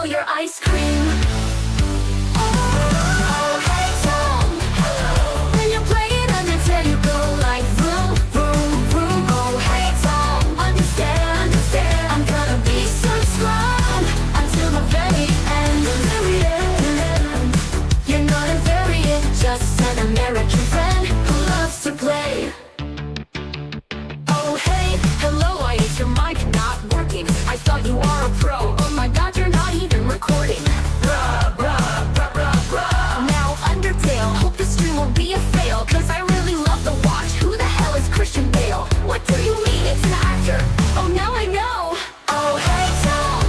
all your ice cream. Oh, hey Tom, when you're playing Undertale, you go like vroom, vroom, vroom. Oh, hey Tom, understand, I'm gonna be so strong until the very end. You're not a variant, just an American friend who loves to play. Oh hey, hello, why is your mic not working? I thought you are a pro. Oh my god, you're not even recording. Bruh, bruh, bruh, bruh, bruh. Now Undertale, hope the stream will be a fail, cause I really love the watch. Who the hell is Christian Bale? What do you mean it's an actor? Oh now I know. Oh hey Tom,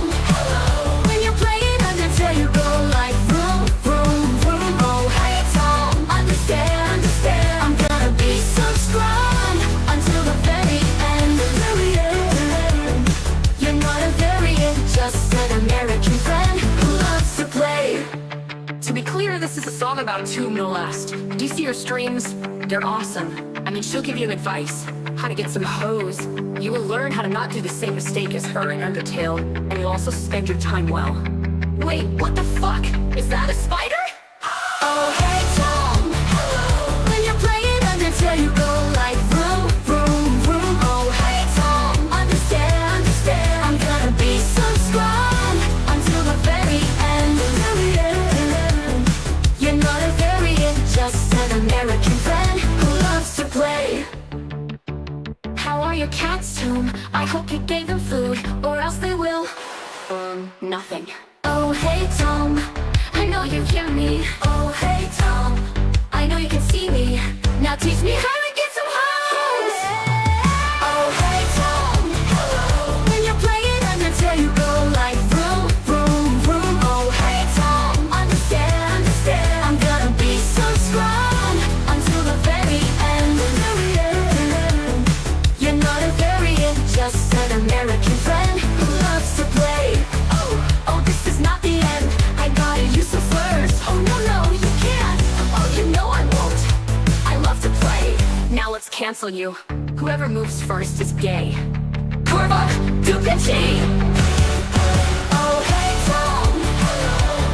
when you're playing Undertale, you go like vroom, vroom, vroom. Oh hey Tom, understand, I'm gonna be so strong until the very end. You're not a variant, just an American friend who loves to play. To be clear, this is a song about a tomb, no less. Do you see her streams? They're awesome. I mean, she'll give you advice, how to get some hose. You will learn how to not do the same mistake as her in Undertale, and you'll also spend your time well. Wait, what the fuck? Is that a spider? Oh hey Tom, when you're playing Undertale, you go like vroom, vroom, vroom. Oh hey Tom, understand, I'm gonna be so strong until the very end. You're not a variant, just an American friend who loves to play. How are your cats, Tom? I hope you gave them food, or else they will nothing. Oh hey Tom, I know you hear me. Oh hey Tom, I know you can see me. Now teach me how to get some hose. Oh hey Tom, when you're playing Undertale, you go like vroom, vroom, vroom. Oh hey Tom, understand, I'm gonna be so strong until the very end. You're not a variant, just an American friend who loves to play. Oh, this is not the end. I gotta use some slurs. Oh no, you can't. Oh, you know I won't. I love to play. Now let's cancel you. Whoever moves first is gay. Curva, Dupici. Oh hey Tom,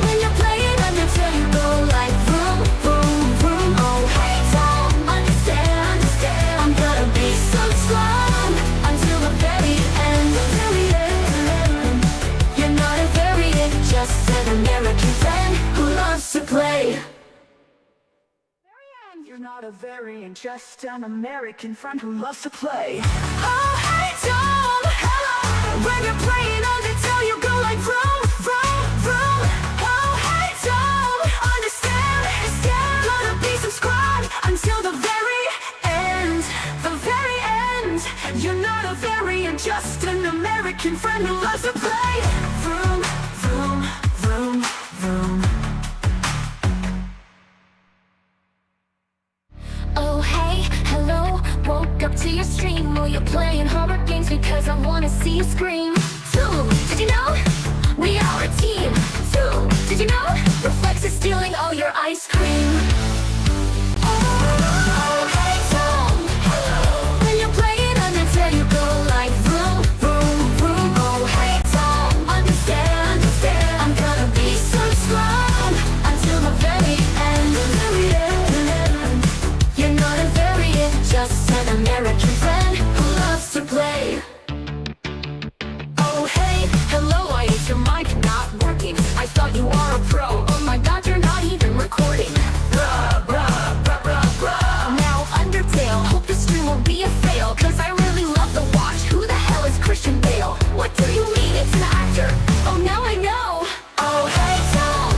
when you're playing Undertale, you go like vroom, vroom, vroom. Oh hey Tom, understand, I'm gonna be so strong until the very end. You're not a variant, just an American friend who loves to play. You're not a variant, just an American friend who loves to play. Oh hey Tom, hello. When you're playing Undertale, you go like vroom, vroom, vroom. Oh hey Tom, understand, gonna be subscribed until the very end. The very end. You're not a variant, just an American friend who loves to play. Vroom, vroom, vroom, vroom. Oh hey, hello, woke up to your stream. Oh, you're playing horror games because I wanna see you scream. Two, did you know? We are a team. Two, did you know? Reflex is stealing all your ice cream. Oh hey Tom, when you're playing Undertale, you go like vroom, vroom, vroom. Oh hey Tom, understand, I'm gonna be so strong until the very end. You're not a variant, just an American friend who loves to play. Oh hey, hello, why is your mic not working? I thought you are a pro. Oh my god, you're not even recording. Bruh, bruh, bruh, bruh, bruh. Now Undertale, hope the stream will be a fail, cause I really love the watch. Who the hell is Christian Bale? What do you mean it's an actor? Oh now I know. Oh hey Tom,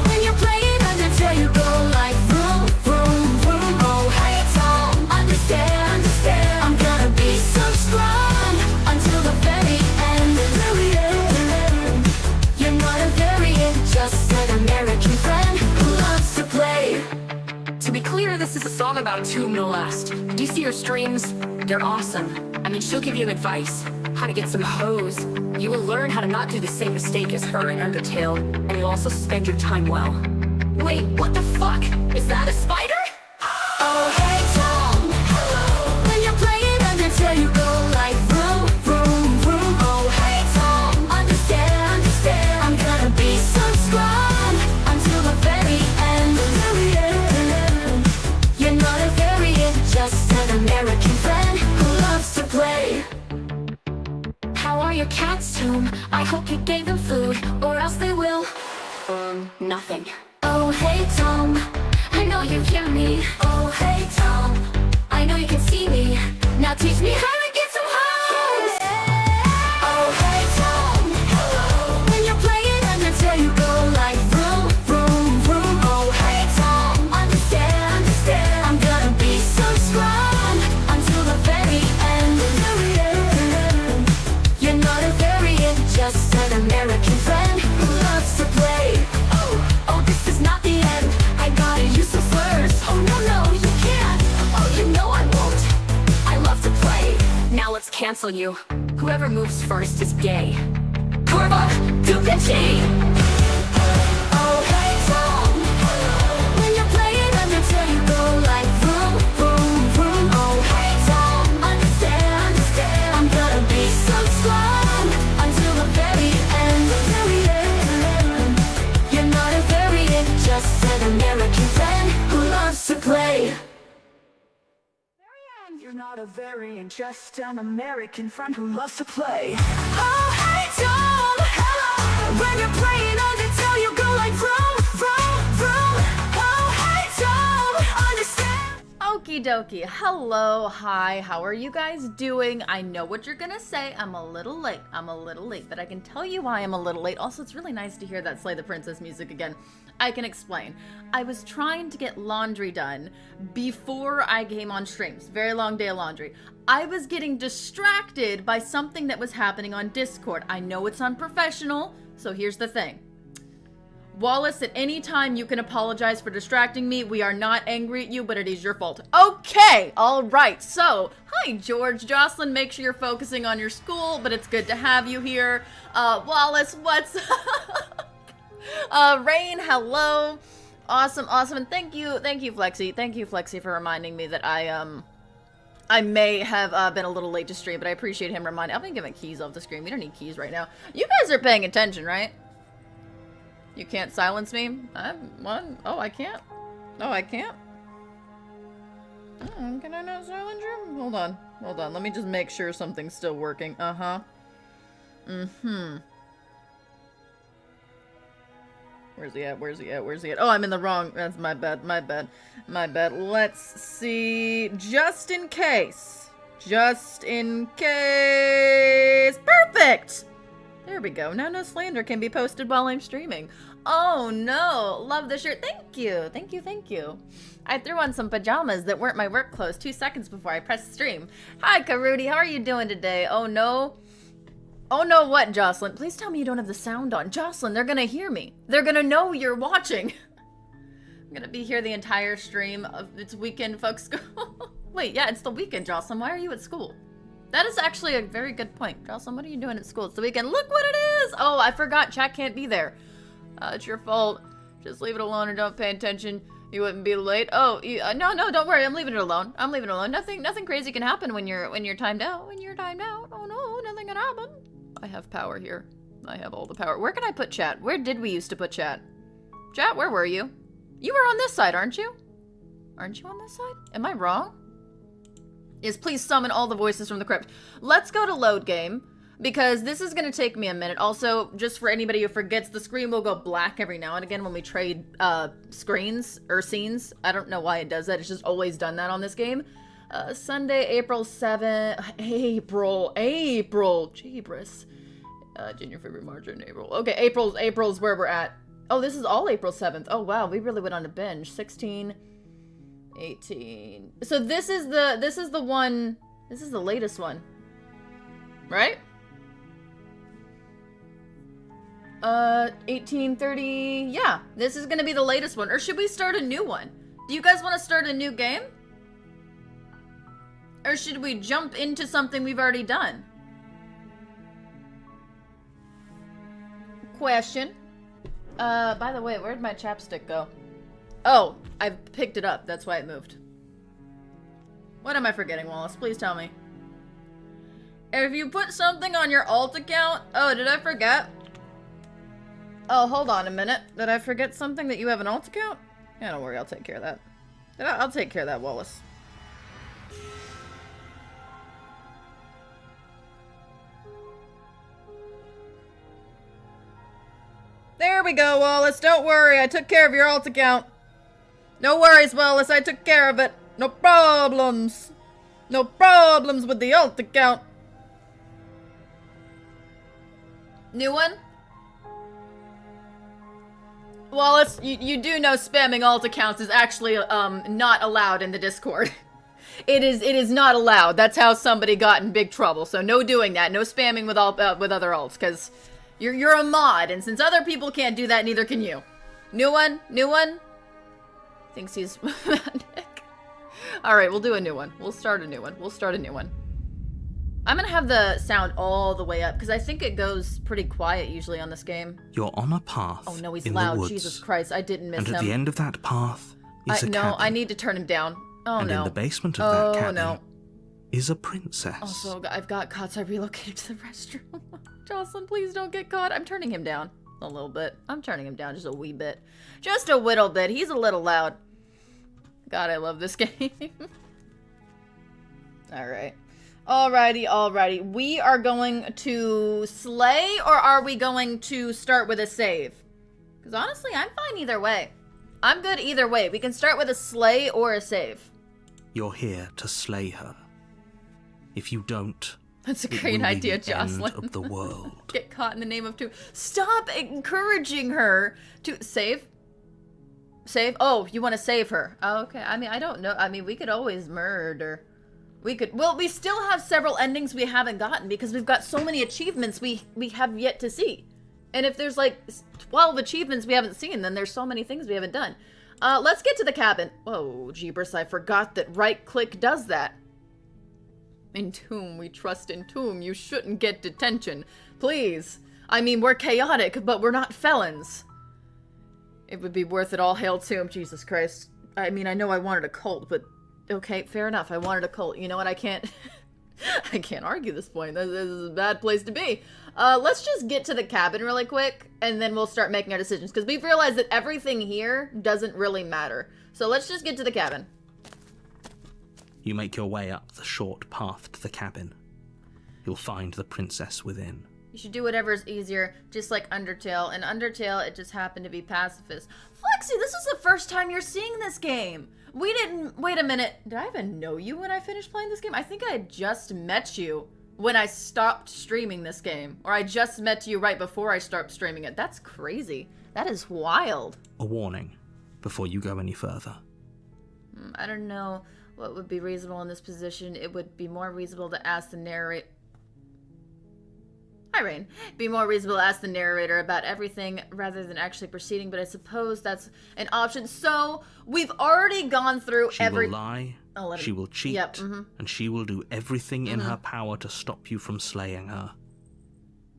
when you're playing Undertale, you go like vroom, vroom, vroom. Oh hey Tom, understand, I'm gonna be so strong until the very end. You're not a variant, just an American friend who loves to play. To be clear, this is a song about a tomb, no less. Do you see her streams? They're awesome. I mean, she'll give you advice, how to get some hose. You will learn how to not do the same mistake as her in Undertale, and you'll also spend your time well. Wait, what the fuck? Is that a spider? Oh hey Tom, when you're playing Undertale, you go like vroom, vroom, vroom. Oh hey Tom, understand, I'm gave them food, or else they will nothing. Oh hey Tom, I know you hear me. Oh hey Tom, I know you can see me. Now teach me how to get some hoes. Oh hey Tom, hello. When you're playing Undertale, you go like vroom, vroom, vroom. Oh hey Tom, understand, understand. I'm gonna be so strong until the very end. You're not a variant, just an American friend who loves to play. Oh, this is not the end. I gotta use some slurs. Oh no, you can't. Oh, you know I won't. I love to play. Now let's cancel you. Whoever moves first is gay. Corva, Dupachi. Oh hey Tom, when you're playing Undertale, you go like vroom, vroom, vroom. Oh hey Tom, understand, understand. I'm gonna be so strong until the very end. You're not a variant, just an American friend who loves to play. You're not a variant, just an American friend who loves to play. Oh hey Tom, hello. When you're playing Undertale, you go like vroom, vroom, vroom. Oh hey Tom, understand. Okie dokie. Hello, hi, how are you guys doing? I know what you're gonna say. I'm a little late, but I can tell you why I'm a little late. Also, it's really nice to hear that Slay the Princess music again. I can explain. I was trying to get laundry done before I came on streams. Very long day of laundry. I was getting distracted by something that was happening on Discord. I know it's unprofessional, so here's the thing. Wallace, at any time you can apologize for distracting me. We are not angry at you, but it is your fault. Okay, all right. So, hi, George. Jocelyn, make sure you're focusing on your school, but it's good to have you here. Wallace, what's up? Rain, hello. Awesome, and thank you, Flexi. Thank you, Flexi, for reminding me that I may have been a little late to stream, but I appreciate him reminding. I'm gonna get my keys off the screen. We don't need keys right now. You guys are paying attention, right? You can't silence me? Oh, I can't? Oh, I can't? Can I not silence you? Hold on. Let me just make sure something's still working. Where's he at? Oh, I'm in the wrong. That's my bad. Let's see. Just in case. Perfect! There we go. Now no slander can be posted while I'm streaming. Oh no. Love the shirt. Thank you. I threw on some pajamas that weren't my work clothes 2 seconds before I pressed stream. Hi, Karudi. How are you doing today? Oh no. Oh no, what, Jocelyn? Please tell me you don't have the sound on. Jocelyn, they're gonna hear me. They're gonna know you're watching. I'm gonna be here the entire stream of It's Weekend, folks. Wait, yeah, it's the weekend, Jocelyn. Why are you at school? That is actually a very good point. Jocelyn, what are you doing at school? It's the weekend. Look what it is! Oh, I forgot. Chat can't be there. It's your fault. Just leave it alone and don't pay attention. You wouldn't be late. Oh, no, don't worry. I'm leaving it alone. Nothing crazy can happen when you're timed out. Oh no, nothing can happen. I have power here. I have all the power. Where can I put chat? Where did we used to put chat? Chat, where were you? You were on this side, aren't you? Aren't you on this side? Am I wrong? Is please summon all the voices from the crypt. Let's go to load game, because this is going to take me a minute. Also, just for anybody who forgets, the screen will go black every now and again when we trade screens or scenes. I don't know why it does that. It's just always done that on this game. Sunday, April 7th. April. Jeebris. January, February, March, and April. Okay, April's where we're at. Oh, this is all April 7th. Oh, wow. We really went on a binge. 16, 18. So this is the one. This is the latest one. Right? 1830. Yeah, this is going to be the latest one. Or should we start a new one? Do you guys want to start a new game? Or should we jump into something we've already done? Question. By the way, where'd my chapstick go? Oh, I picked it up. That's why it moved. What am I forgetting, Wallace? Please tell me. If you put something on your alt account... Oh, did I forget? Oh, hold on a minute. Did I forget something that you have an alt account? Yeah, don't worry. I'll take care of that. I'll take care of that, Wallace. There we go, Wallace. Don't worry. I took care of your alt account. No worries, Wallace. I took care of it. No problems. No problems with the alt account. New one? Wallace, you do know spamming alt accounts is actually not allowed in the Discord. It is not allowed. That's how somebody got in big trouble. So no doing that. No spamming with with other alts, because you're a mod, and since other people can't do that, neither can you. New one? New one? Thinks he's manic. Alright, we'll do a new one. We'll start a new one. We'll start a new one. I'm gonna have the sound all the way up, because I think it goes pretty quiet usually on this game. You're on a path. Oh no, he's in loud. the woods. Jesus Christ, I didn't miss him. And at the end of that path is a cabin. No, I need to turn him down. Oh and no. in the basement of that cabin no. is a princess. Also, I've got caught, so I relocated to the restroom. Jocelyn, please don't get caught. I'm turning him down a little bit. I'm turning him down just a wee bit. Just a whittle bit. He's a little loud. God, I love this game. Alright. Alrighty. We are going to slay, or are we going to start with a save? Because honestly, I'm fine either way. I'm good either way. We can start with a slay or a save. You're here to slay her. If you don't, that's a great idea, Jocelyn. End of the world. Get caught in the name of two. Stop encouraging her to save. Save? Oh, you want to save her? Oh, okay. I mean, I don't know. I mean, we could always murder. We could. Well, we still have several endings we haven't gotten because we've got so many achievements we have yet to see. And if there's like 12 achievements we haven't seen, then there's so many things we haven't done. Let's get to the cabin. Oh, jeebus, I forgot that right-click does that. Entomb, we trust Entomb. You shouldn't get detention. Please. I mean, we're chaotic, but we're not felons. It would be worth it. All hail Tomb. Jesus Christ. I mean, I know I wanted a cult, but okay, fair enough. I wanted a cult. You know what? I can't... I can't argue this point. This is a bad place to be. Let's just get to the cabin really quick, and then we'll start making our decisions, because we've realized that everything here doesn't really matter. So let's just get to the cabin. You make your way up the short path to the cabin. You'll find the princess within. You should do whatever's easier, just like Undertale. In Undertale, it just happened to be pacifist. Flexi, this is the first time you're seeing this game. We didn't... Wait a minute. Did I even know you when I finished playing this game? I think I had just met you when I stopped streaming this game. Or I just met you right before I stopped streaming it. That's crazy. That is wild. A warning before you go any further. I don't know what would be reasonable in this position. It would be more reasonable to ask the narrator... Hi, Rain. Be more reasonable to ask the narrator about everything rather than actually proceeding, but I suppose that's an option. So, we've already gone through She will lie, she will cheat, yep, and she will do everything in her power to stop you from slaying her.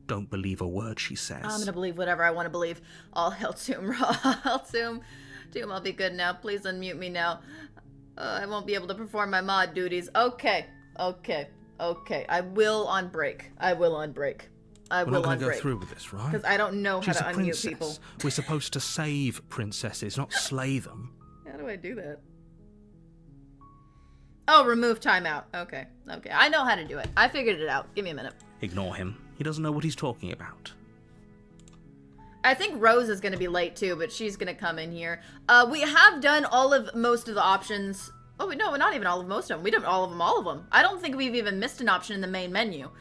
Don't believe a word she says. I'm gonna believe whatever I want to believe. All hail Tomb. All Tomb. Tomb, I'll be good now. Please unmute me now. I won't be able to perform my mod duties. Okay. I will on break. I will on break. We're not going to go through with this, right? Because I don't know how to unmute people. We're supposed to save princesses, not slay them. How do I do that? Oh, remove timeout. Okay. I know how to do it. I figured it out. Give me a minute. Ignore him. He doesn't know what he's talking about. I think Rose is going to be late too, but she's going to come in here. We have done most of the options. Oh, no, not even most of them. We did all of them. I don't think we've even missed an option in the main menu.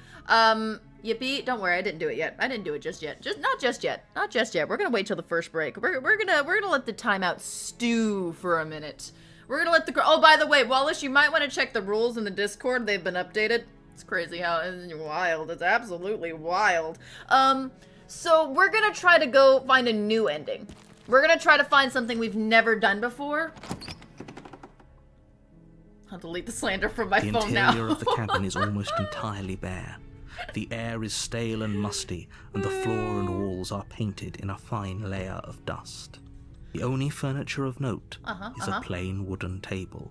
Yippee, don't worry, I didn't do it yet. I didn't do it just yet. Not just yet. We're gonna wait till the first break. We're gonna let the timeout stew for a minute. We're gonna let the... Oh, by the way, Wallace, you might want to check the rules in the Discord. They've been updated. It's crazy how... It's wild. It's absolutely wild. So we're gonna try to go find a new ending. We're gonna try to find something we've never done before. I'll delete the slander from my phone now. The interior of the cabin is almost entirely bare. The air is stale and musty, and the floor and walls are painted in a fine layer of dust. The only furniture of note is a plain wooden table.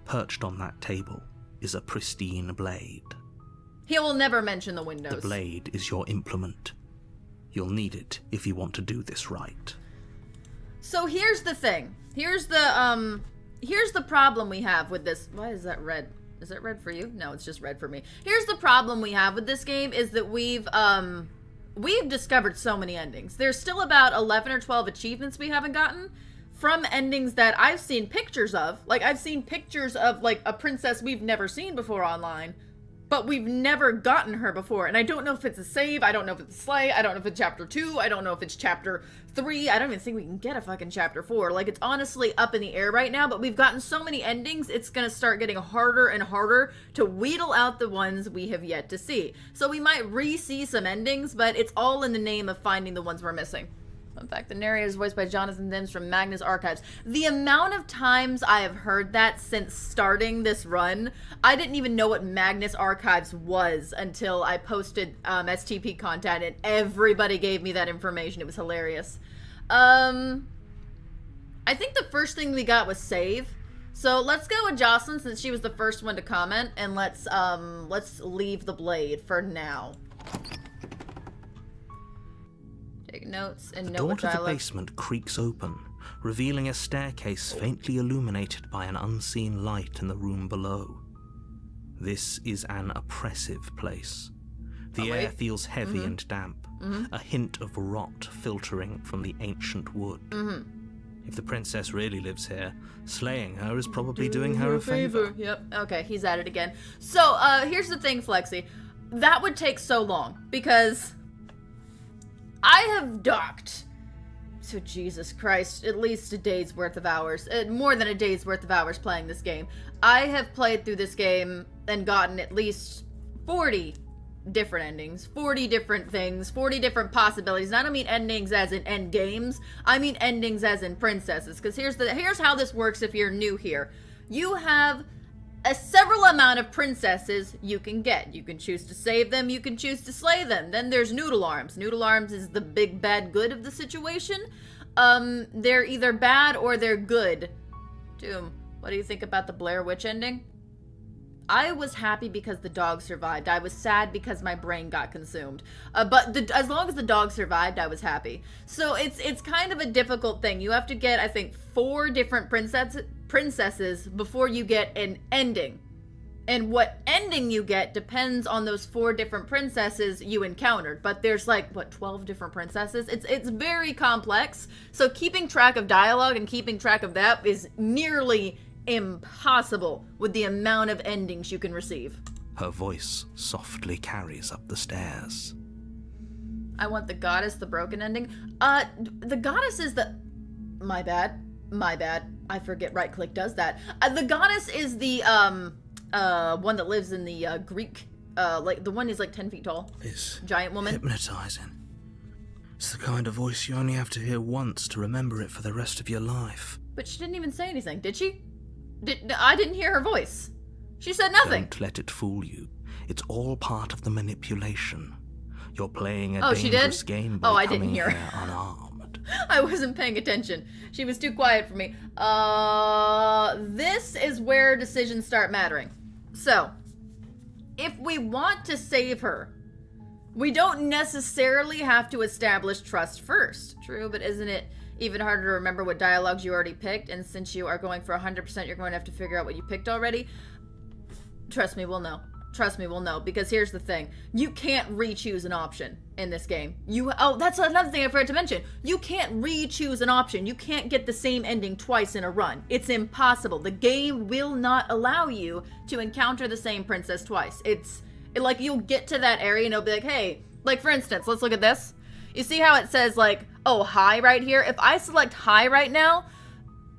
Perched on that table is a pristine blade. He will never mention the windows. The blade is your implement. You'll need it if you want to do this right. So here's the thing. Here's the problem we have with this. Why is that red? Is it red for you? No, it's just red for me. Here's the problem we have with this game is that we've we've discovered so many endings. There's still about 11 or 12 achievements we haven't gotten from endings that I've seen pictures of. Like, I've seen pictures of, like, a princess we've never seen before online, but we've never gotten her before. And I don't know if it's a save, I don't know if it's a slay, I don't know if it's chapter 2, I don't know if it's chapter 3, I don't even think we can get a fucking chapter 4. Like, it's honestly up in the air right now, but we've gotten so many endings, it's gonna start getting harder and harder to wheedle out the ones we have yet to see. So we might re-see some endings, but it's all in the name of finding the ones we're missing. In fact, the narrator is voiced by Jonathan Dims from Magnus Archives. The amount of times I have heard that since starting this run, I didn't even know what Magnus Archives was until I posted STP content and everybody gave me that information. It was hilarious. I think the first thing we got was save. So let's go with Jocelyn since she was the first one to comment, and let's leave the blade for now. Take notes and note what dialogue. The door to the basement creaks open, revealing a staircase faintly illuminated by an unseen light in the room below. This is an oppressive place. The air feels heavy and damp, a hint of rot filtering from the ancient wood. If the princess really lives here, slaying her is probably doing her a favor. Yep. Okay, he's at it again. So, here's the thing, Flexi. That would take so long, because I have docked, so Jesus Christ, at least a day's worth of hours, more than a day's worth of hours playing this game. I have played through this game and gotten at least 40 different endings, 40 different things, 40 different possibilities. And I don't mean endings as in end games, I mean endings as in princesses, because here's how this works if you're new here. You have a several amount of princesses you can get. You can choose to save them, you can choose to slay them. Then there's Noodle Arms. Noodle Arms is the big bad good of the situation. They're either bad or they're good. Doom, what do you think about the Blair Witch ending? I was happy because the dog survived. I was sad because my brain got consumed. But as long as the dog survived, I was happy. So it's kind of a difficult thing. You have to get, I think, 4 different princesses before you get an ending. And what ending you get depends on those 4 different princesses you encountered. But there's like, what, 12 different princesses? It's very complex. So keeping track of dialogue and keeping track of that is nearly impossible with the amount of endings you can receive. Her voice softly carries up the stairs. I want the goddess, the broken ending. The goddess is the... My bad. I forget right click does that. The goddess is the, one that lives in the, Greek, like, the one who's like 10 feet tall. It's giant woman. hypnotizing. It's the kind of voice you only have to hear once to remember it for the rest of your life. But she didn't even say anything, did she? I didn't hear her voice. She said nothing. Don't let it fool you. It's all part of the manipulation. You're playing a she dangerous did? game by I didn't coming hear. here unarmed. I wasn't paying attention. She was too quiet for me. This is where decisions start mattering. So, if we want to save her, we don't necessarily have to establish trust first. True, but isn't it even harder to remember what dialogues you already picked? And since you are going for 100%, you're going to have to figure out what you picked already. Trust me, we'll know. Trust me, we'll know. Because here's the thing. You can't re-choose an option in this game. Oh, that's another thing I forgot to mention. You can't re-choose an option. You can't get the same ending twice in a run. It's impossible. The game will not allow you to encounter the same princess twice. Like, you'll get to that area and it'll be like, hey, like, for instance, let's look at this. You see how it says, like, oh, hi right here? If I select hi right now,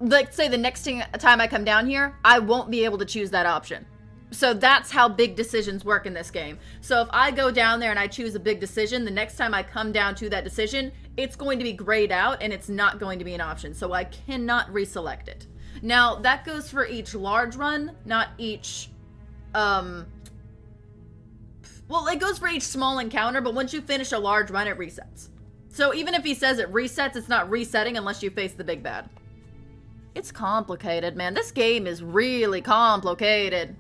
like, say the next time I come down here, I won't be able to choose that option. So that's how big decisions work in this game. So if I go down there and I choose a big decision, the next time I come down to that decision, it's going to be grayed out and it's not going to be an option. So I cannot reselect it. Now, that goes for each large run, not each, well, it goes for each small encounter, but once you finish a large run, it resets. So even if he says it resets, it's not resetting unless you face the big bad. It's complicated, man. This game is really complicated.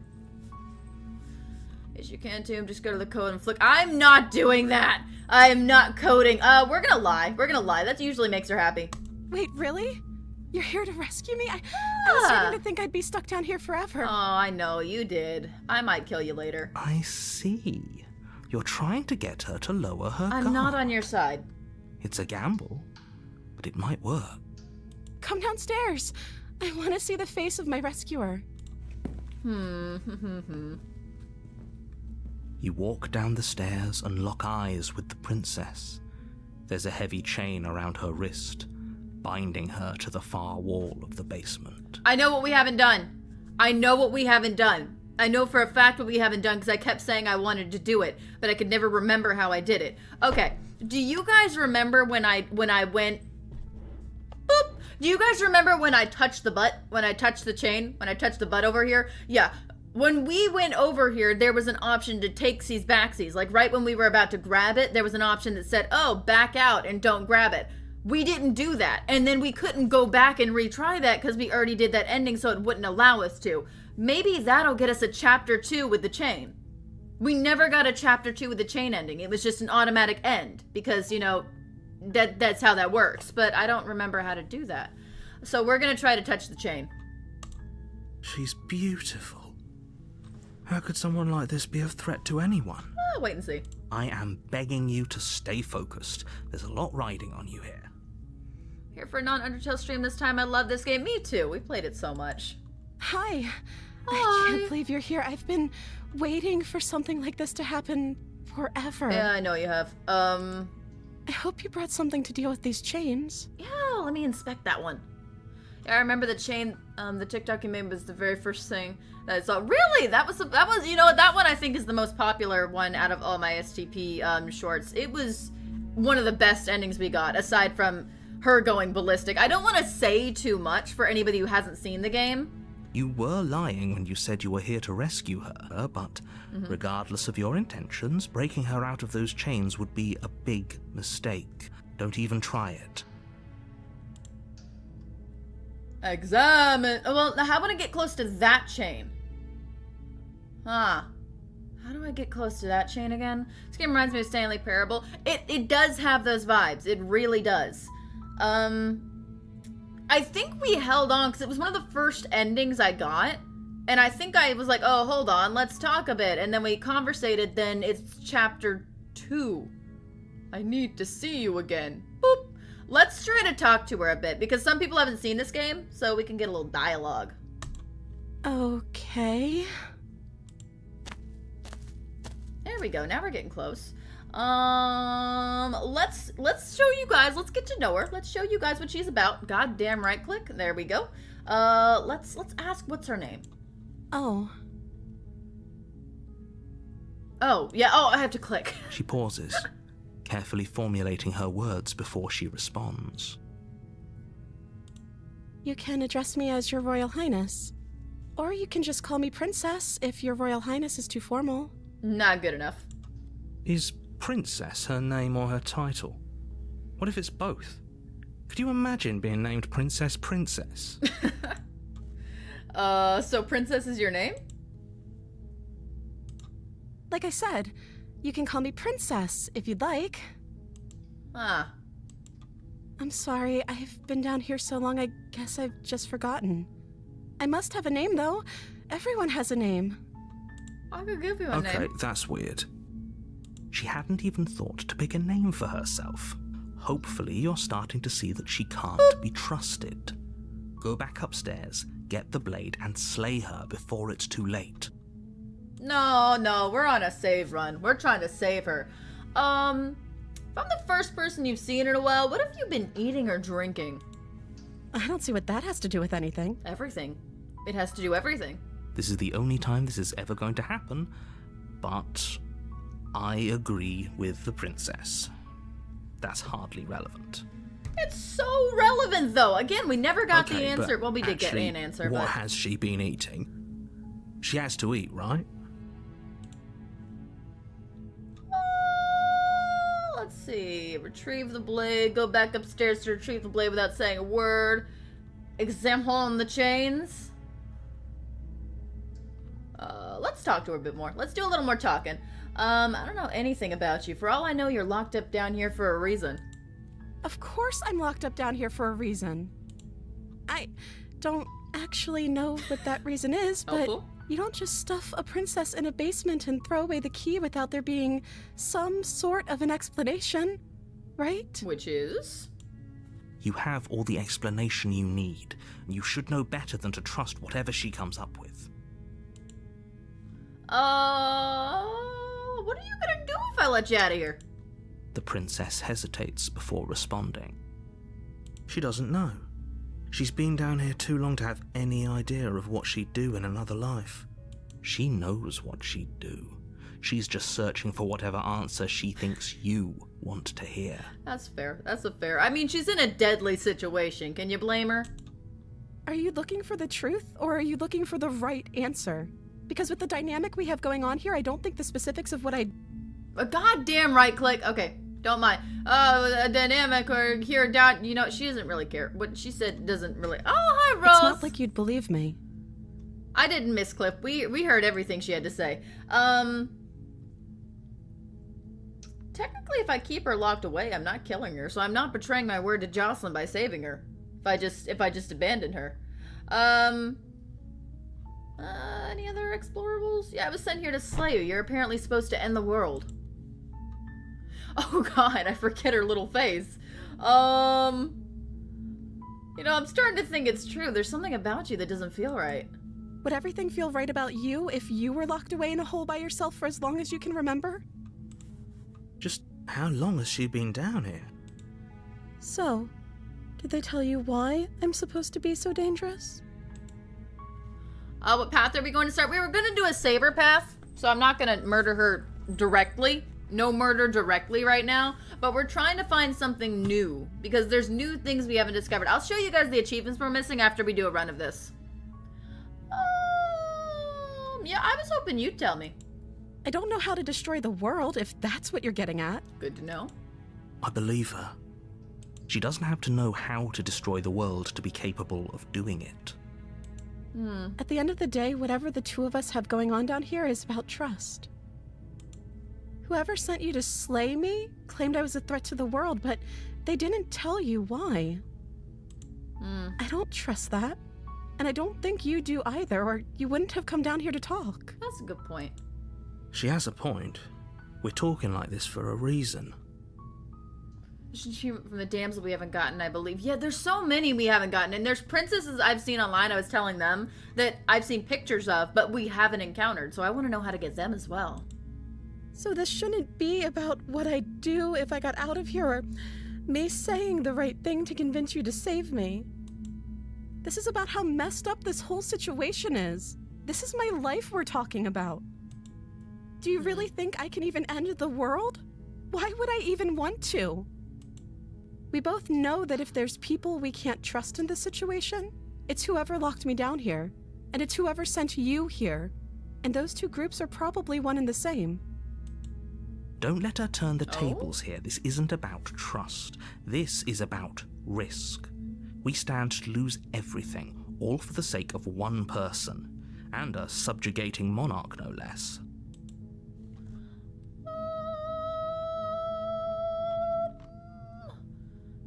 As you can too, just go to the code and flick. I'm not doing that. I am not coding. We're gonna lie. That usually makes her happy. Wait, really? You're here to rescue me? I was starting to think I'd be stuck down here forever. Oh, I know, you did. I might kill you later. I see. You're trying to get her to lower her guard. I'm not on your side. It's a gamble, but it might work. Come downstairs. I want to see the face of my rescuer. You walk down the stairs and lock eyes with the princess. There's a heavy chain around her wrist, binding her to the far wall of the basement. I know what we haven't done. I know what we haven't done. I know for a fact what we haven't done because I kept saying I wanted to do it, but I could never remember how I did it. Okay, do you guys remember when I went... Boop! Do you guys remember when I touched the butt? When I touched the chain? When I touched the butt over here? Yeah. When we went over here, there was an option to takesies backsies. Like right when we were about to grab it, there was an option that said, oh, back out and don't grab it. We didn't do that. And then we couldn't go back and retry that because we already did that ending, so it wouldn't allow us to. Maybe that'll get us a chapter 2 with the chain. We never got a chapter 2 with the chain ending. It was just an automatic end because, you know, that's how that works. But I don't remember how to do that. So we're going to try to touch the chain. She's beautiful. How could someone like this be a threat to anyone? Wait and see. I am begging you to stay focused. There's a lot riding on you here. Here for a non-Undertale stream this time. I love this game. Me too. We played it so much. Hi. I Hi. can't believe you're here. I've been waiting for something like this to happen forever. Yeah, I know you have. I hope you brought something to deal with these chains. Yeah, let me inspect that one. Yeah, I remember the chain, the TikTok you made was the very first thing that I saw. Really? That was, you know what, that one I think is the most popular one out of all my STP shorts. It was one of the best endings we got, aside from her going ballistic. I don't want to say too much for anybody who hasn't seen the game. You were lying when you said you were here to rescue her, but regardless of your intentions, breaking her out of those chains would be a big mistake. Don't even try it. Examine. Well, how about I get close to that chain? Huh. How do I get close to that chain again? This game reminds me of Stanley Parable. It does have those vibes. It really does. I think we held on because it was one of the first endings I got. And I think I was like, oh, hold on, let's talk a bit. And then we conversated, then it's chapter 2. I need to see you again. Boop. Let's try to talk to her a bit, because some people haven't seen this game, so we can get a little dialogue. Okay. There we go, now we're getting close. Let's show you guys, let's get to know her. Let's show you guys what she's about. Goddamn right click, there we go. Let's ask what's her name. Oh, yeah, I have to click. She pauses, carefully formulating her words before she responds. you can address me as Your Royal Highness. Or you can just call me Princess if Your Royal Highness is too formal. Not good enough. Is Princess her name or her title? What if it's both? Could you imagine being named Princess Princess? So Princess is your name? Like I said, you can call me Princess if you'd like. Ah. I'm sorry, I've been down here so long I guess I've just forgotten. I must have a name, though. Everyone has a name. I could give you a Okay, name. that's weird. She hadn't even thought to pick a name for herself. Hopefully you're starting to see that she can't be trusted. Go back upstairs, get the blade, and slay her before it's too late. No, we're on a save run. We're trying to save her. If I'm the first person you've seen in a while, what have you been eating or drinking? I don't see what that has to do with anything. Everything. It has to do everything. This is the only time this is ever going to happen, but I agree with the princess. That's hardly relevant. It's so relevant, though. Again, we never got the Okay, answer. but Well, we did get actually, an answer, what but... has she been eating? She has to eat, right? Let's see. Retrieve the blade. Go back upstairs to retrieve the blade without saying a word. Examine the chains. Let's talk to her a bit more. Let's do a little more talking. I don't know anything about you. For all I know, you're locked up down here for a reason. Of course I'm locked up down here for a reason. I don't actually know what that reason is, but Helpful. You don't just stuff a princess in a basement and throw away the key without there being some sort of an explanation, right? Which is? You have all the explanation you need, and you should know better than to trust whatever she comes up with. What are you gonna do if I let you out of here? The princess hesitates before responding. She doesn't know. She's been down here too long to have any idea of what she'd do in another life. She knows what she'd do. She's just searching for whatever answer she thinks you want to hear. That's fair. That's a fair. I mean, she's in a deadly situation. Can you blame her? Are you looking for the truth, or are you looking for the right answer? Because with the dynamic we have going on here, I don't think the specifics of what I... A goddamn right click. Okay, don't mind. A dynamic or here down. You know, she doesn't really care. What she said doesn't really. Oh, hi, Rose. It's not like you'd believe me. I didn't miss Cliff. We heard everything she had to say. Technically, if I keep her locked away, I'm not killing her, so I'm not betraying my word to Jocelyn by saving her. If I just abandon her. Any other explorables? Yeah, I was sent here to slay you. You're apparently supposed to end the world. Oh god, I forget her little face. You know, I'm starting to think it's true. There's something about you that doesn't feel right. Would everything feel right about you if you were locked away in a hole by yourself for as long as you can remember? Just how long has she been down here? So, did they tell you why I'm supposed to be so dangerous? What path are we going to start? We were going to do a saber path, so I'm not going to murder her directly. No murder directly right now, but we're trying to find something new because there's new things we haven't discovered. I'll show you guys the achievements we're missing after we do a run of this. Yeah, I was hoping you'd tell me. I don't know how to destroy the world, if that's what you're getting at. Good to know. I believe her. She doesn't have to know how to destroy the world to be capable of doing it. At the end of the day, whatever the two of us have going on down here is about trust. Whoever sent you to slay me claimed I was a threat to the world, but they didn't tell you why. I don't trust that. And I don't think you do either, or you wouldn't have come down here to talk. That's a good point. She has a point. We're talking like this for a reason. From the damsel we haven't gotten, I believe. Yeah, there's so many we haven't gotten. And there's princesses I've seen online, I was telling them, that I've seen pictures of, but we haven't encountered. So I want to know how to get them as well. So this shouldn't be about what I'd do if I got out of here, or me saying the right thing to convince you to save me. This is about how messed up this whole situation is. This is my life we're talking about. Do you really think I can even end the world? Why would I even want to? We both know that if there's people we can't trust in this situation, it's whoever locked me down here, and it's whoever sent you here. And those two groups are probably one and the same. Don't let her turn the tables here. This isn't about trust. This is about risk. We stand to lose everything, all for the sake of one person, and a subjugating monarch, no less.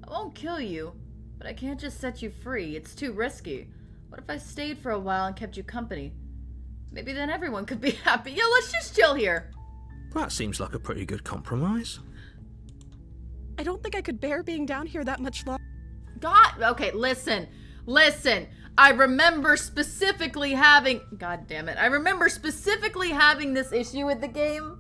I won't kill you, but I can't just set you free. It's too risky. What if I stayed for a while and kept you company? Maybe then everyone could be happy. Yeah, let's just chill here. That seems like a pretty good compromise. I don't think I could bear being down here that much longer. God, okay, listen. I remember specifically having, God damn it. I remember specifically having this issue with the game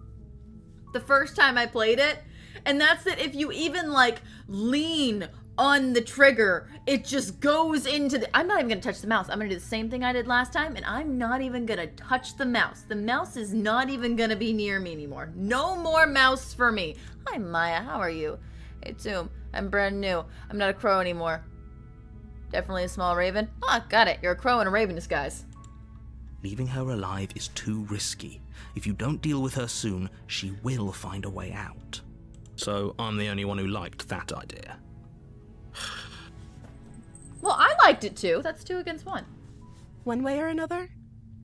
the first time I played it. And that's that if you even like lean on the trigger, it just goes into the, I'm not even gonna touch the mouse. I'm gonna do the same thing I did last time, and I'm not even gonna touch the mouse. The mouse is not even gonna be near me anymore. No more mouse for me. Hi Maya, how are you? Hey Toom, I'm brand new. I'm not a crow anymore. Definitely a small raven. Ah, got it. You're a crow in a raven disguise. Leaving her alive is too risky. If you don't deal with her soon, she will find a way out. So I'm the only one who liked that idea. Well, I liked it too. That's 2 against 1. One way or another,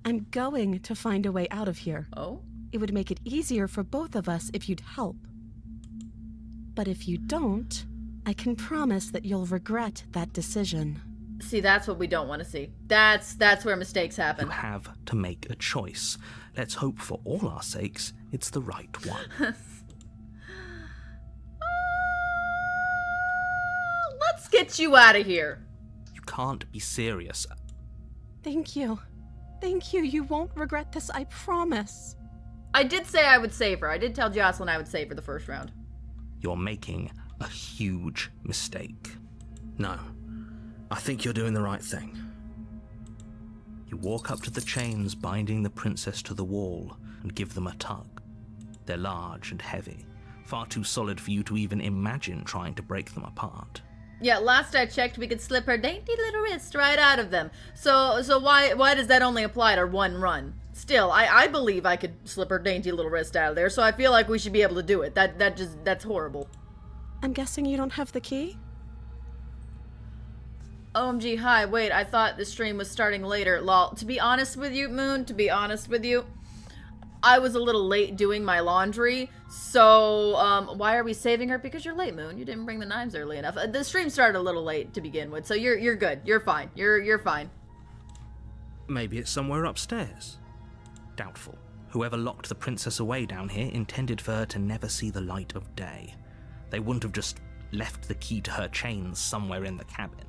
I'm going to find a way out of here. Oh? It would make it easier for both of us if you'd help. But if you don't, I can promise that you'll regret that decision. See, that's what we don't want to see. That's where mistakes You happen. have to make a choice. Let's hope for all our sakes it's the right one. Let's get you out of here. You can't be serious. Thank you. Thank you. You won't regret this, I promise. I did say I would save her. I did tell Jocelyn I would save her the first round. You're making a huge mistake. No, I think you're doing the right thing. You walk up to the chains binding the princess to the wall and give them a tug. They're large and heavy, far too solid for you to even imagine trying to break them apart. Yeah, last I checked, we could slip her dainty little wrist right out of them. So why does that only apply to one run? Still, I believe I could slip her dainty little wrist out of there, so I feel like we should be able to do it. That's horrible. I'm guessing you don't have the key? OMG, hi, wait, I thought the stream was starting later, lol. To be honest with you, Moon, I was a little late doing my laundry, so, why are we saving her? Because you're late, Moon. You didn't bring the knives early enough. The stream started a little late to begin with, so you're good. You're fine. You're fine. Maybe it's somewhere upstairs. Doubtful. Whoever locked the princess away down here intended for her to never see the light of day. They wouldn't have just left the key to her chains somewhere in the cabin.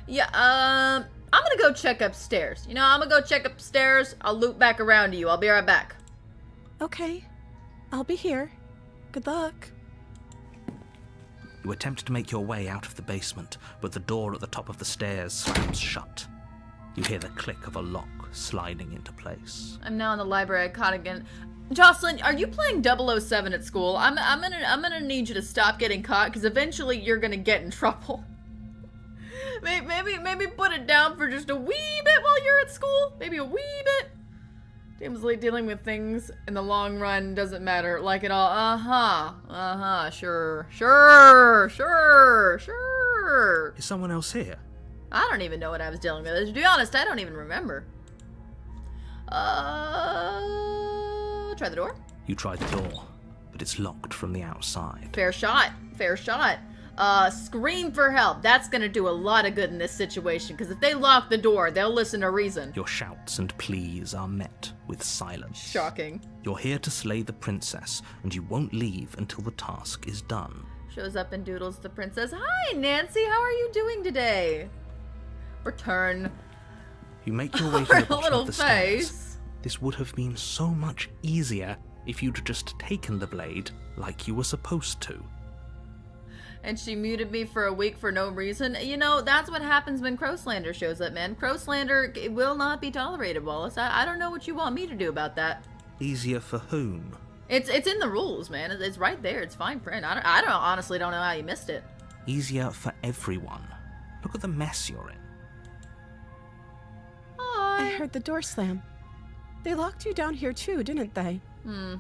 Yeah, I'm gonna go check upstairs. I'm gonna go check upstairs. I'll loop back around to you. I'll be right back. Okay. I'll be here. Good luck. You attempt to make your way out of the basement, but the door at the top of the stairs slams shut. You hear the click of a lock sliding into place. I'm now in the library. I caught again. Jocelyn, are you playing 007 at school? I'm gonna need you to stop getting caught, because eventually you're gonna get in trouble. Maybe put it down for just a wee bit while you're at school. Maybe a wee bit. Damselly dealing with things in the long run doesn't matter like at all. Sure. Is someone else here? I don't even know what I was dealing with. To be honest, I don't even remember. Try the door. You try the door, but it's locked from the outside. Fair shot. Scream for help. That's gonna do a lot of good in this situation, because if they lock the door, they'll listen to reason. Your shouts and pleas are met with silence. Shocking. You're here to slay the princess, and you won't leave until the task is done. Shows up and doodles the princess. Hi, Nancy. How are you doing today? Return. You make your way to Her the bottom little of the face. stairs. This would have been so much easier if you'd just taken the blade like you were supposed to. And she muted me for a week for no reason. That's what happens when Crowslander shows up, man. Crowslander will not be tolerated, Wallace. I don't know what you want me to do about that. Easier for whom? It's in the rules, man. It's right there. It's fine print. I honestly don't know how you missed it. Easier for everyone. Look at the mess you're in. Hi. I heard the door slam. They locked you down here too, didn't they? I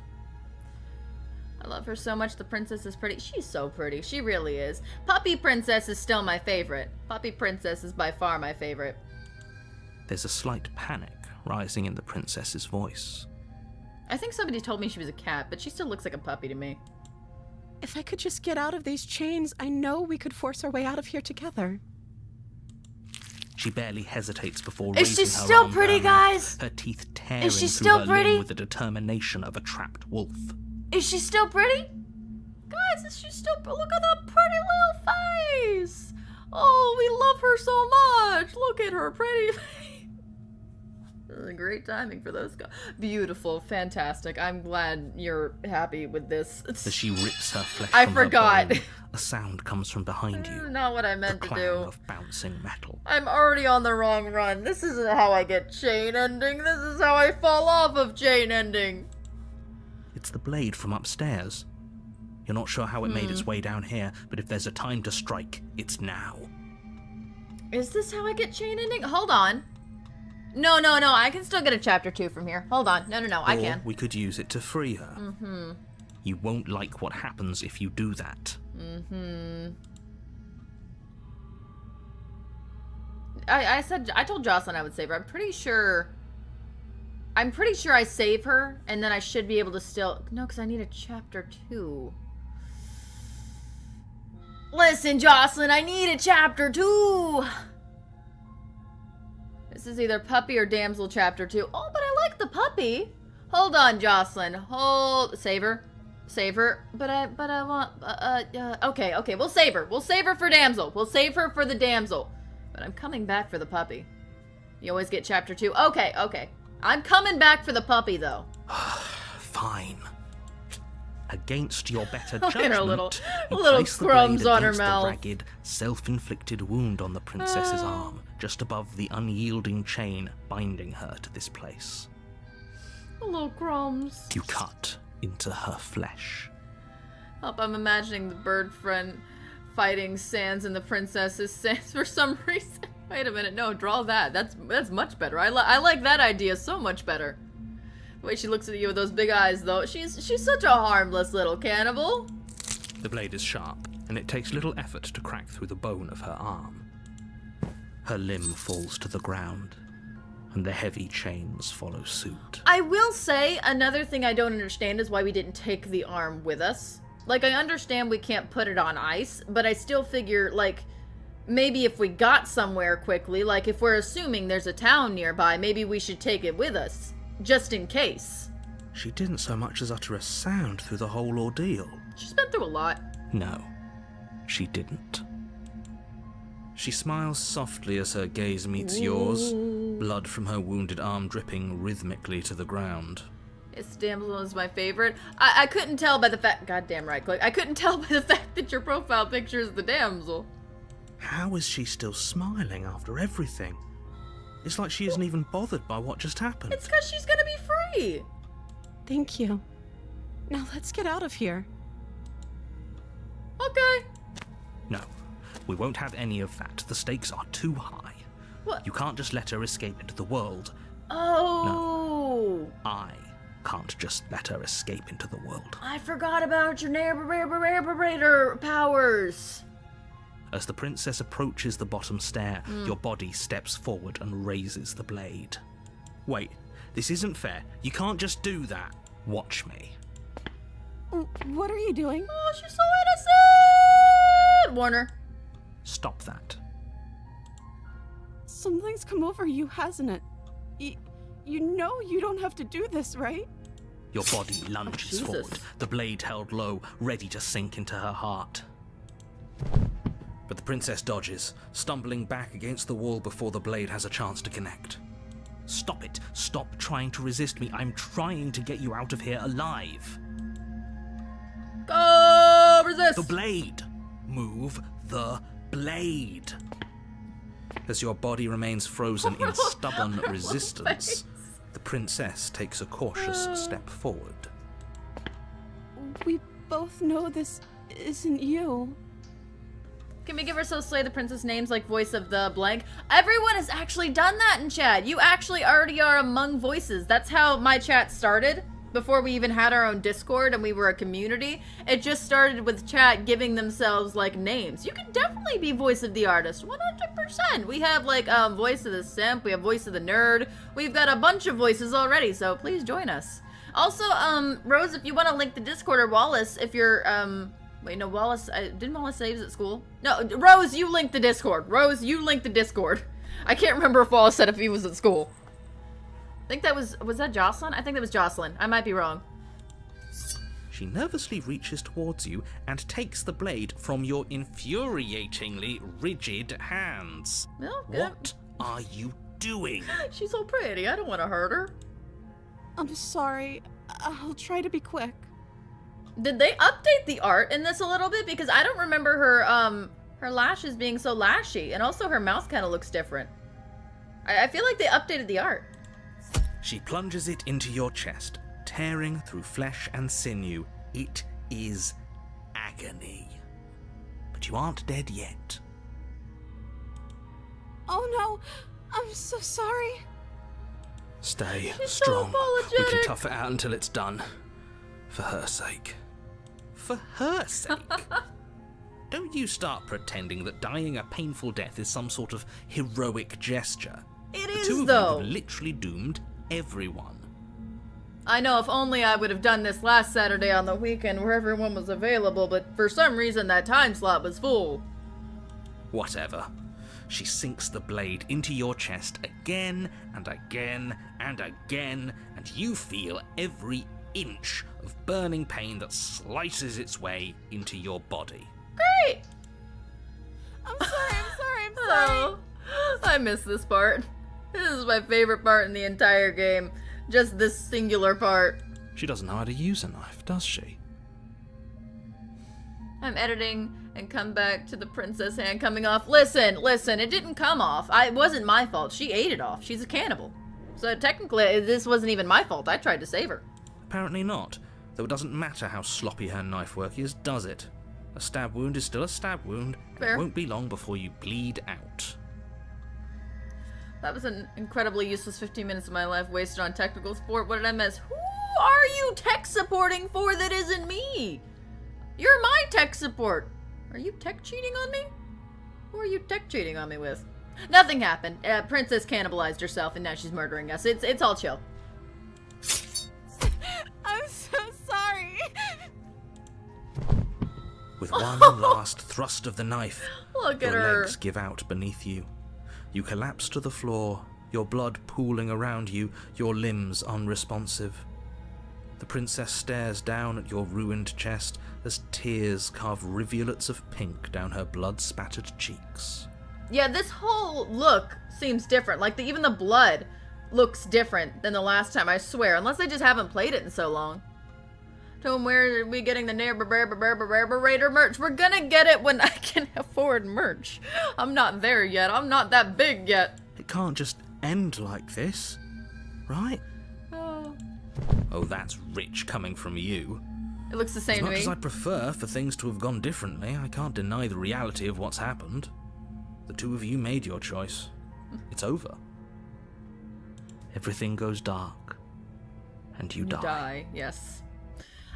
love her so much. The princess is pretty. She's so pretty. She really is. Puppy Princess is still my favorite. Puppy Princess is by far my favorite. There's a slight panic rising in the princess's voice. I think somebody told me she was a cat, but she still looks like a puppy to me. If I could just get out of these chains, I know we could force our way out of here together. She barely hesitates before Is raising she her still arm pretty, around guys? her teeth tearing Is she through still her pretty? limb with the determination of a trapped wolf. Is she still pretty? Guys, is she still... Look at that pretty little face! Oh, we love her so much! Look at her pretty face! Great timing for those guys. Beautiful, fantastic. I'm glad you're happy with this. As she rips her flesh I from her forgot. bone, a sound comes from behind you. Not what I meant The to clang do. of bouncing metal. I'm already on the wrong run. This isn't how I get chain ending. This is how I fall off of chain ending. It's the blade from upstairs. You're not sure how it made its way down here, but if there's a time to strike, it's now. Is this how I get chain ending? Hold on. No. I can still get a chapter 2 from here. Hold on. No. I Or can. we could use it to free her. You won't like what happens if you do that. I told Jocelyn I would save her. I'm pretty sure I save her, and then I should be able to still... No, because I need a chapter 2. Listen, Jocelyn, I need a chapter 2. This is either puppy or damsel chapter 2. Oh, but I like the puppy. Hold on, Jocelyn. Save her. But I want, okay, we'll save her. We'll save her for damsel. We'll save her for the damsel. But I'm coming back for the puppy. You always get chapter 2. Okay. I'm coming back for the puppy, though. Fine. Against your better Look at her judgment, you little place the crumbs blade on her against the mouth. ragged, self-inflicted wound on the princess's arm, just above the unyielding chain binding her to this place. Little crumbs. You cut into her flesh. I'm imagining the bird friend fighting Sans and the princess's Sans for some reason. Wait a minute, no, draw that. That's much better. I like that idea so much better. The way she looks at you with those big eyes, though, she's such a harmless little cannibal. The blade is sharp, and it takes little effort to crack through the bone of her arm. Her limb falls to the ground, and the heavy chains follow suit. I will say, another thing I don't understand is why we didn't take the arm with us. Like, I understand we can't put it on ice, but I still figure, like, maybe if we got somewhere quickly, like if we're assuming there's a town nearby, maybe we should take it with us, just in case. She didn't so much as utter a sound through the whole ordeal. She's been through a lot. No, she didn't. She smiles softly as her gaze meets yours, blood from her wounded arm dripping rhythmically to the ground. This damsel is my favorite. I couldn't tell by the fact, goddamn right click, I couldn't tell by the fact that your profile picture is the damsel. How is she still smiling after everything? It's like she isn't even bothered by what just happened. It's because she's gonna be free. Thank you. Now let's get out of here. Okay. No, we won't have any of that. The stakes are too high. What? You can't just let her escape into the world. Oh. I can't just let her escape into the world. I forgot about your narrator powers. As the princess approaches the bottom stair, your body steps forward and raises the blade. Wait, this isn't fair. You can't just do that. Watch me. What are you doing? Oh, she's so innocent! Warner. Stop that. Something's come over you, hasn't it? You know you don't have to do this, right? Your body lunges Jesus. forward, the blade held low, ready to sink into her heart. But the princess dodges, stumbling back against the wall before the blade has a chance to connect. Stop it. Stop trying to resist me. I'm trying to get you out of here alive. Go! Resist! The blade! Move the blade! As your body remains frozen in stubborn resistance, the princess takes a cautious step forward. We both know this isn't you. Can we give ourselves Slay the Princess names like voice of the blank? Everyone has actually done that in chat. You actually already are among voices. That's how my chat started. Before we even had our own Discord and we were a community, it just started with chat giving themselves like names. You can definitely be voice of the artist, 100%. We have like voice of the simp, we have voice of the nerd. We've got a bunch of voices already, so please join us. Also, Rose, if you want to link the Discord, or Wallace, if you're wait, no, Wallace, didn't Wallace say he was at school? No, Rose, you link the Discord. Rose, you link the Discord. I can't remember if Wallace said if he was at school. I think that was that Jocelyn? I think that was Jocelyn. I might be wrong. She nervously reaches towards you and takes the blade from your infuriatingly rigid hands. Well, good. What are you doing? She's so pretty. I don't want to hurt her. I'm sorry. I'll try to be quick. Did they update the art in this a little bit? Because I don't remember her lashes being so lashy, and also her mouth kind of looks different. I feel like they updated the art. She plunges it into your chest, tearing through flesh and sinew. It is agony. But you aren't dead yet. Oh no, I'm so sorry. Stay She's strong. so We can apologetic. tough it out until it's done. For her sake. For her sake? Don't you start pretending that dying a painful death is some sort of heroic gesture. It The is, two of you though. have literally doomed everyone. I know, if only I would have done this last Saturday on the weekend where everyone was available, but for some reason that time slot was full. Whatever. She sinks the blade into your chest again and again and again, and you feel every inch of burning pain that slices its way into your body. Great! I'm sorry. Oh, I miss this part. This is my favorite part in the entire game. Just this singular part. She doesn't know how to use a knife, does she? I'm editing and come back to the princess hand coming off. Listen, it didn't come off. It wasn't my fault. She ate it off. She's a cannibal. So technically, this wasn't even my fault. I tried to save her. Apparently not, though it doesn't matter how sloppy her knife work is, does it? A stab wound is still a stab wound. Fair. It won't be long before you bleed out. That was an incredibly useless 15 minutes of my life wasted on technical support. What did I miss? Who are you tech supporting for that isn't me? You're my tech support. Are you tech cheating on me? Who are you tech cheating on me with? Nothing happened. Princess cannibalized herself and now she's murdering us. It's all chill. I'm so sorry. With one last thrust of the knife, Look at your her. legs give out beneath you. You collapse to the floor, your blood pooling around you, your limbs unresponsive. The princess stares down at your ruined chest as tears carve rivulets of pink down her blood-spattered cheeks. Yeah, this whole look seems different. Like, even the blood looks different than the last time, I swear. Unless they just haven't played it in so long. So where are we getting the Raider merch? We're gonna get it when I can afford merch. I'm not there yet. I'm not that big yet. It can't just end like this, right? Oh, that's rich coming from you. It looks the As same to much me. as I'd prefer for things to have gone differently, I can't deny the reality of what's happened. The two of you made your choice. It's over. Everything goes dark, and you die. Yes.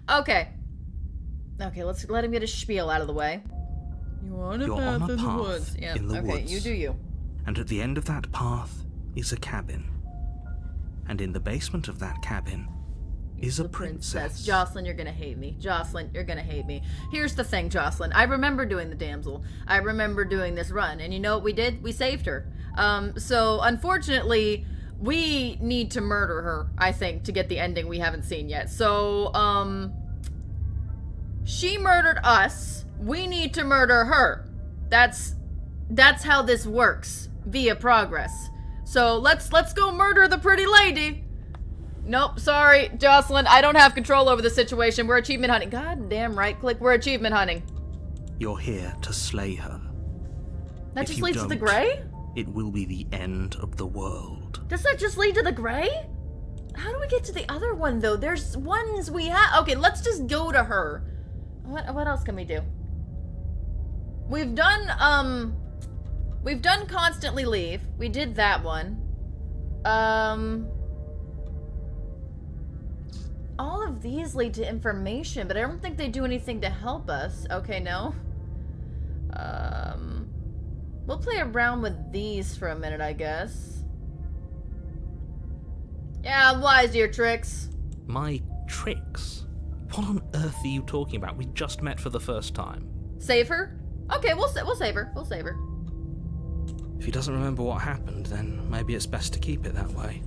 Okay. Okay, let's let him get his spiel out of the way. You're on a You're path on a in the path woods. Yeah. in the Okay, woods. you do you. And at the end of that path is a cabin. And in the basement of that cabin is a princess. Jocelyn, you're gonna hate me. Jocelyn, you're gonna hate me. Here's the thing, Jocelyn. I remember doing the damsel. I remember doing this run. And you know what we did? We saved her. So unfortunately, we need to murder her, I think, to get the ending we haven't seen yet. So, she murdered us. We need to murder her. That's how this works via progress. So let's go murder the pretty lady. Nope, sorry, Jocelyn. I don't have control over the situation. We're achievement hunting. God damn right click. We're achievement hunting. You're here to slay her. That If just you leads to the don't, gray? It will be the end of the world. Does that just lead to the gray? How do we get to the other one though? There's ones we have. Okay, let's just go to her. What else can we do? We've done constantly leave. We did that one. All of these lead to information, but I don't think they do anything to help us. Okay, no. We'll play around with these for a minute, I guess. Yeah, wise your tricks. My tricks? What on earth are you talking about? We just met for the first time. Save her? Okay, we'll save her. We'll save her. If he doesn't remember what happened, then maybe it's best to keep it that way.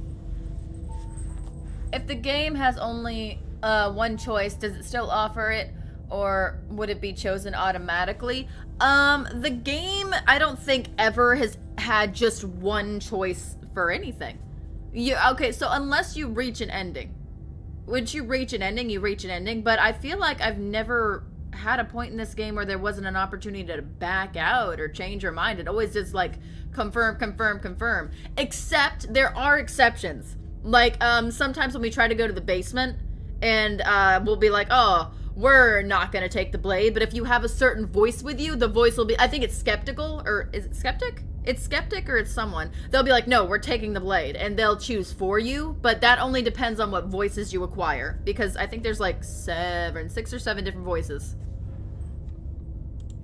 If the game has only one choice, does it still offer it, or would it be chosen automatically? The game, I don't think ever has had just one choice for anything. Okay, so unless you reach an ending. Once you reach an ending, you reach an ending, but I feel like I've never had a point in this game where there wasn't an opportunity to back out or change your mind. It always just like confirm, confirm, confirm. Except there are exceptions. Like sometimes when we try to go to the basement and we'll be like, oh, we're not gonna take the blade, but if you have a certain voice with you, the voice will be, I think it's skeptical, or is it skeptic? It's skeptic or it's someone. They'll be like, no, we're taking the blade, and they'll choose for you, but that only depends on what voices you acquire, because I think there's like 6 or 7 different voices.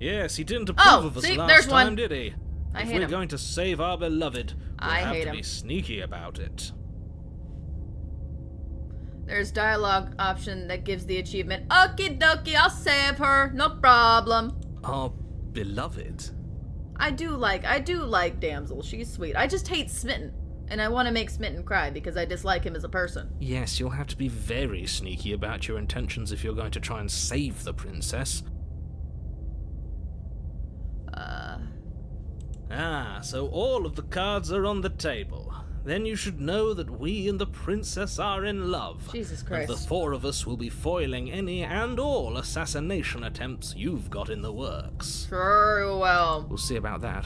Yes, he didn't approve of us see, last there's time, one. did he? I If hate we're him. going to save our beloved, we'll I have hate to him. be sneaky about it. There's dialogue option that gives the achievement. Okie dokie, I'll save her. No problem. Our beloved. I do like Damsel. She's sweet. I just hate Smitten. And I want to make Smitten cry because I dislike him as a person. Yes, you'll have to be very sneaky about your intentions if you're going to try and save the princess. So all of the cards are on the table. Then you should know that we and the princess are in love. Jesus Christ. And the four of us will be foiling any and all assassination attempts you've got in the works. Very well. We'll see about that.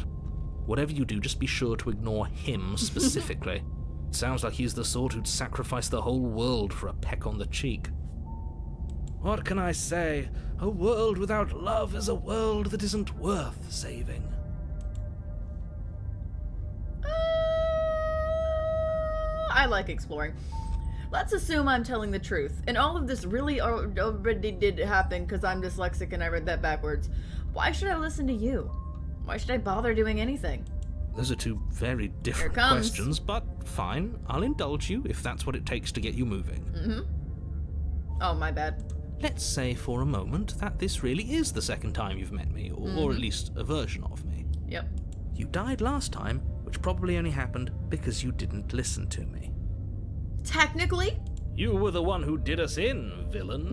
Whatever you do, just be sure to ignore him specifically. It sounds like he's the sort who'd sacrifice the whole world for a peck on the cheek. What can I say? A world without love is a world that isn't worth saving. I like exploring. Let's assume I'm telling the truth. And all of this really already did happen because I'm dyslexic and I read that backwards. Why should I listen to you? Why should I bother doing anything? Those are two very different questions, but fine. I'll indulge you if that's what it takes to get you moving. Mm-hmm. Oh, my bad. Let's say for a moment that this really is the second time you've met me, or at least a version of me. Yep. You died last time, which probably only happened because you didn't listen to me. Technically? You were the one who did us in, villain.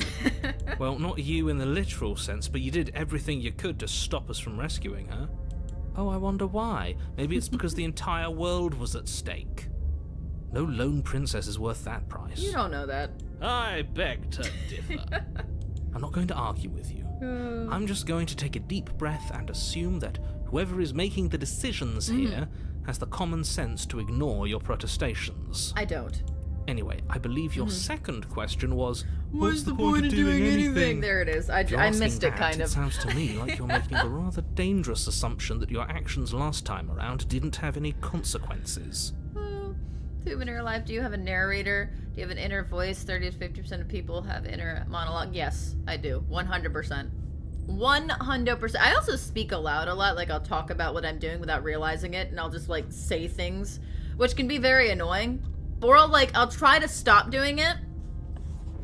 Well, not you in the literal sense, but you did everything you could to stop us from rescuing her. Oh, I wonder why. Maybe it's because the entire world was at stake. No lone princess is worth that price. You don't know that. I beg to differ. I'm not going to argue with you. I'm just going to take a deep breath and assume that whoever is making the decisions here has the common sense to ignore your protestations. I don't. Anyway, I believe your second question was, What's the point of doing anything? There it is. I missed it, kind of. It sounds to me like you're making the rather dangerous assumption that your actions last time around didn't have any consequences. In real life, do you have a narrator? Do you have an inner voice? 30 to 50% of people have inner monologue. Yes, I do. 100%. 100%. I also speak aloud a lot. Like, I'll talk about what I'm doing without realizing it, and I'll just, like, say things, which can be very annoying. Or I'll try to stop doing it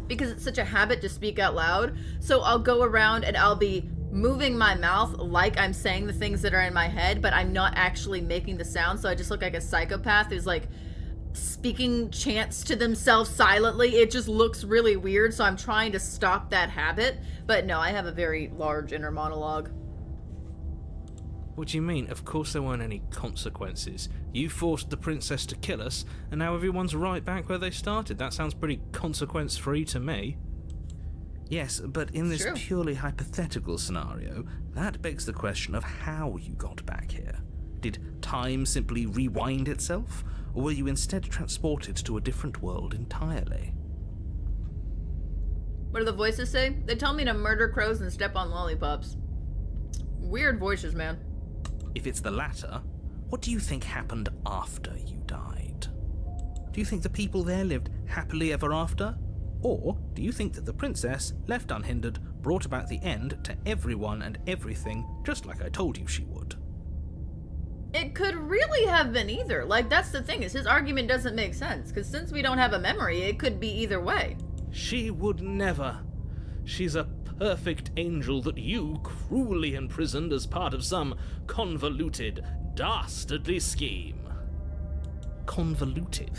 because it's such a habit to speak out loud. So I'll go around and I'll be moving my mouth like I'm saying the things that are in my head, but I'm not actually making the sound. So I just look like a psychopath who's like speaking chants to themselves silently. It just looks really weird. So I'm trying to stop that habit. But no, I have a very large inner monologue. What do you mean? Of course there weren't any consequences. You forced the princess to kill us, and now everyone's right back where they started. That sounds pretty consequence-free to me. Yes, but in this purely hypothetical scenario, that begs the question of how you got back here. Did time simply rewind itself, or were you instead transported to a different world entirely? What do the voices say? They tell me to murder crows and step on lollipops. Weird voices, man. If it's the latter, what do you think happened after you died? Do you think the people there lived happily ever after? Or do you think that the princess, left unhindered, brought about the end to everyone and everything, just like I told you she would? It could really have been either. Like, that's the thing, is his argument doesn't make sense, because since we don't have a memory, it could be either way. She would never. She's a perfect angel that you cruelly imprisoned as part of some convoluted, dastardly scheme. Convoluted?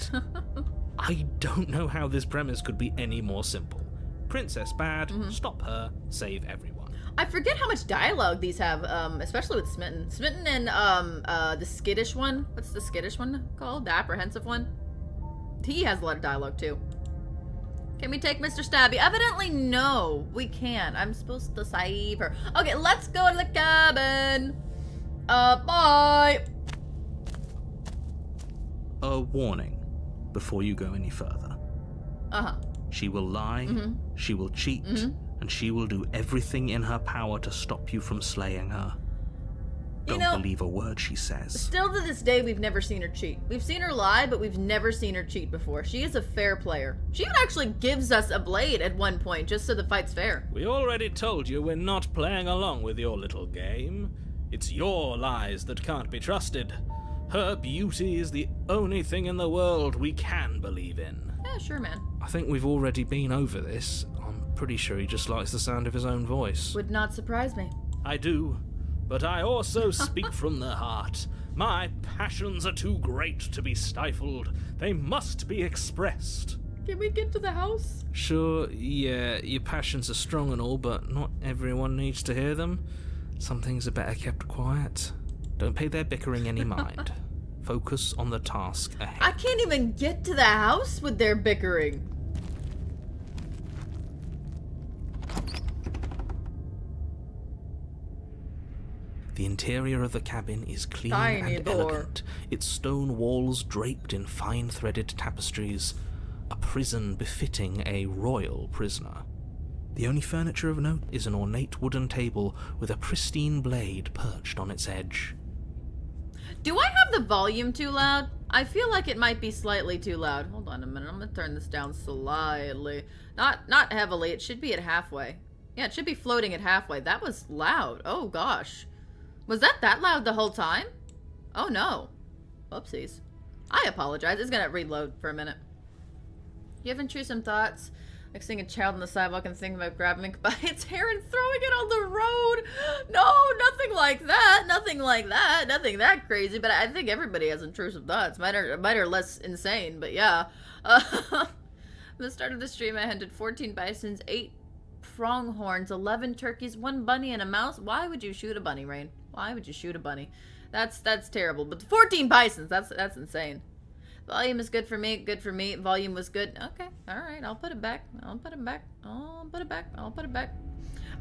I don't know how this premise could be any more simple. Princess bad, stop her, save everyone. I forget how much dialogue these have, especially with Smitten. Smitten and the skittish one. What's the skittish one called? The apprehensive one? He has a lot of dialogue too. Can we take Mr. Stabby? Evidently, no. We can't. I'm supposed to save her. Okay, let's go to the cabin. Bye. A warning before you go any further. She will lie, she will cheat, and she will do everything in her power to stop you from slaying her. Don't believe a word she says. Still to this day, we've never seen her cheat. We've seen her lie, but we've never seen her cheat before. She is a fair player. She even actually gives us a blade at one point, just so the fight's fair. We already told you we're not playing along with your little game. It's your lies that can't be trusted. Her beauty is the only thing in the world we can believe in. Yeah, sure, man. I think we've already been over this. I'm pretty sure he just likes the sound of his own voice. Would not surprise me. I do, but I also speak from the heart. My passions are too great to be stifled. They must be expressed. Can we get to the house? Sure, yeah, your passions are strong and all, but not everyone needs to hear them. Some things are better kept quiet. Don't pay their bickering any mind. Focus on the task ahead. I can't even get to the house with their bickering. The interior of the cabin is clean Tiny and door. elegant, its stone walls draped in fine threaded tapestries, a prison befitting a royal prisoner. The only furniture of note is an ornate wooden table with a pristine blade perched on its edge. Do I have the volume too loud? I feel like it might be slightly too loud. Hold on a minute. I'm gonna turn this down slightly. Not heavily. It should be at halfway. Yeah, it should be floating at halfway. That was loud. Oh gosh. Was that loud the whole time? Oh no. Whoopsies. I apologize. It's gonna reload for a minute. You have intrusive thoughts? Like seeing a child on the sidewalk and thinking about grabbing it by its hair and throwing it on the road. No, nothing like that. Nothing like that. Nothing that crazy. But I think everybody has intrusive thoughts. Mine are less insane, but yeah. At the start of the stream, I hunted 14 bisons, 8 pronghorns, 11 turkeys, 1 bunny, and a mouse. Why would you shoot a bunny, Rain? Why would you shoot a bunny? That's terrible. But 14 bisons, that's insane. Volume is good for me. Good for me. Volume was good. Okay. All right. I'll put it back. I'll put it back. I'll put it back. I'll put it back.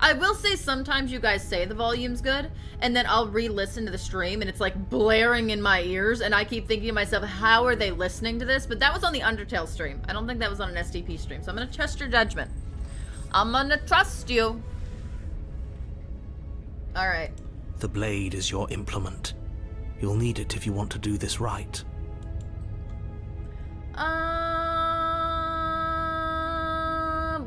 I will say sometimes you guys say the volume's good, and then I'll re-listen to the stream, and it's like blaring in my ears, and I keep thinking to myself, how are they listening to this? But that was on the Undertale stream. I don't think that was on an STP stream, so I'm going to trust your judgment. I'm going to trust you. All right. The blade is your implement. You'll need it if you want to do this right.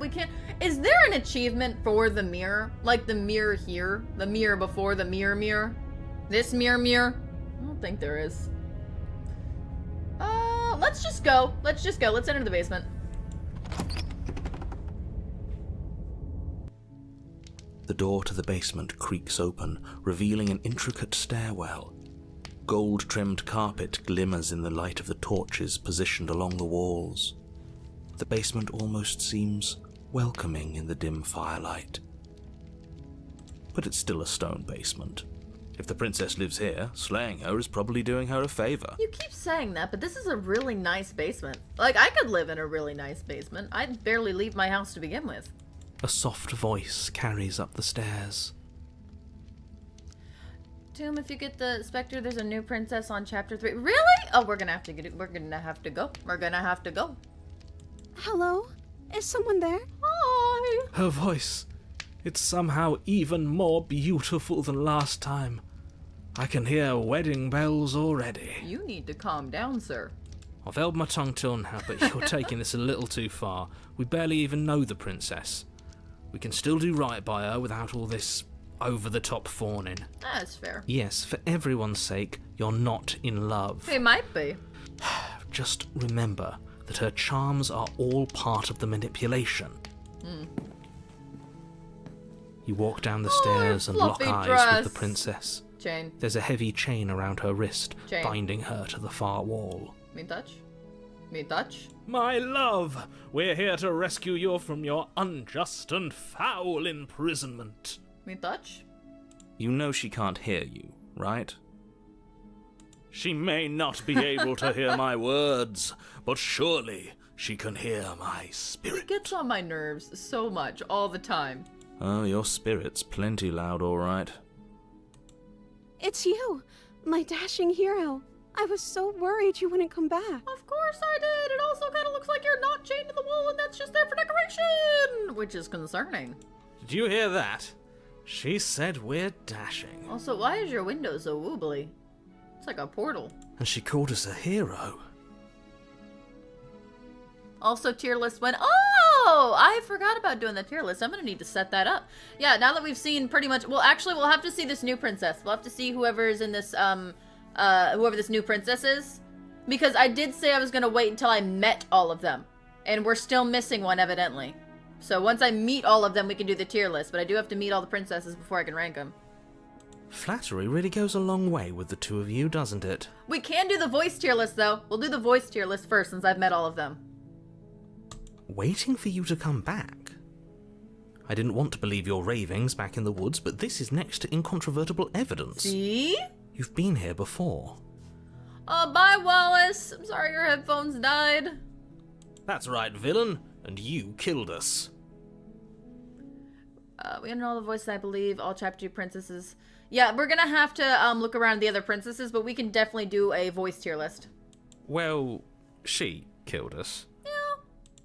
We can't. Is there an achievement for the mirror? Like the mirror here? The mirror before the mirror? This mirror? I don't think there is. Let's just go. Let's enter the basement. The door to the basement creaks open, revealing an intricate stairwell. Gold-trimmed carpet glimmers in the light of the torches positioned along the walls. The basement almost seems welcoming in the dim firelight. But it's still a stone basement. If the princess lives here, slaying her is probably doing her a favor. You keep saying that, but this is a really nice basement. Like, I could live in a really nice basement. I'd barely leave my house to begin with. A soft voice carries up the stairs. Tomb, if you get the Spectre, there's a new princess on chapter 3. Really? Oh, we're gonna have to go. Hello? Is someone there? Hi. Her voice, it's somehow even more beautiful than last time. I can hear wedding bells already. You need to calm down, sir. I've held my tongue till now, but you're taking this a little too far. We barely even know the princess. We can still do right by her without all this over-the-top fawning. That's fair. Yes, for everyone's sake, you're not in love. It might be. Just remember that her charms are all part of the manipulation. You walk down the stairs and lock fluffy eyes dress. with the princess. Chain. There's a heavy chain around her wrist, Chain. binding her to the far wall. Me touch? Me touch? My love, we're here to rescue you from your unjust and foul imprisonment. Me touch? You know she can't hear you, right? She may not be able to hear my words, but surely she can hear my It spirit. gets on my nerves so much, all the time. Oh, your spirit's plenty loud, all right. It's you, my dashing hero. I was so worried you wouldn't come back. Of course I did! It also kind of looks like you're not chained to the wall and that's just there for decoration! Which is concerning. Did you hear that? She said we're dashing. Also, why is your window so wobbly? It's like a portal. And she called us a hero. Also, tier list went. Oh! I forgot about doing the tier list. I'm gonna need to set that up. Yeah, now that we've seen pretty much. Well, actually, we'll have to see this new princess. We'll have to see whoever is in this whoever this new princess is. Because I did say I was going to wait until I met all of them. And we're still missing one, evidently. So once I meet all of them, we can do the tier list. But I do have to meet all the princesses before I can rank them. Flattery really goes a long way with the two of you, doesn't it? We can do the voice tier list, though. We'll do the voice tier list first, since I've met all of them. Waiting for you to come back? I didn't want to believe your ravings back in the woods, but this is next to incontrovertible evidence. See? You've been here before. Bye, Wallace. I'm sorry your headphones died. That's right, villain. And you killed us. We entered all the voices, I believe. All chapter 2 princesses. Yeah, we're gonna have to look around the other princesses, but we can definitely do a voice tier list. Well, she killed us. Yeah.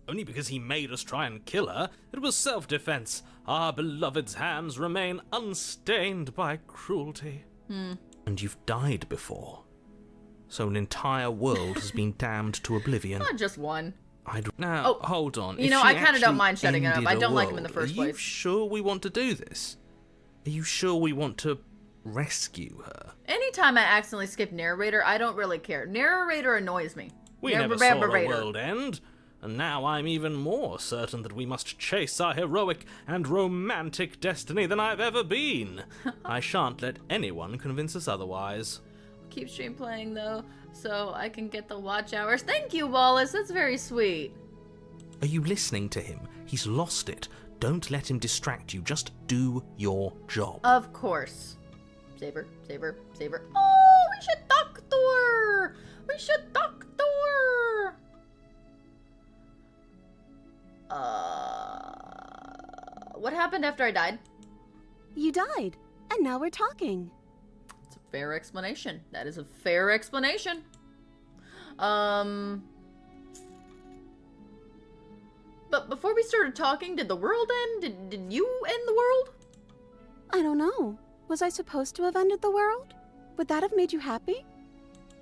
Only because he made us try and kill her. It was self-defense. Our beloved's hands remain unstained by cruelty. And you've died before. So an entire world has been damned to oblivion. Not just one. Now, hold on. You know, I kind of don't mind shutting it up. I don't like him in the first place. Are you sure we want to do this? Are you sure we want to rescue her? Anytime I accidentally skip narrator, I don't really care. Narrator annoys me. We never saw a world end. And now I'm even more certain that we must chase our heroic and romantic destiny than I've ever been. I shan't let anyone convince us otherwise. Keep stream playing, though, so I can get the watch hours. Thank you, Wallace. That's very sweet. Are you listening to him? He's lost it. Don't let him distract you. Just do your job. Of course. Saber, saber, saber. Oh, we should talk to her. We should talk to her. What happened after I died? You died, and now we're talking. It's a fair explanation. That is a fair explanation. But before we started talking, did the world end? Did you end the world? I don't know. Was I supposed to have ended the world? Would that have made you happy?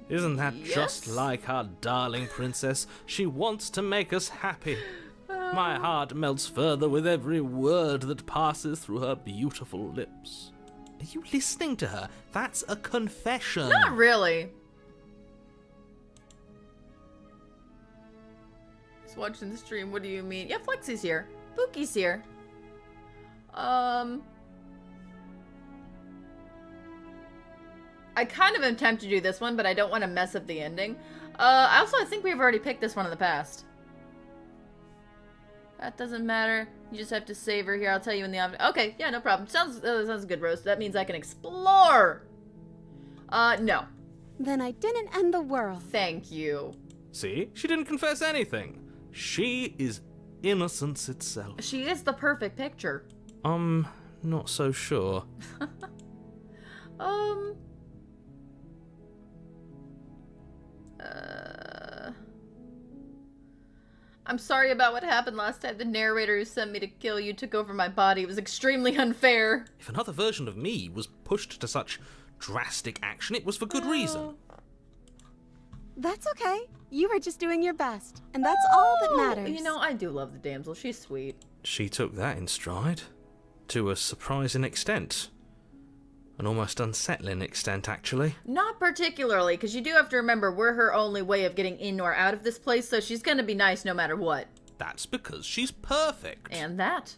Isn't that Yes. just like our darling princess? She wants to make us happy. My heart melts further with every word that passes through her beautiful lips. Are you listening to her? That's a confession. Not really. He's watching the stream. What do you mean? Yeah, Flexy's here. Pookie's here. I kind of am tempted to do this one, but I don't want to mess up the ending. I think we've already picked this one in the past. That doesn't matter. You just have to save her here. I'll tell you in the okay, yeah, no problem. Sounds good, Rose. That means I can explore. No. Then I didn't end the world. Thank you. See? She didn't confess anything. She is innocence itself. She is the perfect picture. Not so sure. I'm sorry about what happened last time. The narrator who sent me to kill you took over my body. It was extremely unfair. If another version of me was pushed to such drastic action, it was for good reason. That's okay. You were just doing your best, and that's all that matters. You know, I do love the damsel. She's sweet. She took that in stride. To a surprising extent. An almost unsettling extent, actually. Not particularly, because you do have to remember we're her only way of getting in or out of this place, so she's gonna be nice no matter what. That's because she's perfect. And that.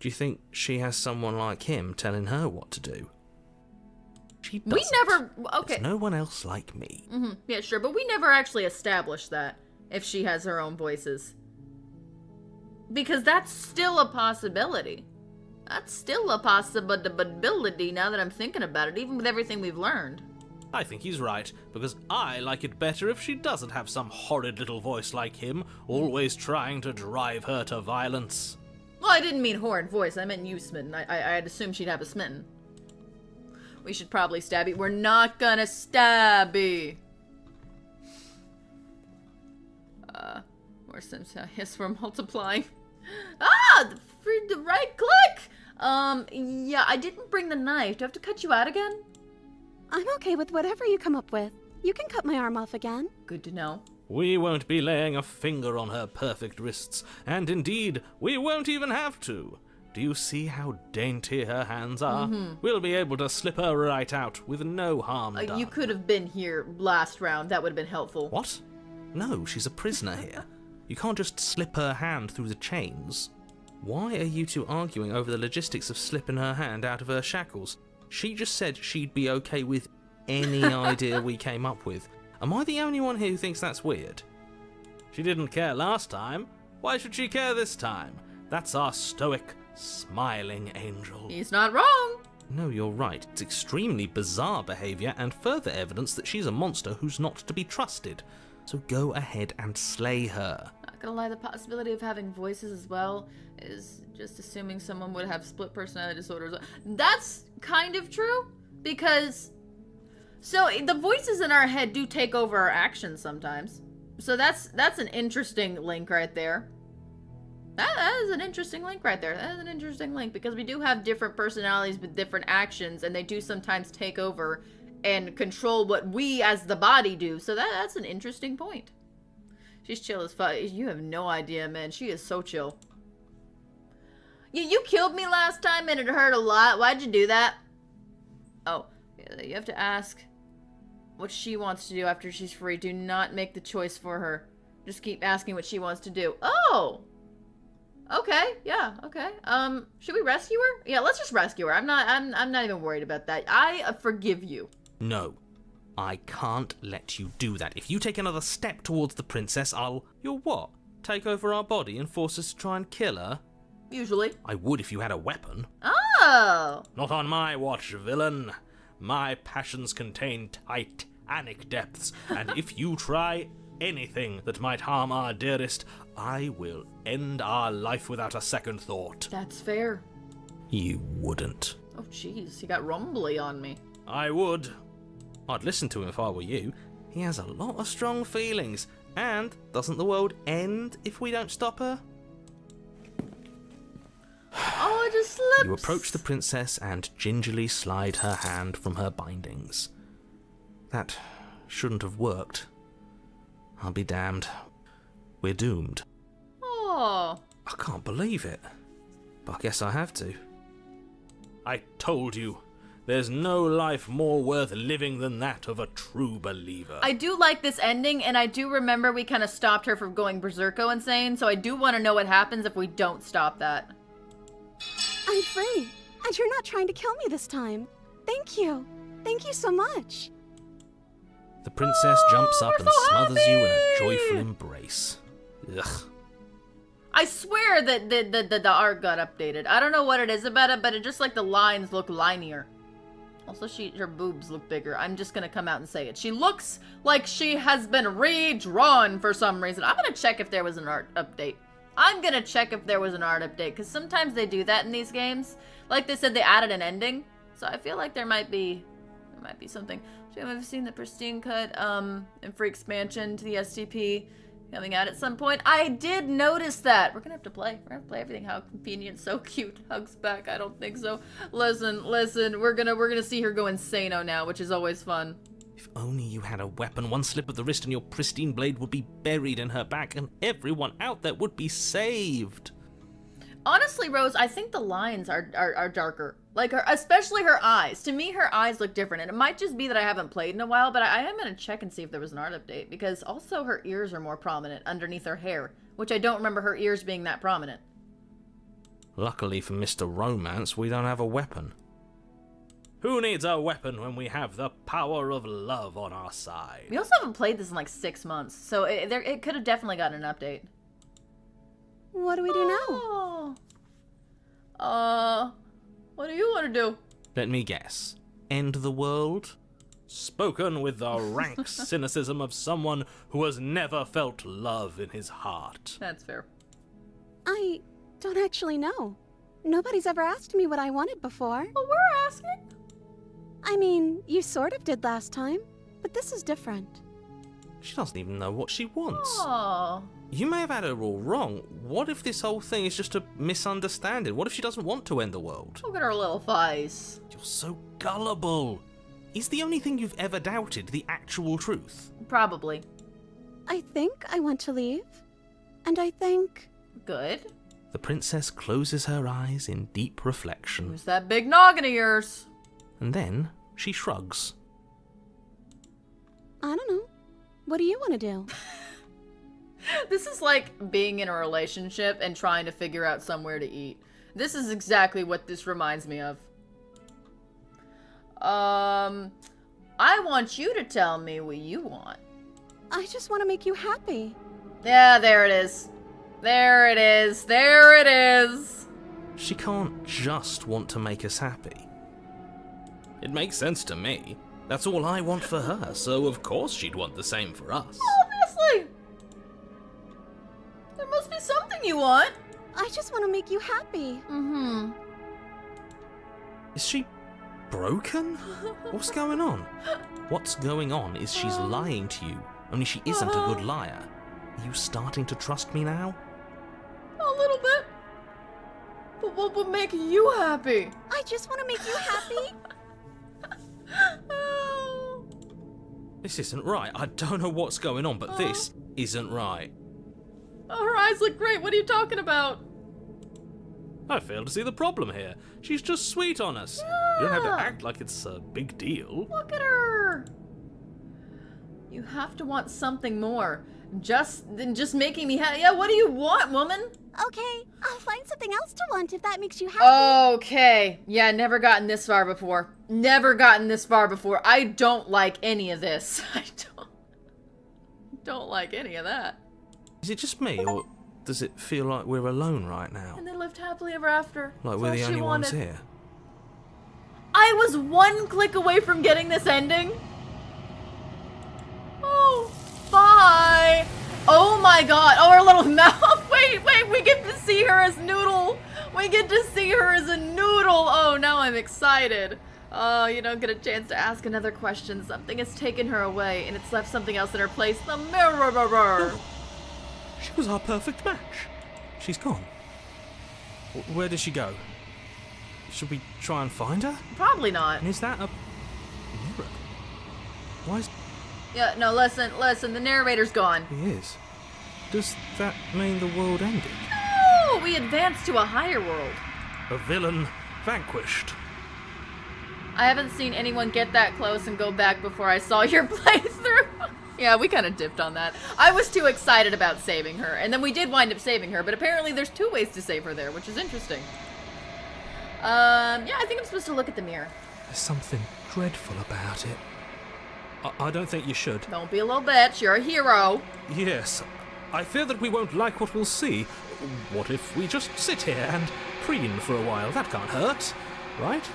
Do you think she has someone like him telling her what to do? She doesn't. We never... Okay. There's no one else like me. Yeah, sure, but we never actually established that, if she has her own voices. Because that's still a possibility. That's still a possibility now that I'm thinking about it, even with everything we've learned. I think he's right, because I like it better if she doesn't have some horrid little voice like him, always trying to drive her to violence. Well, I didn't mean horrid voice, I meant you, Smitten. I'd assume she'd have a Smitten. We should probably stabby. We're not gonna stabby! More Sims, yes, we're multiplying. The right click! Yeah, I didn't bring the knife. Do I have to cut you out again? I'm okay with whatever you come up with. You can cut my arm off again. Good to know. We won't be laying a finger on her perfect wrists, and indeed, we won't even have to. Do you see how dainty her hands are? We'll be able to slip her right out with no harm done. You could have been here last round. That would have been helpful. What? No, she's a prisoner here. You can't just slip her hand through the chains. Why are you two arguing over the logistics of slipping her hand out of her shackles? She just said she'd be okay with any idea we came up with. Am I the only one here who thinks that's weird? She didn't care last time. Why should she care this time? That's our stoic, smiling angel. He's not wrong. No, you're right. It's extremely bizarre behaviour and further evidence that she's a monster who's not to be trusted. So go ahead and slay her. Not gonna lie, the possibility of having voices as well is just assuming someone would have split personality disorders. That's kind of true, because so the voices in our head do take over our actions sometimes. So that's an interesting link right there. That is an interesting link right there. That is an interesting link, because we do have different personalities with different actions, and they do sometimes take over and control what we as the body do. So that's an interesting point. She's chill as fuck. You have no idea, man. She is so chill. You killed me last time and it hurt a lot. Why'd you do that? Oh, you have to ask what she wants to do after she's free. Do not make the choice for her. Just keep asking what she wants to do. Oh! Okay, yeah, okay. Should we rescue her? Yeah, let's just rescue her. I'm not even worried about that. I forgive you. No, I can't let you do that. If you take another step towards the princess, You'll what? Take over our body and force us to try and kill her? Usually. I would if you had a weapon. Oh! Not on my watch, villain. My passions contain titanic depths, and if you try anything that might harm our dearest, I will end our life without a second thought. That's fair. You wouldn't. Oh, jeez, he got rumbly on me. I would. I'd listen to him if I were you. He has a lot of strong feelings, and doesn't the world end if we don't stop her? Oh, it just slips. You approach the princess and gingerly slide her hand from her bindings. That shouldn't have worked. I'll be damned. We're doomed. Oh. I can't believe it. But I guess I have to. I told you. There's no life more worth living than that of a true believer. I do like this ending, and I do remember we kind of stopped her from going berserko insane, so I do want to know what happens if we don't stop that. I'm free, and you're not trying to kill me this time. Thank you. Thank you so much. The princess jumps up we're and so smothers you in a happy! joyful embrace. Ugh. I swear that the art got updated. I don't know what it is about it, but it just like the lines look linear. Also, her boobs look bigger. I'm just gonna come out and say it. She looks like she has been redrawn for some reason. I'm gonna check if there was an art update. Because sometimes they do that in these games. Like they said, they added an ending. So I feel like there might be something. So I've seen the pristine cut and free expansion to the STP coming out at some point. I did notice that. We're gonna have to play everything. How convenient, so cute. Hugs back. I don't think so. Listen. We're gonna see her go insano now, which is always fun. If only you had a weapon, one slip of the wrist and your pristine blade would be buried in her back, and everyone out there would be saved. Honestly, Rose, I think the lines are darker. Like, especially her eyes. To me, her eyes look different. And it might just be that I haven't played in a while, but I am going to check and see if there was an art update. Because also her ears are more prominent underneath her hair, which I don't remember her ears being that prominent. Luckily for Mr. Romance, we don't have a weapon. Who needs a weapon when we have the power of love on our side? We also haven't played this in like 6 months, so it could have definitely gotten an update. What do we do now? What do you want to do? Let me guess. End the world? Spoken with the rank cynicism of someone who has never felt love in his heart. That's fair. I don't actually know. Nobody's ever asked me what I wanted before. Well, we're asking. I mean, you sort of did last time, but this is different. She doesn't even know what she wants. Oh. You may have had her all wrong. What if this whole thing is just a misunderstanding? What if she doesn't want to end the world? Look at her little face. You're so gullible. Is the only thing you've ever doubted the actual truth? Probably. I think I want to leave. And I think... Good. The princess closes her eyes in deep reflection, Who's that big noggin of yours? and then she shrugs. I don't know. What do you want to do? This is like being in a relationship and trying to figure out somewhere to eat. This is exactly what this reminds me of. I want you to tell me what you want. I just want to make you happy. Yeah, there it is. There it is. There it is. She can't just want to make us happy. It makes sense to me. That's all I want for her, so of course she'd want the same for us. Obviously. There must be something you want. I just want to make you happy. Mm-hmm. Is she broken? What's going on? What's going on is she's lying to you, only she isn't a good liar. Are you starting to trust me now? A little bit. But what would make you happy? I just want to make you happy. Oh. This isn't right. I don't know what's going on, but this isn't right. Oh, her eyes look great. What are you talking about? I fail to see the problem here. She's just sweet on us. You don't have to act like it's a big deal. Look at her. You have to want something more. Than just making me happy. Yeah, what do you want, woman? Okay, I'll find something else to want if that makes you happy. Okay. Yeah, never gotten this far before. Never gotten this far before. I don't like any of this. I don't like any of that. Is it just me, or does it feel like we're alone right now? And they lived happily ever after. Like That's we're all the she only ones wanted. here? I was one click away from getting this ending. Oh, bye. Oh my god. Oh, her little mouth. Wait, we get to see her as Noodle. We get to see her as a noodle. Oh, now I'm excited. Oh, you don't get a chance to ask another question. Something has taken her away, and it's left something else in her place. The mirror. She was our perfect match. She's gone. Where did she go? Should we try and find her? Probably not. And is that a mirror? Why is Yeah, no, listen. The narrator's gone. he is? Does that mean the world ended? Oh, we advanced to a higher world. A villain vanquished. I haven't seen anyone get that close and go back before I saw your playthrough. Yeah, we kind of dipped on that. I was too excited about saving her, and then we did wind up saving her, but apparently there's 2 ways to save her there, which is interesting. Yeah, I think I'm supposed to look at the mirror. There's something dreadful about it. I don't think you should. Don't be a little bitch, you're a hero. Yes. I fear that we won't like what we'll see. What if we just sit here and preen for a while? That can't hurt, right?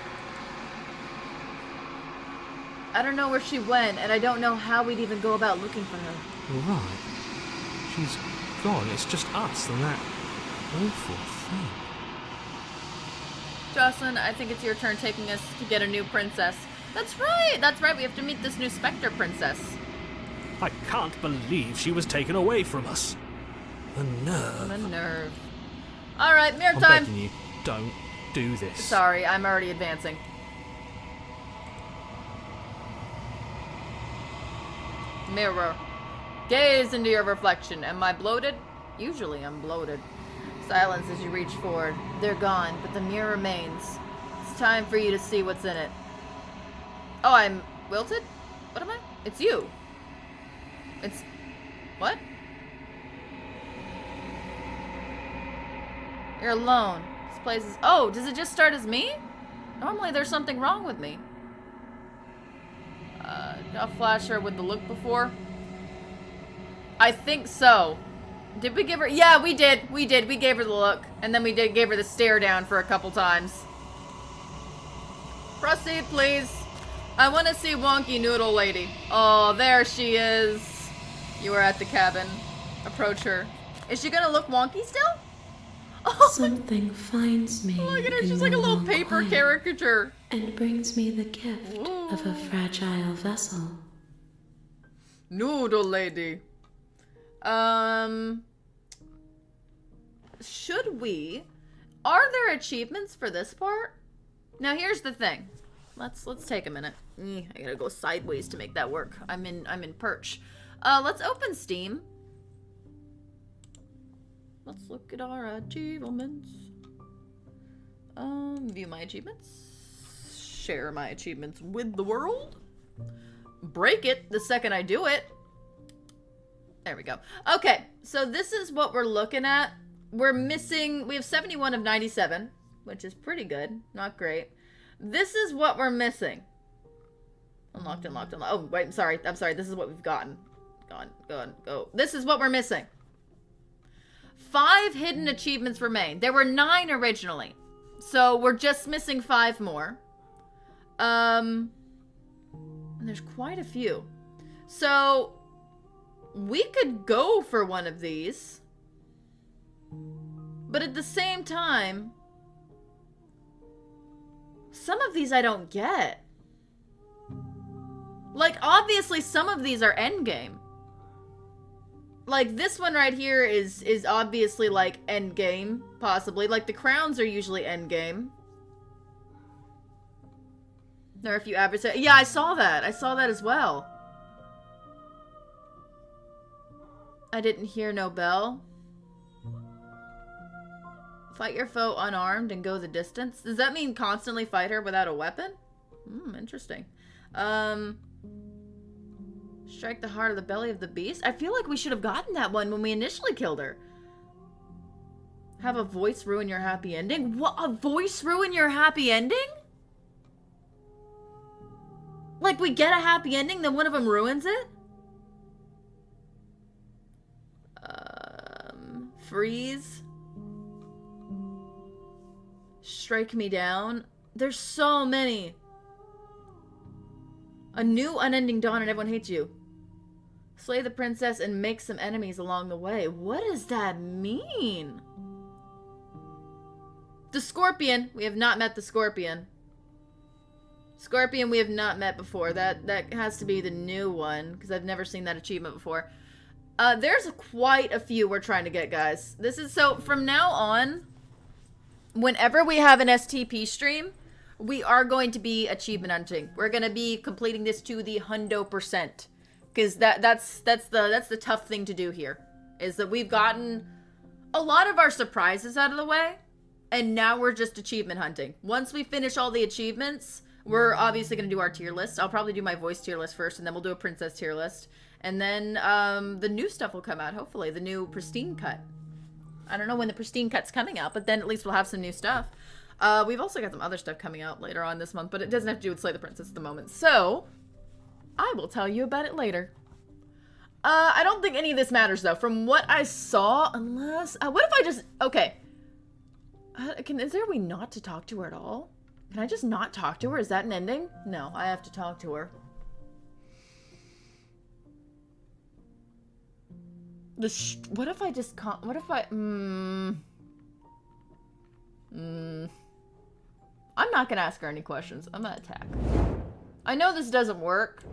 I don't know where she went, and I don't know how we'd even go about looking for her. Right. She's gone. It's just us and that awful thing. Jocelyn, I think it's your turn taking us to get a new princess. That's right, we have to meet this new Spectre princess. I can't believe she was taken away from us. The nerve. The nerve. Alright, mirror I'm time. begging you, don't do this. Sorry, I'm already advancing. Mirror. Gaze into your reflection. Am I bloated? Usually I'm bloated. Silence as you reach forward. They're gone, but the mirror remains. It's time for you to see what's in it. Oh, I'm wilted? What am I? It's you. It's... What? You're alone. This place is... Oh, does it just start as me? Normally there's something wrong with me. Did I flash her with the look before? I think so. Did we give her... Yeah, we did. We gave her the look. And then we gave her the stare down for a couple times. Proceed, please. I want to see Wonky Noodle Lady. Oh, there she is. You are at the cabin. Approach her. Is she gonna look wonky still? Oh, Something finds me. look at her. in She's the like a little long paper quiet caricature. and brings me the gift of a fragile vessel. Noodle Lady. Should we? Are there achievements for this part? Now here's the thing. Let's take a minute. I gotta go sideways to make that work. I'm in perch. Let's open Steam. Let's look at our achievements. View my achievements. Share my achievements with the world. Break it the second I do it. There we go. Okay, so this is what we're looking at. We're missing, we have 71 of 97, which is pretty good. Not great. This is what we're missing. Unlocked, unlocked, unlocked. Oh, wait, I'm sorry. This is what we've gotten. Go. This is what we're missing. 5 hidden achievements remain. There were 9 originally. So we're just missing 5 more. And there's quite a few. So we could go for one of these. But at the same time, some of these I don't get. Like, obviously some of these are endgame. Like, this one right here is obviously, like, endgame, possibly. Like, the crowns are usually endgame. There are a few average... Yeah, I saw that. I saw that as well. I didn't hear no bell. Fight your foe unarmed and go the distance. Does that mean constantly fight her without a weapon? Interesting. Strike the heart of the belly of the beast. I feel like we should have gotten that one when we initially killed her. Have a voice ruin your happy ending? What? A voice ruin your happy ending? Like, we get a happy ending, then one of them ruins it? Freeze. Strike me down. There's so many. A new unending dawn and everyone hates you. Slay the princess and make some enemies along the way. What does that mean? The scorpion. We have not met the scorpion. Scorpion we have not met before. That has to be the new one, because I've never seen that achievement before. There's quite a few we're trying to get, guys. This is so, from now on, whenever we have an STP stream, we are going to be achievement hunting. We're going to be completing this to the 100%. Because that's the tough thing to do here. Is that we've gotten a lot of our surprises out of the way. And now we're just achievement hunting. Once we finish all the achievements, we're obviously going to do our tier list. I'll probably do my voice tier list first, and then we'll do a princess tier list. And then the new stuff will come out, hopefully. The new pristine cut. I don't know when the pristine cut's coming out, but then at least we'll have some new stuff. We've also got some other stuff coming out later on this month, but it doesn't have to do with Slay the Princess at the moment. So, I will tell you about it later. I don't think any of this matters, though. From what I saw, unless... what if I just... Okay. Is there a way not to talk to her at all? Can I just not talk to her? Is that an ending? No, I have to talk to her. What if I just can't... What if I... I'm not gonna ask her any questions. I'm gonna attack. I know this doesn't work.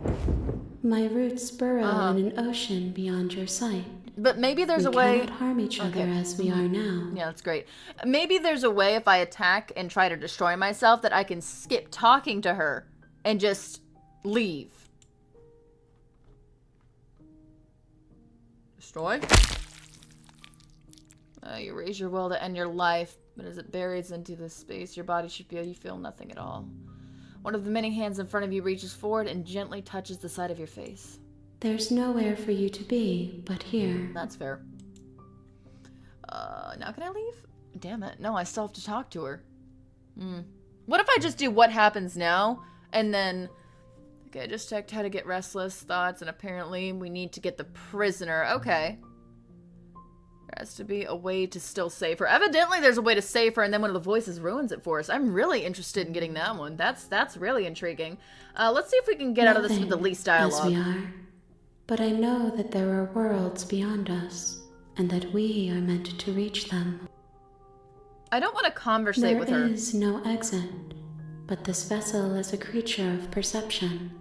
My roots burrow in an ocean beyond your sight. But maybe there's a way... We cannot harm each other as we are now. Yeah, that's great. Maybe there's a way if I attack and try to destroy myself that I can skip talking to her and just leave. Destroy? You raise your will to end your life, but as it buries into this space, your body should feel you feel nothing at all. One of the many hands in front of you reaches forward and gently touches the side of your face. There's nowhere for you to be but here. That's fair. Now can I leave? Damn it. No, I still have to talk to her. What if I just do what happens now, and then... Okay, I just checked how to get restless thoughts, and apparently we need to get the prisoner. Okay. There has to be a way to still save her. Evidently there's a way to save her, and then one of the voices ruins it for us. I'm really interested in getting that one. That's really intriguing. Let's see if we can get out of this with the least dialogue. As we are. But I know that there are worlds beyond us, and that we are meant to reach them. I don't want to conversate with her. There is no exit, but this vessel is a creature of perception.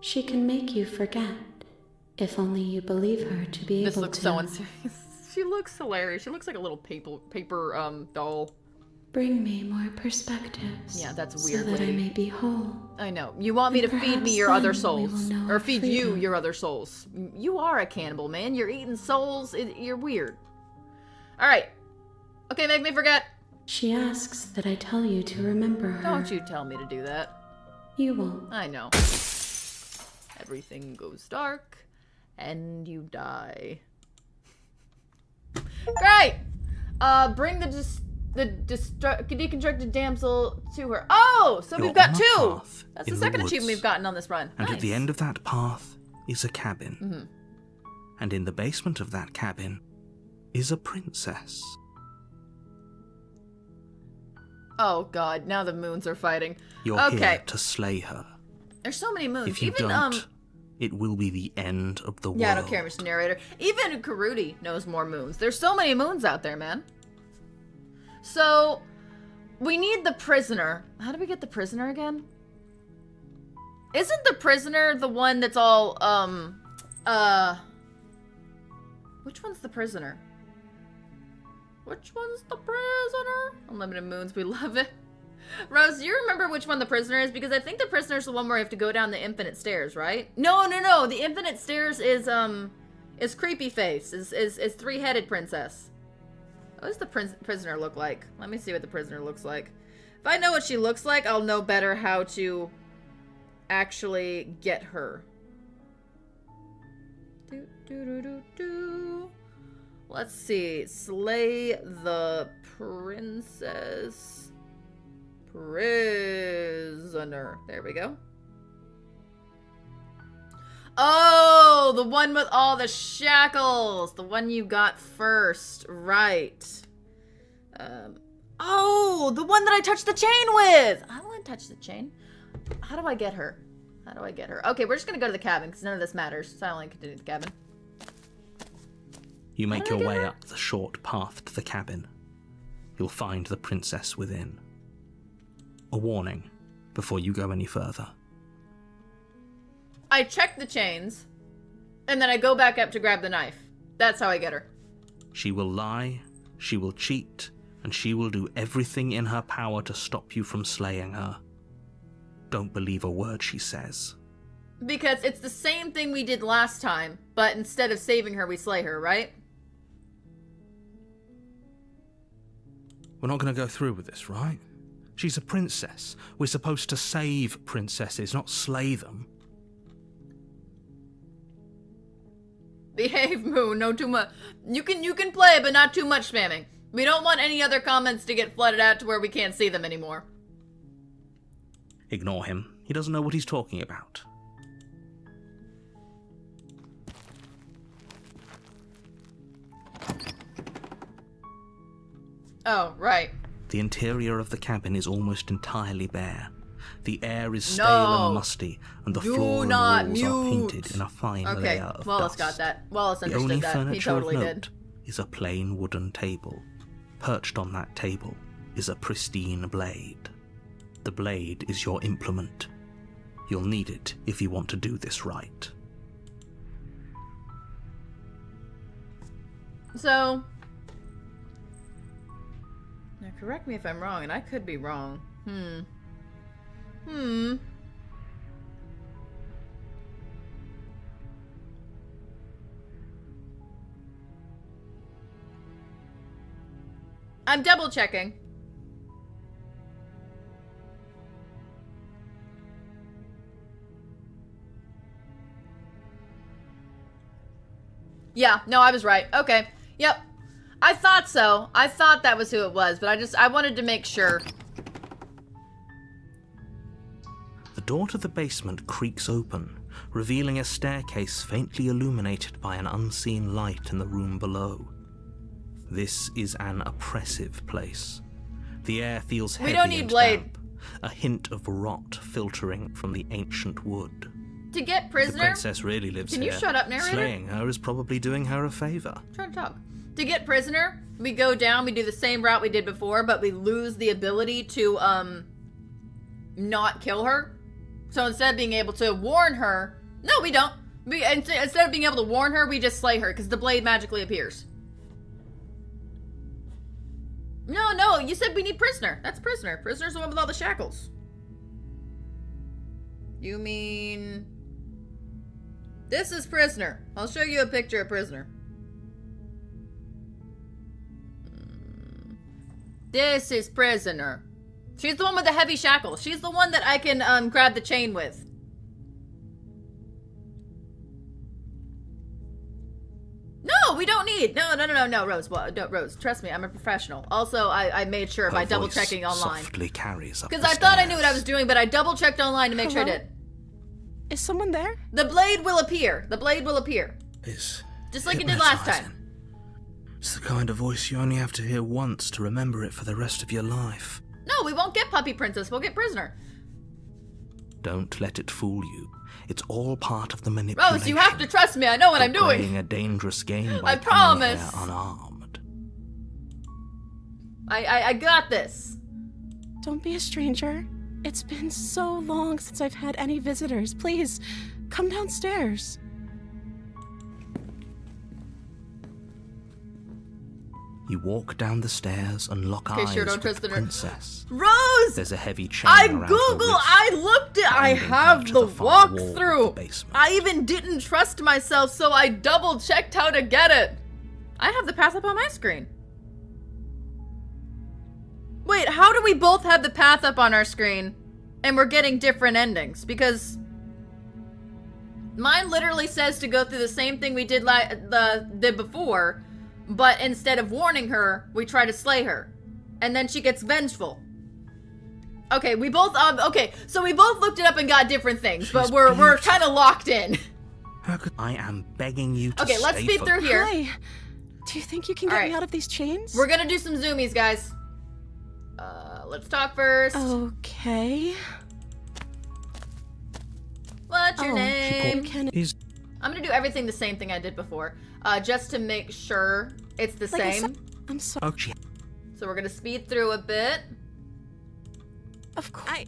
She can make you forget, if only you believe her to be able to. This looks so unserious. She looks hilarious. She looks like a little paper doll. Bring me more perspectives. Yeah, that's weird. So that I may be whole. I know. You want me to feed me your other souls. Or feed you your other souls. You are a cannibal, man. You're eating souls. You're weird. Alright. Okay, make me forget. She asks that I tell you to remember her. Don't you tell me to do that. You won't. I know. Everything goes dark, and you die. Great! Bring the deconstructed damsel to her. Oh! So You're we've got on a two! path That's in the the second woods. achievement we've gotten on this run. And Nice. at the end of that path is a cabin. Mm-hmm. And in the basement of that cabin is a princess. Oh god, now the moons are fighting. You're Okay. here to slay her. There's so many moons. If you Even, don't, it will be the end of the world. Yeah, I don't care, Mr. Narrator. Even Karuti knows more moons. There's so many moons out there, man. So, we need the prisoner. How do we get the prisoner again? Isn't the prisoner the one that's all, which one's the prisoner? Which one's the prisoner? Unlimited moons, we love it. Rose, do you remember which one the prisoner is? Because I think the prisoner's the one where you have to go down the infinite stairs, right? No. The infinite stairs is Creepy Face, is three-headed princess. What does the prisoner look like? Let me see what the prisoner looks like. If I know what she looks like, I'll know better how to actually get her. Let's see. Slay the princess. Prisoner. There we go. Oh, the one with all the shackles. The one you got first. Right. Oh, the one that I touched the chain with. I don't want to touch the chain. How do I get her? How do I get her? Okay, we're just going to go to the cabin because none of this matters. So I only continue the cabin. You make How do I your get way her? up the short path to the cabin. You'll find the princess within. A warning before you go any further. I check the chains, and then I go back up to grab the knife. That's how I get her. She will lie, she will cheat, and she will do everything in her power to stop you from slaying her. Don't believe a word she says. Because it's the same thing we did last time, but instead of saving her, we slay her, right? We're not going to go through with this, right? She's a princess. We're supposed to save princesses, not slay them. Behave, Moon. No too much. You can play, but not too much spamming. We don't want any other comments to get flooded out to where we can't see them anymore. Ignore him. He doesn't know what he's talking about. Oh, right. The interior of the cabin is almost entirely bare. The air is stale No. and musty, and the Do floor and not walls are mute. painted in a fine Okay, layer of Wallace dust. got that. Wallace The only understood that. furniture He totally of did. note is a plain wooden table. Perched on that table is a pristine blade. The blade is your implement. You'll need it if you want to do this right. So, now correct me if I'm wrong, and I could be wrong. I'm double checking. Yeah, no, I was right. Okay. Yep. I thought so. I thought that was who it was, but I wanted to make sure. The door to the basement creaks open, revealing a staircase faintly illuminated by an unseen light in the room below. This is an oppressive place. The air feels heavy We don't need and Blade. damp, a hint of rot filtering from the ancient wood. To get The prisoner, princess really lives Can you here. shut up, narrator? Slaying her is probably doing her a favor. I'm trying to talk. To get prisoner, we go down, we do the same route we did before, but we lose the ability to not kill her. So instead of being able to warn her, no, we don't. Instead of being able to warn her, we just slay her because the blade magically appears. No, you said we need prisoner. That's prisoner. Prisoner's the one with all the shackles. You mean... This is prisoner. I'll show you a picture of prisoner. This is prisoner. She's the one with the heavy shackles. She's the one that I can grab the chain with. No, we don't need. No, Rose. Well, no, Rose, trust me, I'm a professional. Also, I made sure by Her double voice checking online. softly carries up Because the I thought I knew what I stairs. was doing, but I double checked online to make sure I Hello? did. Is someone there? The blade will appear. The blade will appear. It's Just like it did last time. hypnotizing. It's the kind of voice you only have to hear once to remember it for the rest of your life. No, we won't get puppy princess. We'll get prisoner. Don't let it fool you. It's all part of the manipulation. Rose, you have to trust me. I know what I'm You're doing. playing a dangerous game by I coming here promise. unarmed. I got this. Don't be a stranger. It's been so long since I've had any visitors. Please, come downstairs. You walk down the stairs and lock Okay, eyes sure, don't with trust the the nerd. princess. Rose! There's a heavy chain I around her Google, wrist, I looked it, I binding her have to the far wall of the walkthrough. basement. I even didn't trust myself, so I double checked how to get it. I have the path up on my screen. Wait, how do we both have the path up on our screen and we're getting different endings? Because mine literally says to go through the same thing we did did before, but instead of warning her, we try to slay her. And then she gets vengeful. Okay, we both okay, so we both looked it up and got different things, but She's we're beautiful. kind of locked in. How could I am begging you to Okay, let's stay speed for through here. Hi. Do you think you can get Alright. me out of these chains? We're gonna do some zoomies, guys. Let's talk first. Okay. What's your Oh, name? you can. He's I'm gonna do everything the same thing I did before, just to make sure it's the Like I same. said, I'm sorry. oh, she, So we're gonna speed through a bit. Of course.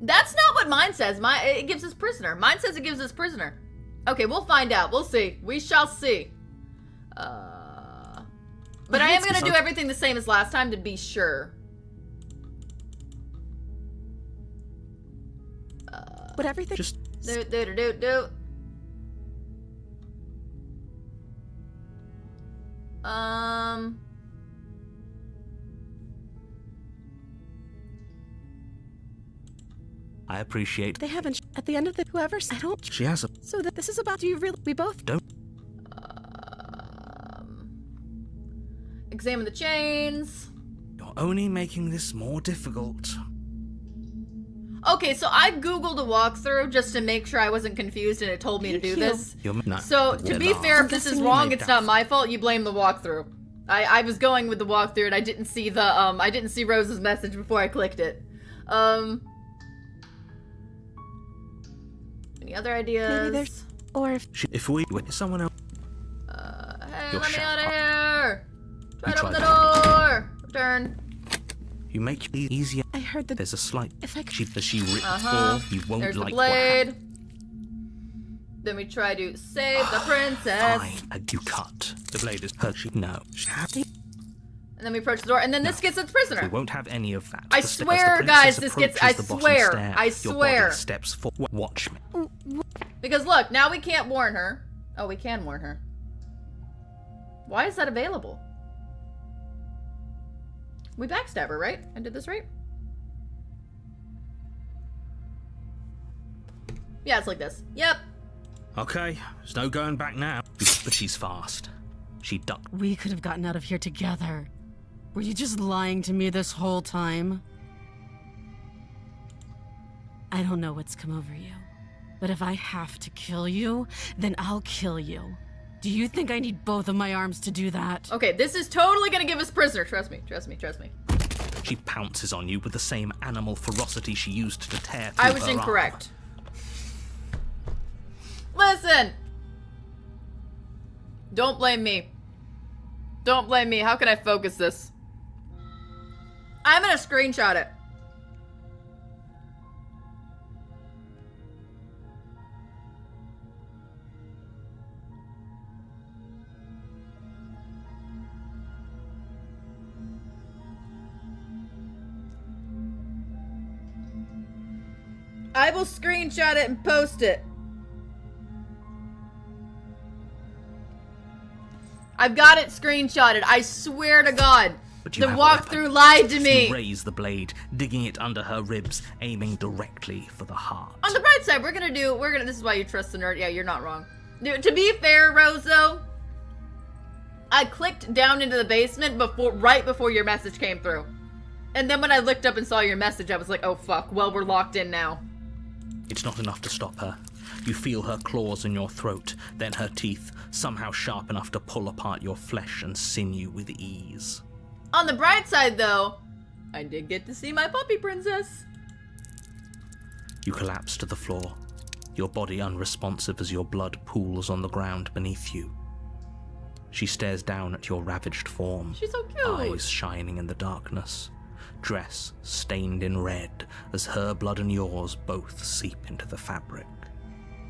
That's not what mine says. It gives us prisoner. Mine says it gives us prisoner. Okay, we'll find out. We'll see. We shall see. But I am gonna do everything the same as last time to be sure. But everything. just Do. I appreciate. They haven't. At the end of the whoever's. I don't. She has a So that this is about. Do you really? We both. Examine the chains. You're only making this more difficult. Okay, so I googled a walkthrough just to make sure I wasn't confused, and it told me to do Thank you. this. You're no, So, to be fair, if this is wrong, it's not my fault. You blame the walkthrough. I was going with the walkthrough, and I didn't see the, I didn't see Rose's message before I clicked it. Any other ideas? Maybe there's. Or if. If we were someone else, Hey, You're let me shut out of up. here! Try to You open the tried door! Return. you make it easier. I heard that. There's a slight. If I could. She, as she rips Uh-huh. off, you won't There's the like what happens. blade. Then we try to save the princess. Fine, and you cut. The blade is her. No, And then we approach the door, and then this gets us we prisoner. won't have any of that. I As the swear, princess guys, this gets- I approaches the bottom swear, stair, I your swear. body steps forward. Watch me. Because look, now we can't warn her. Oh, we can warn her. Why is that available? We backstab her, right? I did this right? Yeah, it's like this. Yep. Okay, there's no going back now. But she's fast. She ducked. We could have gotten out of here together. Were you just lying to me this whole time? I don't know what's come over you, but if I have to kill you, then I'll kill you. Do you think I need both of my arms to do that? Okay, this is totally gonna give us prisoner. Trust me, trust me, trust me. She pounces on you with the same animal ferocity she used to tear through I was her armor. incorrect. Listen! Don't blame me. Don't blame me. How can I focus this? I'm gonna screenshot it. I will screenshot it and post it. I've got it screenshotted. I swear to God. But you The have a weapon. walkthrough lied to me. You raise the blade, digging it under her ribs, aiming directly for the heart. On the bright side, this is why you trust the nerd. Yeah, you're not wrong. Dude, to be fair, Rose, though, I clicked down into the basement right before your message came through. And then when I looked up and saw your message, I was like, oh fuck, well, we're locked in now. It's not enough to stop her. You feel her claws in your throat, then her teeth, somehow sharp enough to pull apart your flesh and sinew with ease. On the bright side, though, I did get to see my puppy princess. You collapse to the floor, your body unresponsive as your blood pools on the ground beneath you. She stares down at your ravaged form, She's so cute. eyes shining in the darkness, dress stained in red as her blood and yours both seep into the fabric.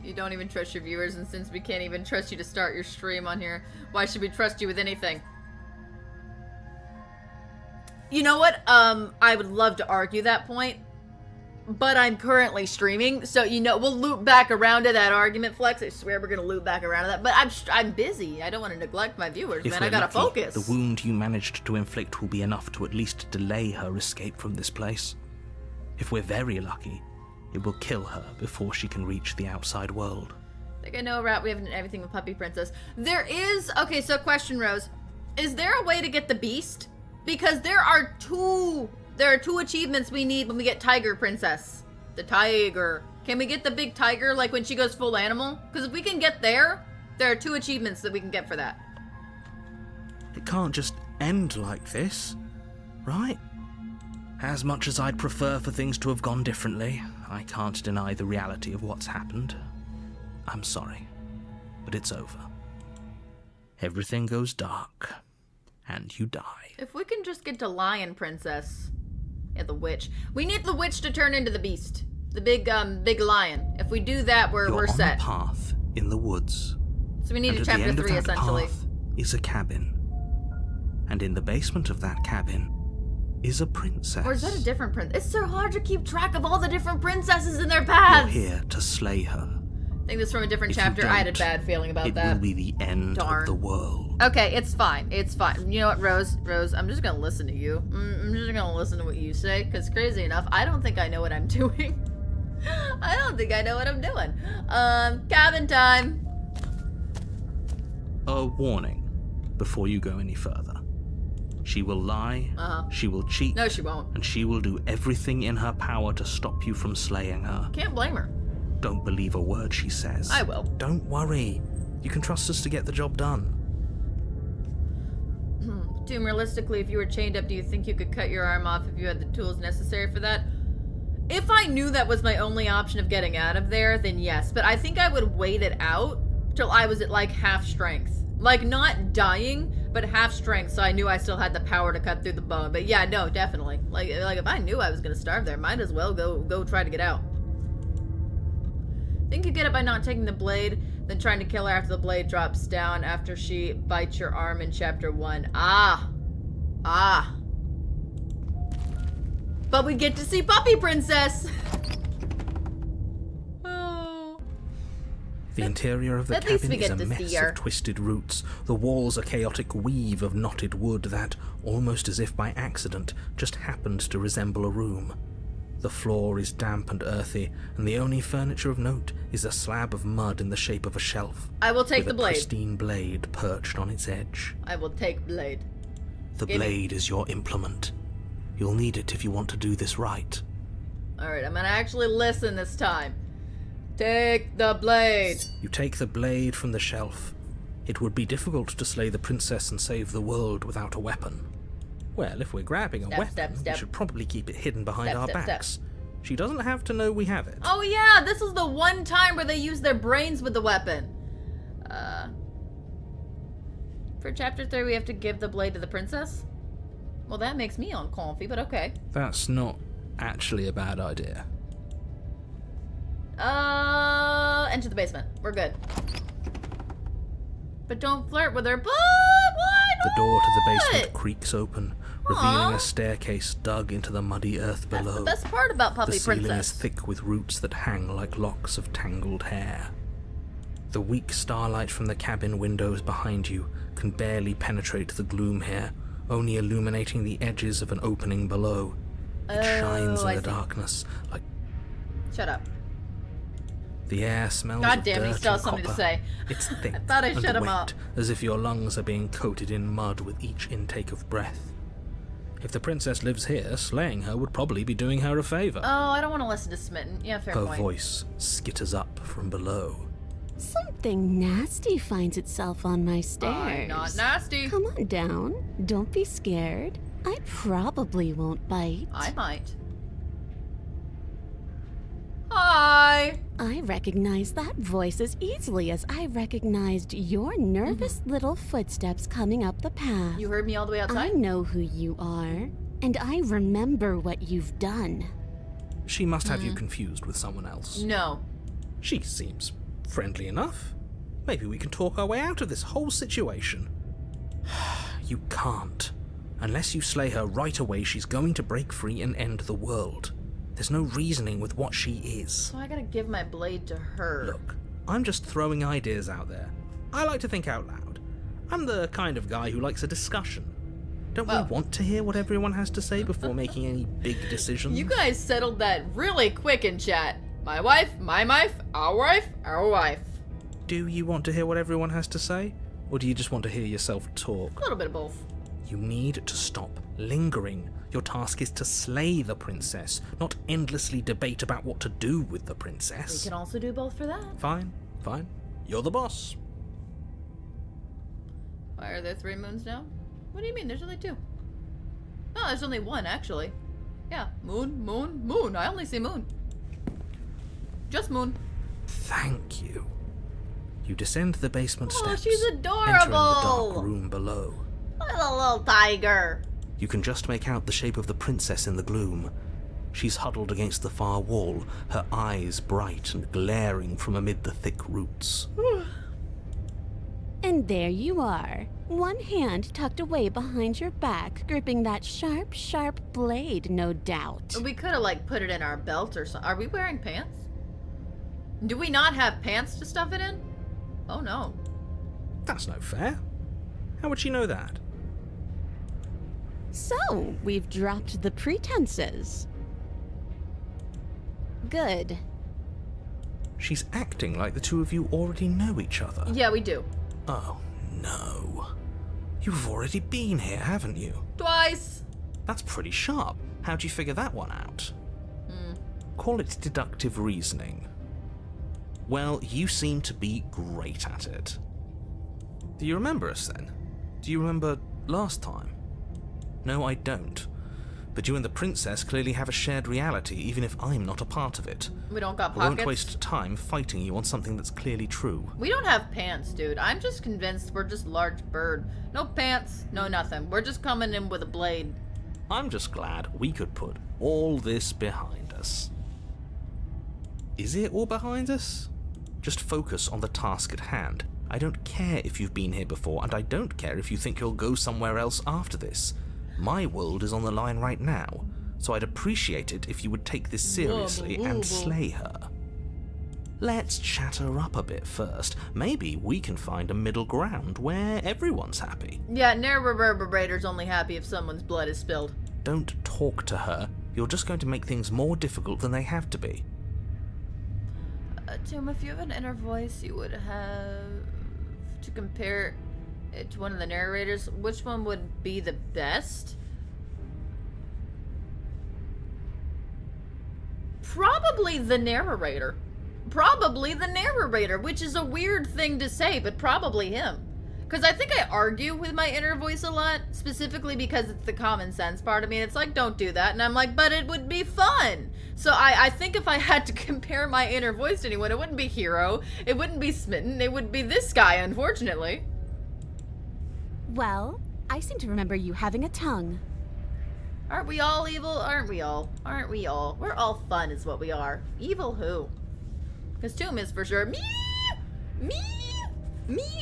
You don't even trust your viewers, and since we can't even trust you to start your stream on here, why should we trust you with anything? You know what? I would love to argue that point, but I'm currently streaming, so we'll loop back around to that argument, Flex. I swear we're gonna loop back around to that. But I'm busy. I don't want to neglect my viewers, man. I gotta focus. The wound you managed to inflict will be enough to at least delay her escape from this place. If we're very lucky, it will kill her before she can reach the outside world. I think I know, Rat. We have everything with Puppy Princess. Okay, so question, Rose. Is there a way to get the beast? Because there are two achievements we need when we get Tiger Princess. The tiger. Can we get the big tiger, like when she goes full animal? Because if we can get there are 2 achievements that we can get for that. It can't just end like this, right? As much as I'd prefer for things to have gone differently, I can't deny the reality of what's happened. I'm sorry, but it's over. Everything goes dark, and you die. If we can just get to Lion Princess. Yeah, the witch. We need the witch to turn into the beast. The big lion. If we do that, we're You're set. on a path in the woods. So we need And a at chapter the end 3, of that essentially. path is a cabin. And in the basement of that cabin is a princess. Or is that a different princess? It's so hard to keep track of all the different princesses and their paths. You're here to slay her. I think this is from a different If you chapter. I had a don't, bad feeling about it that. will be the end Darn. of the world. Okay, it's fine. It's fine. You know what, Rose, I'm just gonna listen to you. I'm just gonna listen to what you say, because crazy enough, I don't think I know what I'm doing. I don't think I know what I'm doing. Cabin time. A warning before you go any further. She will lie, she will cheat, No, she won't. and she will do everything in her power to stop you from slaying her. Can't blame her. Don't believe a word she says. I will. Don't worry. You can trust us to get the job done. Doom, realistically, if you were chained up, do you think you could cut your arm off if you had the tools necessary for that? If I knew that was my only option of getting out of there, then yes. But I think I would wait it out till I was at like half strength. Like not dying, but half strength, so I knew I still had the power to cut through the bone. But yeah, no, definitely. Like if I knew I was gonna starve there, might as well go try to get out. Think you get it by not taking the blade, then trying to kill her after the blade drops down after she bites your arm in chapter 1. Ah. But we get to see Puppy Princess. Oh. The interior of the At least cabin we is get a to mess see her. of twisted roots. The walls a chaotic weave of knotted wood that, almost as if by accident, just happened to resemble a room. The floor is damp and earthy, and the only furniture of note is a slab of mud in the shape of a shelf. I will take with the blade. a pristine blade perched on its edge. I will take blade. The Give me- blade is your implement. You'll need it if you want to do this right. Alright, I'm gonna actually listen this time. Take the blade. You take the blade from the shelf. It would be difficult to slay the princess and save the world without a weapon. Well, if we're grabbing a weapon, we should probably keep it hidden behind our backs. She doesn't have to know we have it. Oh yeah, this is the one time where they use their brains with the weapon. For chapter 3, we have to give the blade to the princess? Well, that makes me uncomfy, but okay. That's not actually a bad idea. Enter the basement. We're good. But don't flirt with her. But why not? The door to the basement creaks open, revealing Aw. a staircase dug into the muddy earth That's below. the best part about The Puppy ceiling Princess. is thick with roots that hang like locks of tangled hair. The weak starlight from the cabin windows behind you can barely penetrate the gloom here, only illuminating the edges of an opening below. It shines in I the see. darkness like Shut up. the air smells God of damn, he dirt still and has something to copper. say. It's thick I thought I and shut him wet, up. as if your lungs are being coated in mud with each intake of breath. If the princess lives here, slaying her would probably be doing her a favor. Oh, I don't want to listen to Smitten. Yeah, fair Her point. voice skitters up from below. Something nasty finds itself on my stairs. I'm not nasty. Come on down. Don't be scared. I probably won't bite. I might. Hi. I recognize that voice as easily as I recognized your nervous little footsteps coming up the path. You heard me all the way I outside? know who you are, and I remember what you've done. She must have you confused with someone else. No. She seems friendly enough. Maybe we can talk our way out of this whole situation. You can't. Unless you slay her right away, she's going to break free and end the world. There's no reasoning with what she is. So I gotta give my blade to her. Look, I'm just throwing ideas out there. I like to think out loud. I'm the kind of guy who likes a discussion. Don't we want to hear what everyone has to say before making any big decisions? You guys settled that really quick in chat. My wife, my wife, our wife, our wife. Do you want to hear what everyone has to say? Or do you just want to hear yourself talk? A little bit of both. You need to stop lingering. Your task is to slay the princess, not endlessly debate about what to do with the We princess. can also do both for that. Fine, fine. You're the boss. Why are there 3 moons now? What do you mean? There's only 2. No, there's only 1, actually. Yeah, moon, moon, moon. I only see moon. Just moon. Thank you. You descend the basement Oh, steps, she's entering the dark adorable. room below. Little tiger. You can just make out the shape of the princess in the gloom. She's huddled against the far wall, her eyes bright and glaring from amid the thick roots. And there you are, one hand tucked away behind your back, gripping that sharp, sharp blade, no doubt. We could have, like, put it in our belt or something. Are we wearing pants? Do we not have pants to stuff it in? Oh, no. That's no fair. How would she know that? So, we've dropped the pretenses. Good. She's acting like the two of you already know each other. Yeah, we do. Oh, no. You've already been here, haven't you? Twice. That's pretty sharp. How'd you figure that one out? Call it deductive reasoning. Well, you seem to be great at it. Do you remember us then? Do you remember last time? No, I don't. But you and the princess clearly have a shared reality, even if I'm not a part of it. We don't got I won't pockets. waste time fighting you on something that's clearly true. We don't have pants, dude. I'm just convinced we're just large bird. No pants, no nothing. We're just coming in with a blade. I'm just glad we could put all this behind us. Is it all behind us? Just focus on the task at hand. I don't care if you've been here before, and I don't care if you think you'll go somewhere else after this. My world is on the line right now, so I'd appreciate it if you would take this seriously and slay her. Let's chat her up a bit first. Maybe we can find a middle ground where everyone's happy. Yeah, narrator's only happy if someone's blood is spilled. Don't talk to her. You're just going to make things more difficult than they have to be. Tim, if you have an inner voice you would have to compare it to one of the narrators, which one would be the best? Probably the narrator. Probably the narrator, which is a weird thing to say, but probably him. Because I think I argue with my inner voice a lot, specifically because it's the common sense part of me. It's like, don't do that. And I'm like, but it would be fun. So I think if I had to compare my inner voice to anyone, it wouldn't be Hero, it wouldn't be Smitten, it would be this guy, unfortunately. Well, I seem to remember you having a tongue. Aren't we all evil? Aren't we all? Aren't we all? We're all fun is what we are. Evil who? Because Tomb is for sure me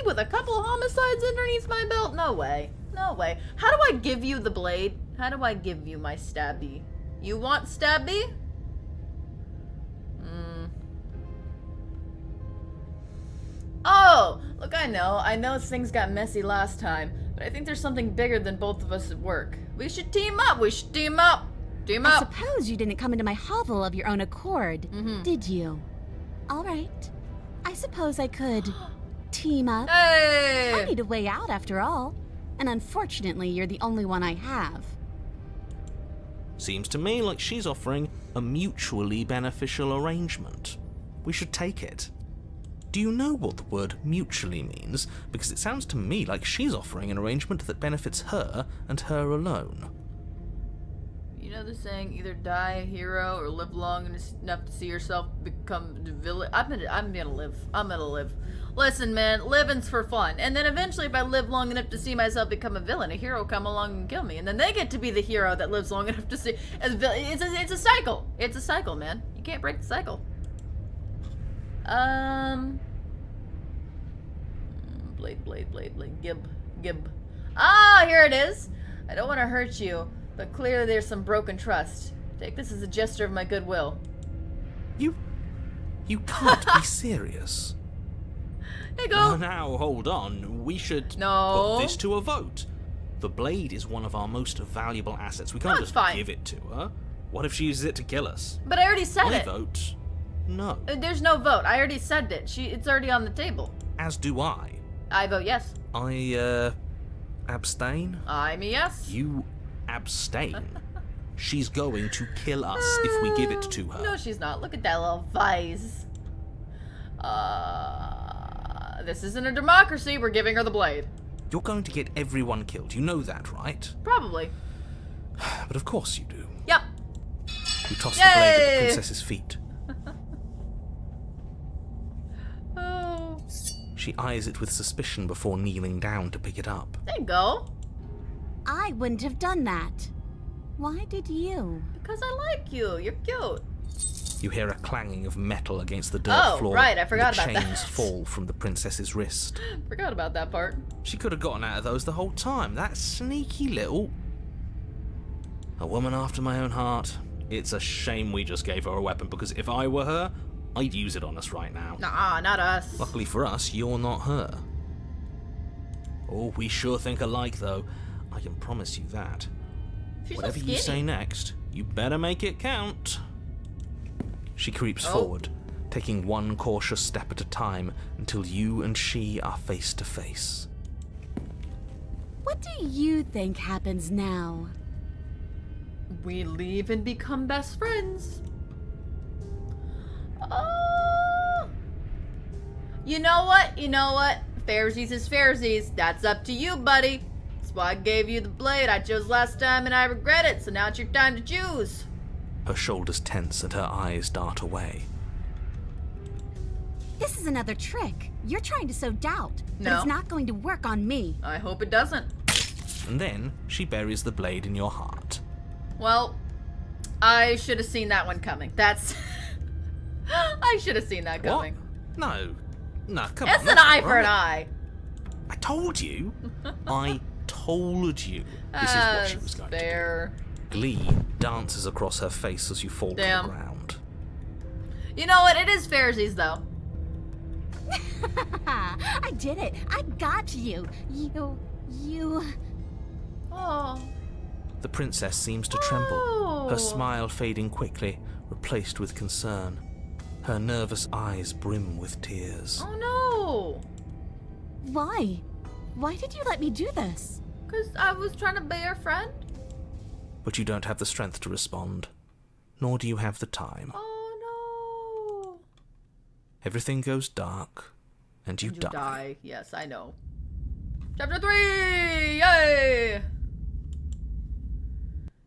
with a couple homicides underneath my belt. No way. No way. How do I give you the blade? How do I give you my stabby? You want stabby? Oh, look, I know things got messy last time. But I think there's something bigger than both of us at work. We should team up. We should team up. Team I up. suppose you didn't come into my hovel of your own accord, did you? All right. I suppose I could team up. Hey! I need a way out after all. And unfortunately, you're the only one I have. Seems to me like she's offering a mutually beneficial arrangement. We should take it. Do you know what the word mutually means? Because it sounds to me like she's offering an arrangement that benefits her and her alone. You know the saying, either die a hero or live long enough to see yourself become the villain. I'm gonna live. I'm gonna live. Listen, man, living's for fun. And then eventually, if I live long enough to see myself become a villain, a hero will come along and kill me. And then they get to be the hero that lives long enough to see as villain. It's a cycle. It's a cycle, man. You can't break the cycle. Blade, Gib. Ah, here it is. I don't want to hurt you, but clearly there's some broken trust. Take this as a gesture of my goodwill. You can't be serious. There you go. Now, hold on. We should No. put this to a vote. The blade is one of our most valuable assets. We can't That's just fine. give it to her. What if she uses it to kill us? But I already said I it. vote no. There's no vote. I already said it. It's already on the table. As do I. I vote yes. I, abstain? I'm a yes. You abstain. She's going to kill us if we give it to her. No, she's not. Look at that little face. This isn't a democracy. We're giving her the blade. You're going to get everyone killed. You know that, right? Probably. But of course you do. Yep. You toss the blade at the Yay! princess's feet. Oh. She eyes it with suspicion before kneeling down to pick it up. There you go. I wouldn't have done that. Why did you? Because I like you. You're cute. You hear a clanging of metal against the dirt Oh, floor. right, I forgot and about the chains that. fall from the princess's wrist. Forgot about that part. She could have gotten out of those the whole time. That sneaky little... A woman after my own heart. It's a shame we just gave her a weapon, because if I were her, I'd use it on us right now. Nah, not us. Luckily for us, you're not her. Oh, we sure think alike, though. I can promise you that. She's Whatever so you skinny. say next, you better make it count. She creeps forward, taking one cautious step at a time until you and she are face to face. What do you think happens now? We leave and become best friends. Oh. You know what? You know what? Fairsies is fairsies. That's up to you, buddy. That's why I gave you the blade I chose last time and I regret it, so now it's your time to choose. Her shoulders tense and her eyes dart away. This is another trick. You're trying to sow doubt, but No. it's not going to work on me. I hope it doesn't. And then she buries the blade in your heart. Well, I should have seen that one coming. That's... I should have seen that coming. What? No, come on. It's an that's eye not for an right. eye. I told you. I told you this is what she was going fair. to do. Glee dances across her face as you fall Damn. to the ground. You know what? It is fairsies, though. I did it. I got you. You... Oh. The princess seems to tremble, Oh. her smile fading quickly, replaced with concern. Her nervous eyes brim with tears. Oh, no. Why? Why did you let me do this? Because I was trying to be your friend. But you don't have the strength to respond, nor do you have the time. Oh, no. Everything goes dark, and you die. Yes, I know. Chapter 3! Yay!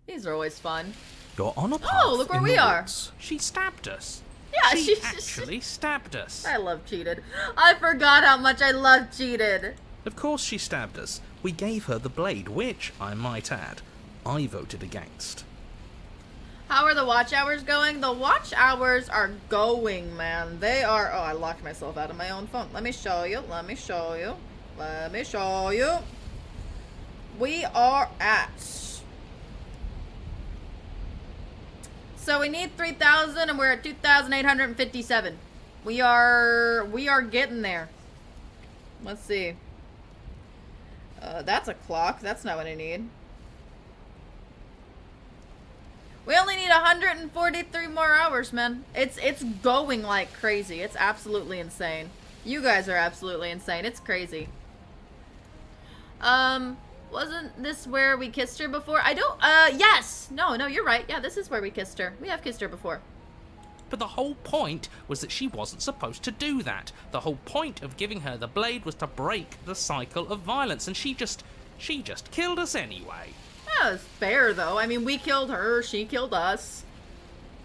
These are always fun. You're on a path. Oh, look where in we the are. woods. She stabbed us. Yeah, she she actually stabbed us. I love cheated. I forgot how much I love cheated. Of course she stabbed us. We gave her the blade, which, I might add, I voted against. How are the watch hours going? The watch hours are going, man. They are... Oh, I locked myself out of my own phone. Let me show you. Let me show you. Let me show you. We are at... So we need 3,000 and we're at 2,857. We are getting there. Let's see. That's a clock. That's not what I need. We only need 143 more hours, man. It's going like crazy. It's absolutely insane. You guys are absolutely insane. It's crazy. Wasn't this where we kissed her before? I don't, yes! No, you're right. Yeah, this is where we kissed her. We have kissed her before. But the whole point was that she wasn't supposed to do that. The whole point of giving her the blade was to break the cycle of violence, and she just killed us anyway. That was fair, though. I mean, we killed her, she killed us.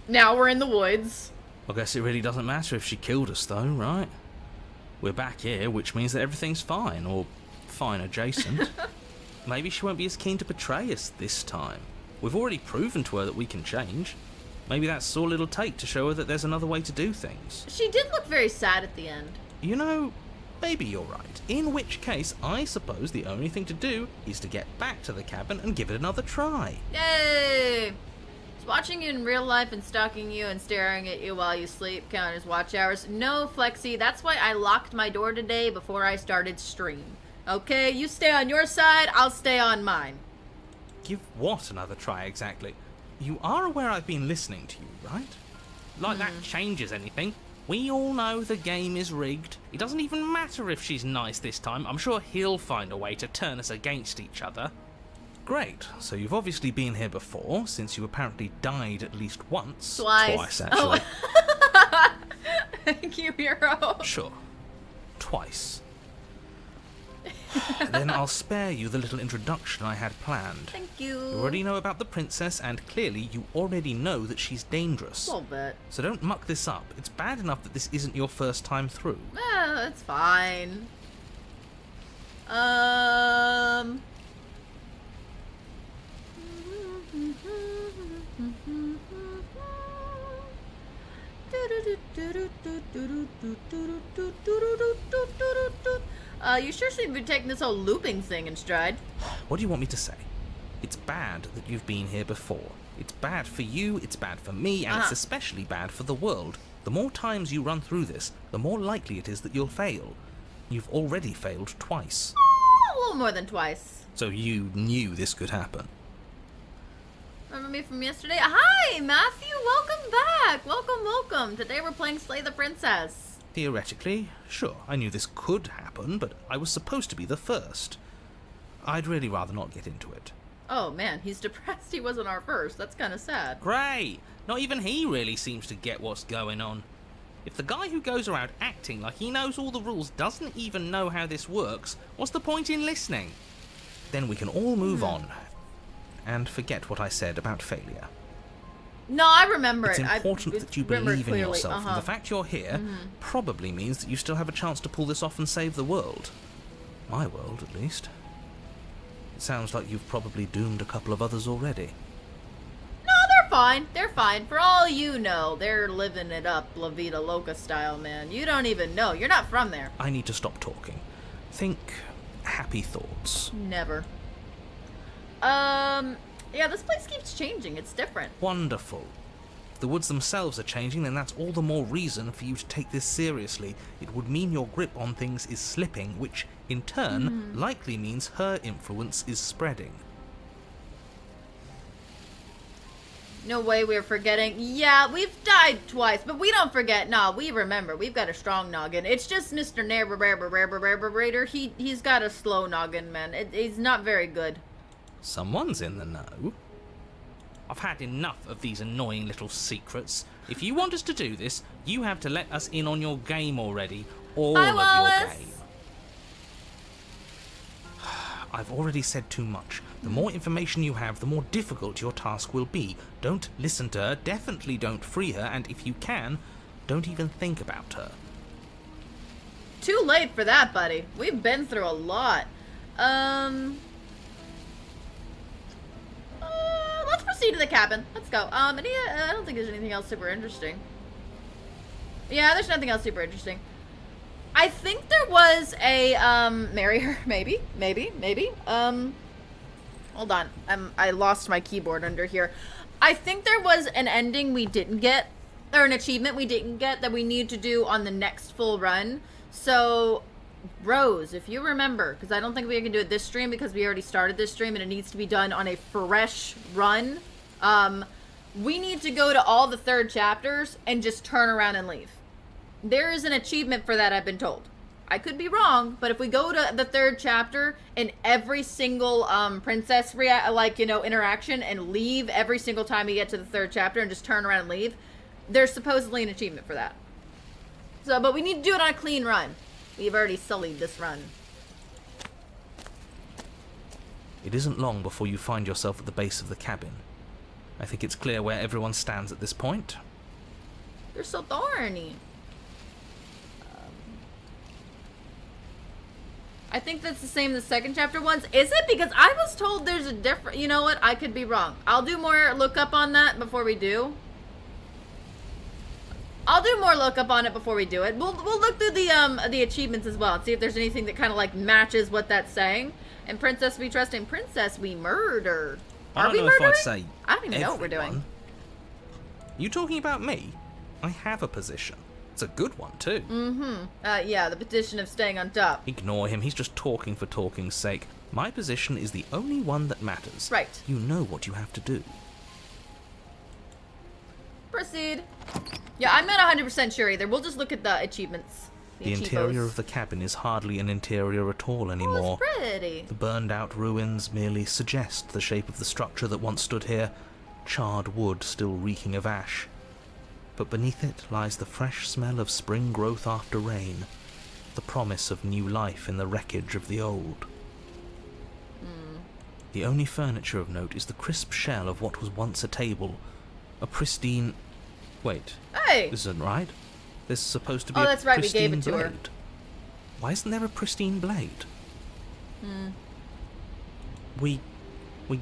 Now we're in the woods. I guess it really doesn't matter if she killed us, though, right? We're back here, which means that everything's fine, or fine adjacent. Maybe she won't be as keen to betray us this time. We've already proven to her that we can change. Maybe that's all it'll take to show her that there's another way to do things. She did look very sad at the end. You know, maybe you're right. In which case, I suppose the only thing to do is to get back to the cabin and give it another try. Yay! Is watching you in real life and stalking you and staring at you while you sleep count as watch hours? No, Flexi. That's why I locked my door today before I started stream. Okay, you stay on your side, I'll stay on mine. Give what another try exactly? You are aware I've been listening to you, right? Like that changes anything. We all know the game is rigged. It doesn't even matter if she's nice this time. I'm sure he'll find a way to turn us against each other. Great. So you've obviously been here before, since you apparently died at least once. Twice. Actually. Oh. Thank you, hero. Sure. Twice. Then I'll spare you the little introduction I had planned. Thank you. You already know about the princess, and clearly you already know that she's dangerous. A little bit. So don't muck this up. It's bad enough that this isn't your first time through. It's fine. You sure seem to be taking this whole looping thing in stride. What do you want me to say? It's bad that you've been here before. It's bad for you, it's bad for me, and it's especially bad for the world. The more times you run through this, the more likely it is that you'll fail. You've already failed twice. A little more than twice. So you knew this could happen. Remember me from yesterday? Hi, Matthew! Welcome back! Welcome! Today we're playing Slay the Princess. Theoretically, sure, I knew this could happen, but I was supposed to be the first. I'd really rather not get into it. Oh man, he's depressed he wasn't our first. That's kind of sad. Great! Not even he really seems to get what's going on. If the guy who goes around acting like he knows all the rules doesn't even know how this works, what's the point in listening? Then we can all move on and forget what I said about failure. No, I remember it's it. important that you believe in yourself, and the Uh-huh. fact you're here probably means that you still have a chance to pull this off and save the world. My world, at least. It sounds like you've probably doomed a couple of others already. No, they're fine. They're fine. For all you know, they're living it up La Vida Loca style, man. You don't even know. You're not from there. I need to stop talking. Think happy thoughts. Never. Yeah, this place keeps changing. It's different. Wonderful. If the woods themselves are changing, then that's all the more reason for you to take this seriously. It would mean your grip on things is slipping, which, in turn, likely means her influence is spreading. No way we're forgetting. Yeah, we've died twice, but we don't forget. Nah, we remember. We've got a strong noggin. It's just Mr. Narrator. He's got a slow noggin, man. He's not very good. Someone's in the know. I've had enough of these annoying little secrets. If you want us to do this, you have to let us in on your game already. All Hi, of Wallace. your game. I've already said too much. The more information you have, the more difficult your task will be. Don't listen to her, definitely don't free her, and if you can, don't even think about her. Too late for that, buddy. We've been through a lot. Let's proceed to the cabin. Let's go. I don't think there's anything else super interesting. Yeah, there's nothing else super interesting. I think there was a, marry her, maybe. Hold on. I lost my keyboard under here. I think there was an ending we didn't get, or an achievement we didn't get that we need to do on the next full run. So, Rose, if you remember, because I don't think we can do it this stream because we already started this stream and it needs to be done on a fresh run. We need to go to all the 3rd chapters and just turn around and leave. There is an achievement for that, I've been told. I could be wrong, but if we go to the 3rd chapter and every single princess interaction and leave every single time we get to the 3rd chapter and just turn around and leave, there's supposedly an achievement for that. So, but we need to do it on a clean run. We've already sullied this run. It isn't long before you find yourself at the base of the cabin. I think it's clear where everyone stands at this point. You're so thorny. I think that's the same as the 2nd chapter ones. Is it? Because I was told there's a different... You know what? I could be wrong. I'll do more look up on that before we do. I'll do more look up on it before we do it. We'll look through the achievements as well and see if there's anything that kind of like matches what that's saying. And Princess we trust and Princess we murder. I don't know if I'd say I don't even know what we're doing. You talking about me? I have a position. It's a good one too. Yeah, the petition of staying on top. Ignore him. He's just talking for talking's sake. My position is the only one that matters. Right. You know what you have to do. Proceed. Yeah, I'm not 100% sure either. We'll just look at the achievements. The interior of the cabin is hardly an interior at all anymore. Oh, it's pretty. The burned-out ruins merely suggest the shape of the structure that once stood here, charred wood still reeking of ash. But beneath it lies the fresh smell of spring growth after rain, the promise of new life in the wreckage of the old. The only furniture of note is the crisp shell of what was once a table, a pristine... Wait. Hey! This isn't right. There's supposed to be Oh, a that's right, we pristine gave it to blade. her. Why isn't there a pristine blade? We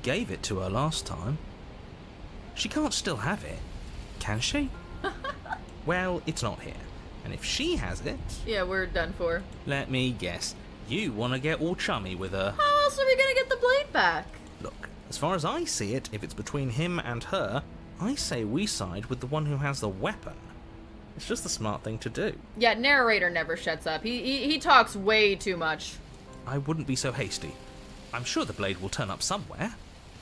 gave it to her last time. She can't still have it, can she? Well, it's not here. And if she has it... Yeah, we're done for. Let me guess. You want to get all chummy with her. How else are we gonna get the blade back? Look, as far as I see it, if it's between him and her, I say we side with the one who has the weapon. It's just the smart thing to do. Yeah, narrator never shuts up. He talks way too much. I wouldn't be so hasty. I'm sure the blade will turn up somewhere.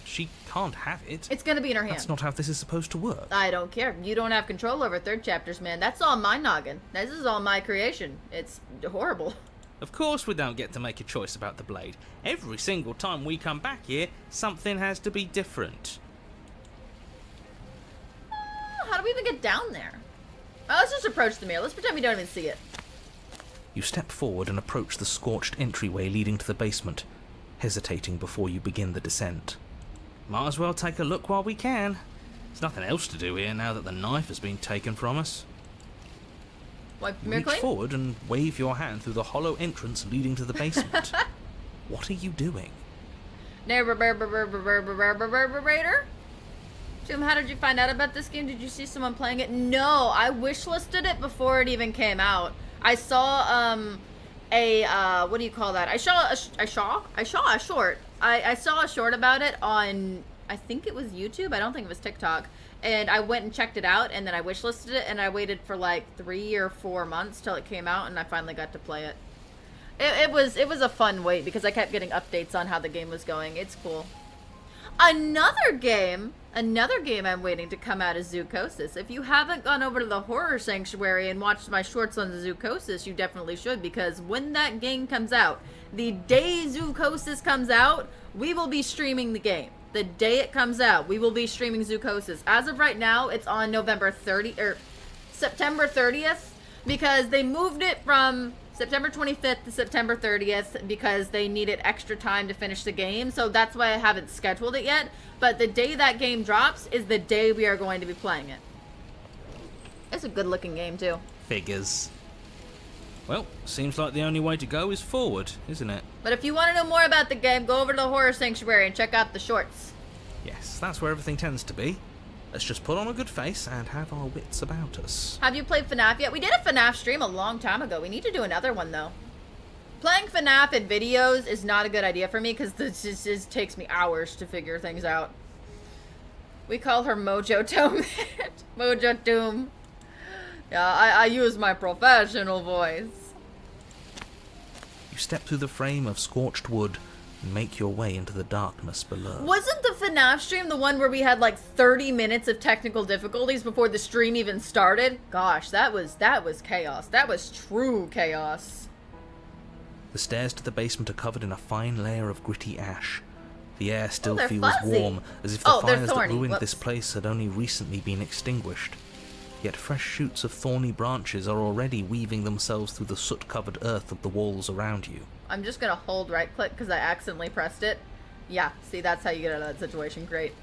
She can't have it. It's gonna be in her hand. That's not how this is supposed to work. I don't care. You don't have control over 3rd chapters, man. That's all my noggin. This is all my creation. It's horrible. Of course we don't get to make a choice about the blade. Every single time we come back here, something has to be different. How do we even get down there? Oh, let's just approach the mirror. Let's pretend we don't even see it. You step forward and approach the scorched entryway leading to the basement, hesitating before you begin the descent. Might as well take a look while we can. There's nothing else to do here now that the knife has been taken from us. Wipe the You mirror reach clean? forward and wave your hand through the hollow entrance leading to the basement. What are you doing? Narrator? Jim, how did you find out about this game? Did you see someone playing it? No, I wishlisted it before it even came out. I saw what do you call that? I saw a short. I saw a short about it on, I think it was YouTube. I don't think it was TikTok. And I went and checked it out, and then I wishlisted it, and I waited for like 3 or 4 months till it came out, and I finally got to play it. It was a fun wait because I kept getting updates on how the game was going. It's cool. Another game I'm waiting to come out is Zoocosis. If you haven't gone over to the Horror Sanctuary and watched my shorts on the Zoocosis, you definitely should, because when that game comes out, the day Zoocosis comes out, we will be streaming the game. The day it comes out, we will be streaming Zoocosis. As of right now, it's on September 30th, because they moved it from September 25th to September 30th because they needed extra time to finish the game. So that's why I haven't scheduled it yet. But the day that game drops is the day we are going to be playing it. It's a good looking game too. Figures. Well, seems like the only way to go is forward, isn't it? But if you want to know more about the game, go over to the Horror Sanctuary and check out the shorts. Yes, that's where everything tends to be. Let's just put on a good face and have our wits about us. Have you played FNAF yet? We did a FNAF stream a long time ago. We need to do another one, though. Playing FNAF in videos is not a good idea for me because this just takes me hours to figure things out. We call her Mojo Doom. Mojo Doom. Yeah, I use my professional voice. You step through the frame of scorched wood and make your way into the darkness below. Wasn't the FNAF stream the one where we had like 30 minutes of technical difficulties before the stream even started? Gosh, that was chaos. That was true chaos. The stairs to the basement are covered in a fine layer of gritty ash. The air still they're feels fuzzy. warm, as if the Oh, they're fires that thorny. ruined Whoops. this place had only recently been extinguished. Yet fresh shoots of thorny branches are already weaving themselves through the soot-covered earth of the walls around you. I'm just gonna hold right click because I accidentally pressed it. Yeah, see, that's how you get out of that situation. Great.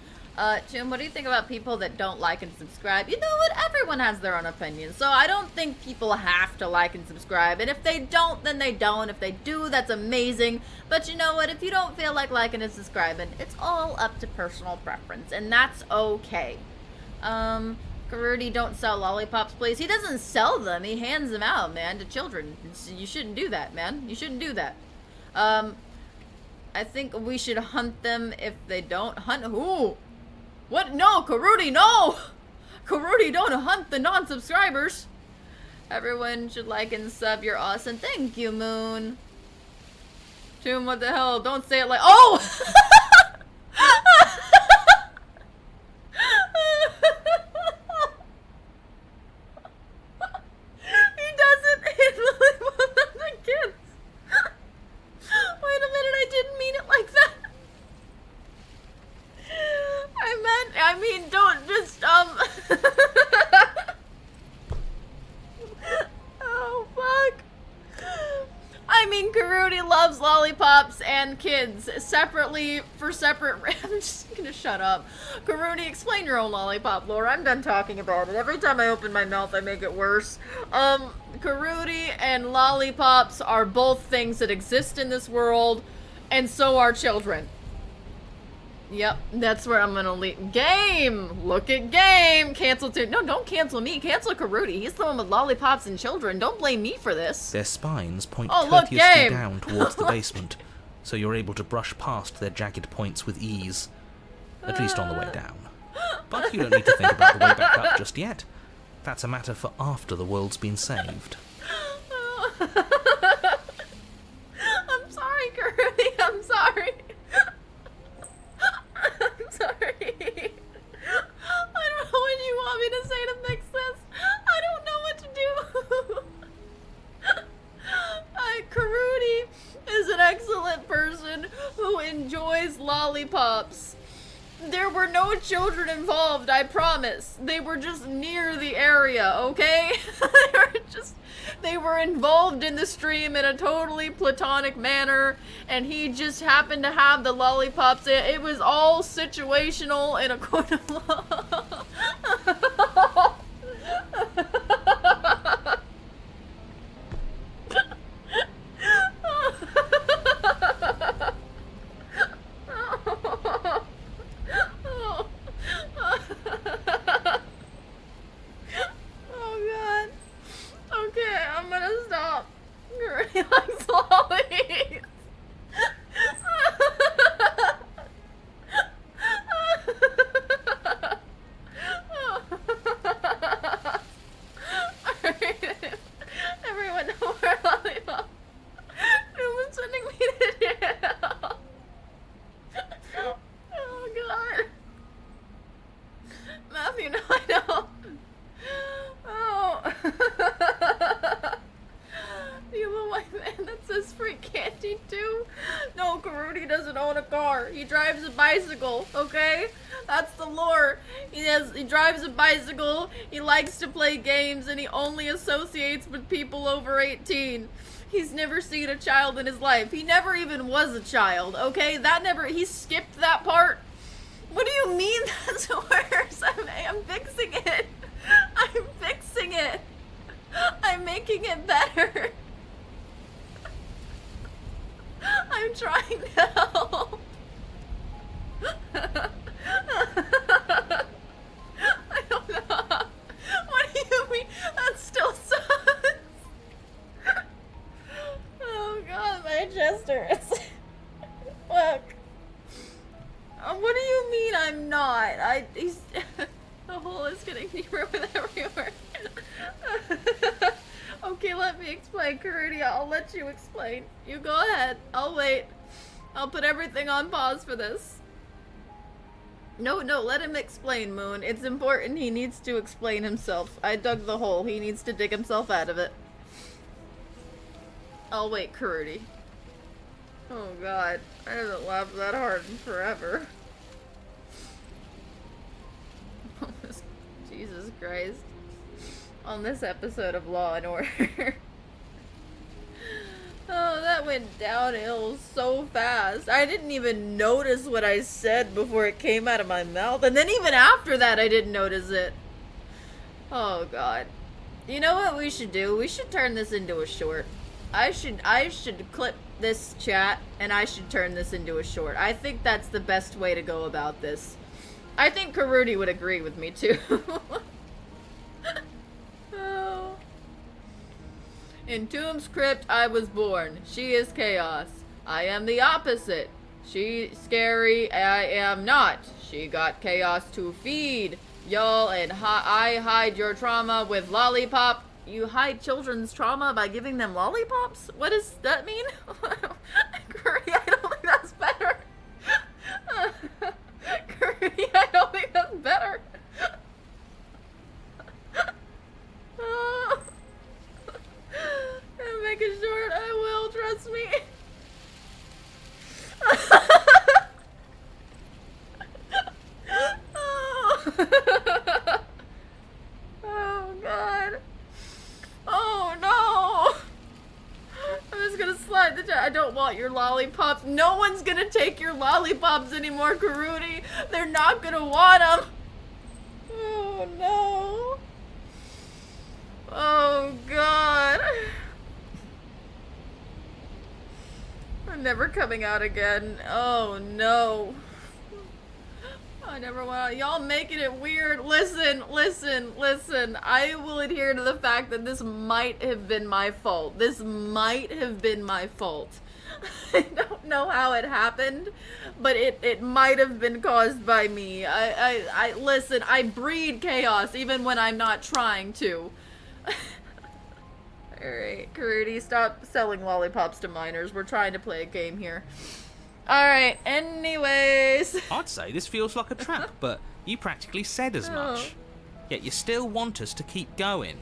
Jim, what do you think about people that don't like and subscribe? You know what? Everyone has their own opinion, so I don't think people have to like and subscribe. And if they don't, then they don't. If they do, that's amazing. But you know what? If you don't feel like liking and subscribing, it's all up to personal preference, and that's okay. Karudi, don't sell lollipops, please. He doesn't sell them. He hands them out, man, to children. You shouldn't do that, man. You shouldn't do that. I think we should hunt them if they don't. Hunt who? What? No, Karudi, no! Karudi, don't hunt the non-subscribers. Everyone should like and sub. You're awesome. Thank you, Moon. Tomb, what the hell? Don't say it like... Oh! He doesn't hit the kids. Wait a minute, I didn't mean it like that. I mean, don't just, Oh, fuck. I mean, Karudi loves lollipops and kids separately for separate... I'm just gonna shut up. Karudi, explain your own lollipop lore. I'm done talking about it. Every time I open my mouth, I make it worse. Karudi and lollipops are both things that exist in this world, and so are children. Yep, that's where I'm gonna leave. Game! Look at Game! Cancel too. No, don't cancel me. Cancel Karudi. He's the one with lollipops and children. Don't blame me for this. Their spines point Oh, look, courteously Game! down towards the basement, so you're able to brush past their jagged points with ease. At least on the way down. But you don't need to think about the way back up just yet. That's a matter for after the world's been saved. I'm sorry, Karudi. I'm sorry. I'm sorry. I don't know what you want me to say to fix this. I don't know what to do. Karudi is an excellent person who enjoys lollipops. There were no children involved, I promise. They were just near the area, okay? They were involved in the stream in a totally platonic manner, and he just happened to have the lollipops. It was all situational in a court of law. Oh god. Okay, I'm gonna stop. He likes lollies. Alright. Everyone, no more lollipop. No one's sending me to jail. Oh god. Matthew, no, I don't. Oh. You have a white man that says free candy too? No, Karudi doesn't own a car. He drives a bicycle, okay? That's the lore. He drives a bicycle, he likes to play games, and he only associates with people over 18. He's never seen a child in his life. He never even was a child, okay? He skipped that part. What do you mean that's worse? I'm fixing it. I'm fixing it. I'm making it better. I'm trying to help. I don't know. What do you mean? That still sucks. Oh god, my chest hurts. Look. What do you mean I'm not? The hole is getting deeper with every word. Okay, let me explain, Karudia. I'll let you explain. You go ahead. I'll wait. I'll put everything on pause for this. No, let him explain, Moon. It's important. He needs to explain himself. I dug the hole. He needs to dig himself out of it. I'll wait, Karudi. Oh god. I haven't laughed that hard in forever. Jesus Christ. On this episode of Law and Order. Oh, that went downhill so fast. I didn't even notice what I said before it came out of my mouth. And then even after that, I didn't notice it. Oh, God. You know what we should do? We should turn this into a short. I should clip this chat, and I should turn this into a short. I think that's the best way to go about this. I think Karudi would agree with me, too. Oh. In Tomb's crypt, I was born. She is chaos. I am the opposite. She scary. I am not. She got chaos to feed. Y'all, and I hide your trauma with lollipop. You hide children's trauma by giving them lollipops? What does that mean? Curry, I don't think that's better. Curry, I don't think that's better. Make it short, I will, trust me. Oh god. Oh no. I'm just gonna slide the chat. I don't want your lollipops. No one's gonna take your lollipops anymore, Karudi. They're not gonna want them. Oh no. Oh god. I'm never coming out again. Oh no. I never want. Y'all making it weird. Listen. I will adhere to the fact that this might have been my fault. This might have been my fault. I don't know how it happened, but it might have been caused by me. I listen, I breed chaos even when I'm not trying to. Alright, Karudi, stop selling lollipops to minors. We're trying to play a game here. Alright, anyways. I'd say this feels like a trap, but you practically said as much. Yet you still want us to keep going.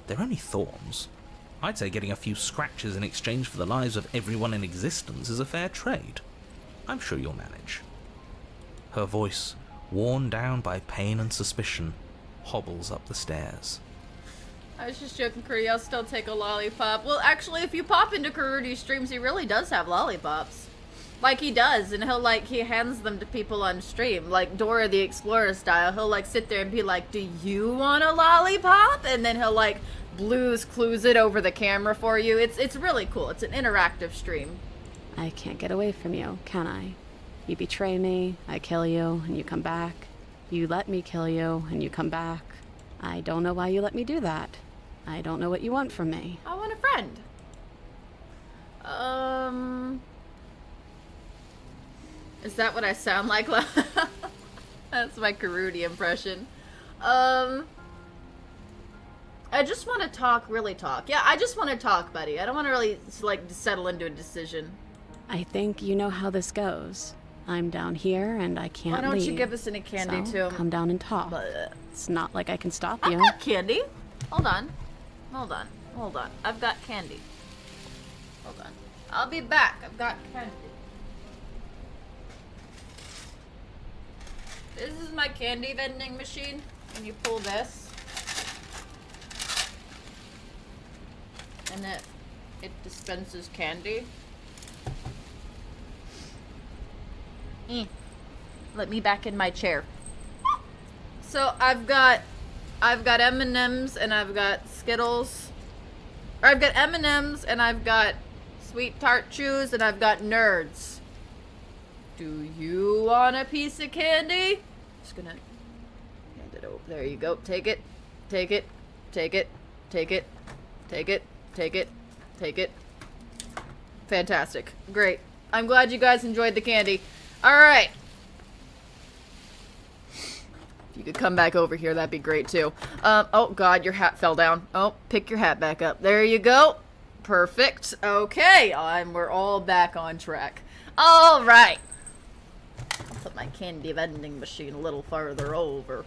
They're only thorns. I'd say getting a few scratches in exchange for the lives of everyone in existence is a fair trade. I'm sure you'll manage. Her voice, worn down by pain and suspicion, hobbles up the stairs. I was just joking, Karudi. I'll still take a lollipop. Well, actually, if you pop into Karudi's streams, he really does have lollipops. Like, he does, and he hands them to people on stream. Like, Dora the Explorer style. He'll, sit there and be like, do you want a lollipop? And then he'll, Blues Clues it over the camera for you. It's really cool. It's an interactive stream. I can't get away from you, can I? You betray me, I kill you, and you come back. You let me kill you, and you come back. I don't know why you let me do that. I don't know what you want from me. I want a friend. Is that what I sound like? That's my Karudi impression. I just want to talk, really talk. Yeah, I just want to talk, buddy. I don't want to really, settle into a decision. I think you know how this goes. I'm down here, and I can't leave. Why don't you give us any candy, so too? come down and talk. Blech. It's not like I can stop I've you. got candy. Hold on. I've got candy. Hold on. I'll be back. I've got candy. This is my candy vending machine. And you pull this. And it dispenses candy. Let me back in my chair. So I've got M&Ms and I've got Skittles. Or I've got M&Ms and I've got Sweet Tart Chews and I've got Nerds. Do you want a piece of candy? Just gonna hand it over. There you go. Take it. Take it. Take it. Take it. Take it. Take it. Take it. Fantastic. Great. I'm glad you guys enjoyed the candy. All right. If you could come back over here, that'd be great too. Oh god, your hat fell down. Oh, pick your hat back up. There you go. Perfect. Okay, we're all back on track. All right. I'll put my candy vending machine a little farther over.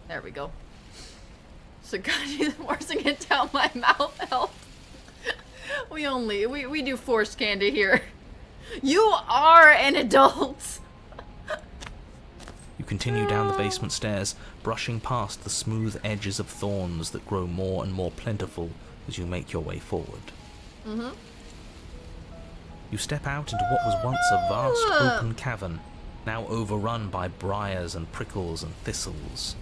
There we go. So god, he's forcing it down my mouth. Help. We do forced candy here. You are an adult. You continue down the basement stairs, brushing past the smooth edges of thorns that grow more and more plentiful as you make your way forward. You step out into what was once a vast open cavern, now overrun by briars and prickles and thistles,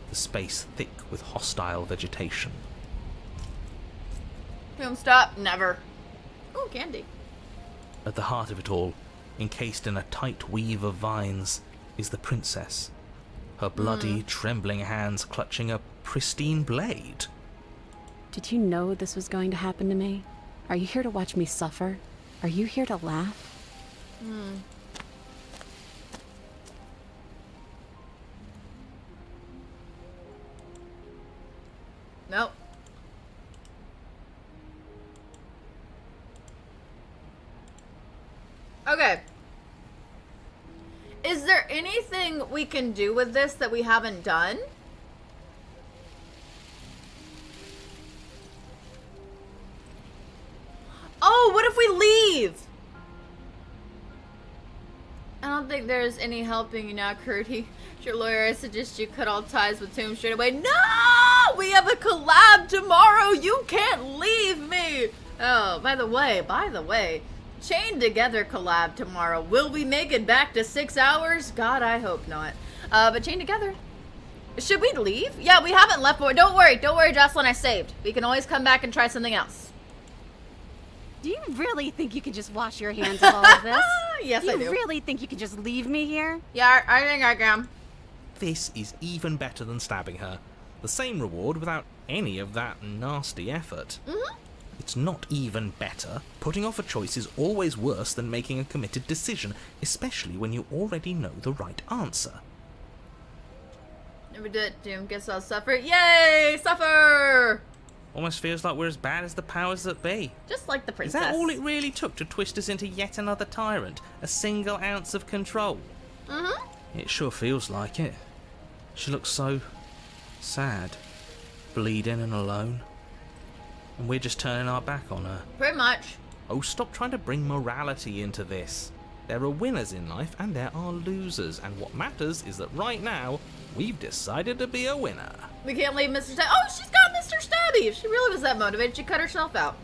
the space thick with hostile vegetation. Boom, stop. Never. Ooh, candy. At the heart of it all, encased in a tight weave of vines, is the princess, her bloody, trembling hands clutching a pristine blade. Did you know this was going to happen to me? Are you here to watch me suffer? Are you here to laugh? Nope. Okay. Is there anything we can do with this that we haven't done? Oh, what if we leave? I don't think there's any helping you now, Curdy. Your lawyer, I suggest you cut all ties with Tomb straight away. No! We have a collab tomorrow! You can't leave me! Oh, by the way, Chained Together collab tomorrow. Will we make it back to 6 hours? God, I hope not. But Chained Together. Should we leave? Yeah, we haven't left, but don't worry, Jocelyn, I saved. We can always come back and try something else. Do you really think you can just wash your hands of all of this? Yes, I do. You really think you can just leave me here? Yeah, I think I can. This is even better than stabbing her. The same reward without any of that nasty effort. It's not even better. Putting off a choice is always worse than making a committed decision, especially when you already know the right answer. Never did it, Doom. Guess I'll suffer. Yay! Suffer! Almost feels like we're as bad as the powers that be. Just like the Is princess. that all it really took to twist us into yet another tyrant? A single ounce of control? It sure feels like it. She looks so sad, bleeding and alone. And we're just turning our back on her. Pretty much. Oh, stop trying to bring morality into this. There are winners in life and there are losers, and what matters is that right now, we've decided to be a winner. We can't leave Mr. Stabby. Oh, she's got Mr. Stabby! If she really was that motivated, she'd cut herself out.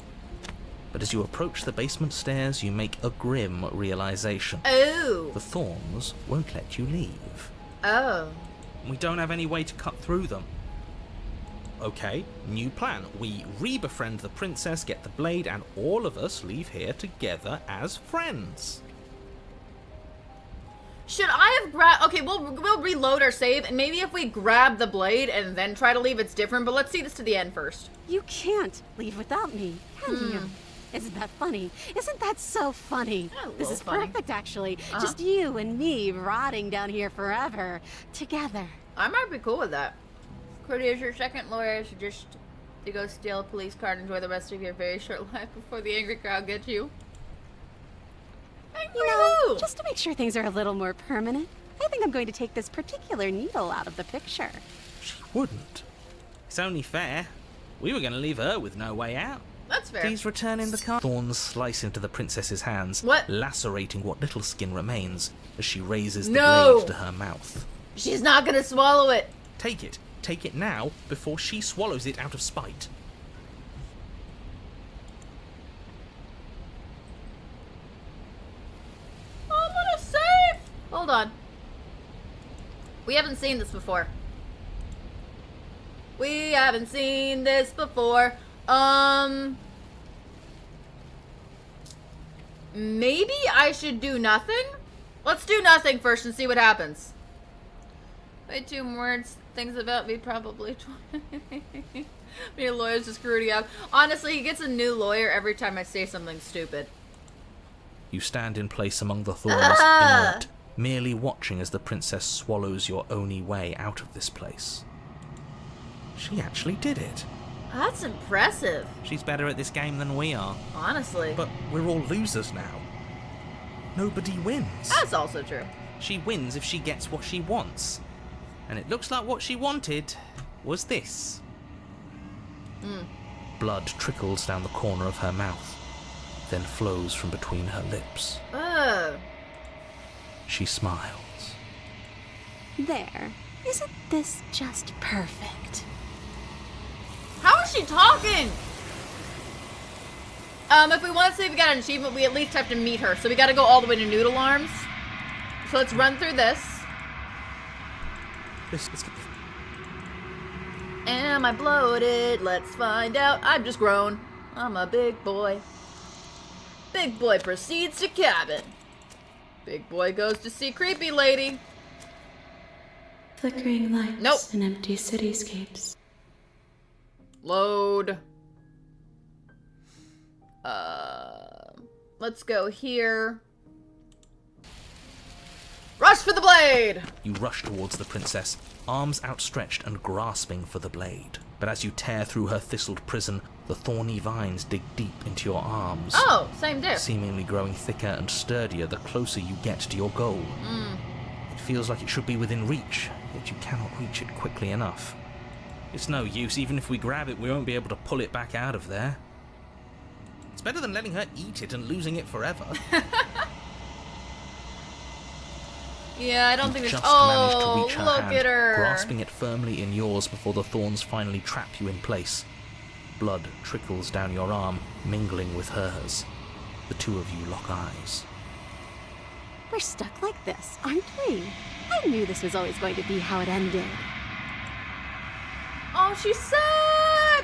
But as you approach the basement stairs, you make a grim realization. Oh. The thorns won't let you leave. Oh. We don't have any way to cut through them. Okay, new plan. We re-befriend the princess, get the blade, and all of us leave here together as friends. Should I have grabbed... Okay, we'll reload our save, and maybe if we grab the blade and then try to leave, it's different, but let's see this to the end first. You can't leave without me, can you? Isn't that funny? Isn't that so funny? This is funny. perfect, actually. Just you and me rotting down here forever, together. I might be cool with that. Cody, as your second lawyer, I suggest you go steal a police car and enjoy the rest of your very short life before the angry crowd gets you. Angry You know, who? just to make sure things are a little more permanent, I think I'm going to take this particular needle out of the picture. She wouldn't. It's only fair. We were going to leave her with no way out. That's fair. Please return in the car. Thorns slice into the princess's hands, What? lacerating what little skin remains as she raises the No! blade to her mouth. She's not gonna swallow it. Take it. Take it now, before she swallows it out of spite. I'm gonna save. Hold on. We haven't seen this before. We haven't seen this before. Maybe I should do nothing? Let's do nothing first and see what happens. Wait, 2 words. Things about me probably. Me and lawyers just screwed you up. Honestly, he gets a new lawyer every time I say something stupid. You stand in place among the thorns, inert, merely watching as the princess swallows your only way out of this place. She actually did it. That's impressive. She's better at this game than we are. Honestly. But we're all losers now. Nobody wins. That's also true. She wins if she gets what she wants. And it looks like what she wanted was this. Blood trickles down the corner of her mouth, then flows from between her lips. Ugh. She smiles. There. Isn't this just perfect? How is she talking? If we want to say we got an achievement, we at least have to meet her. So we got to go all the way to Noodle Arms. So let's run through this. Am I bloated? Let's find out. I'm just grown. I'm a big boy. Big boy proceeds to cabin. Big boy goes to see creepy lady. Flickering lights Nope. and empty cityscapes. Load. Let's go here. Rush for the blade! You rush towards the princess, arms outstretched and grasping for the blade. But as you tear through her thistled prison, the thorny vines dig deep into your arms. Oh, same diff. Seemingly growing thicker and sturdier the closer you get to your goal. It feels like it should be within reach, yet you cannot reach it quickly enough. It's no use, even if we grab it, we won't be able to pull it back out of there. It's better than letting her eat it and losing it forever. Yeah, I don't think just there's... managed to Oh, reach her look hand, at her. grasping it firmly in yours before the thorns finally trap you in place. Blood trickles down your arm, mingling with hers. The two of you lock eyes. We're stuck like this, aren't we? I knew this was always going to be how it ended. Oh, she's sad!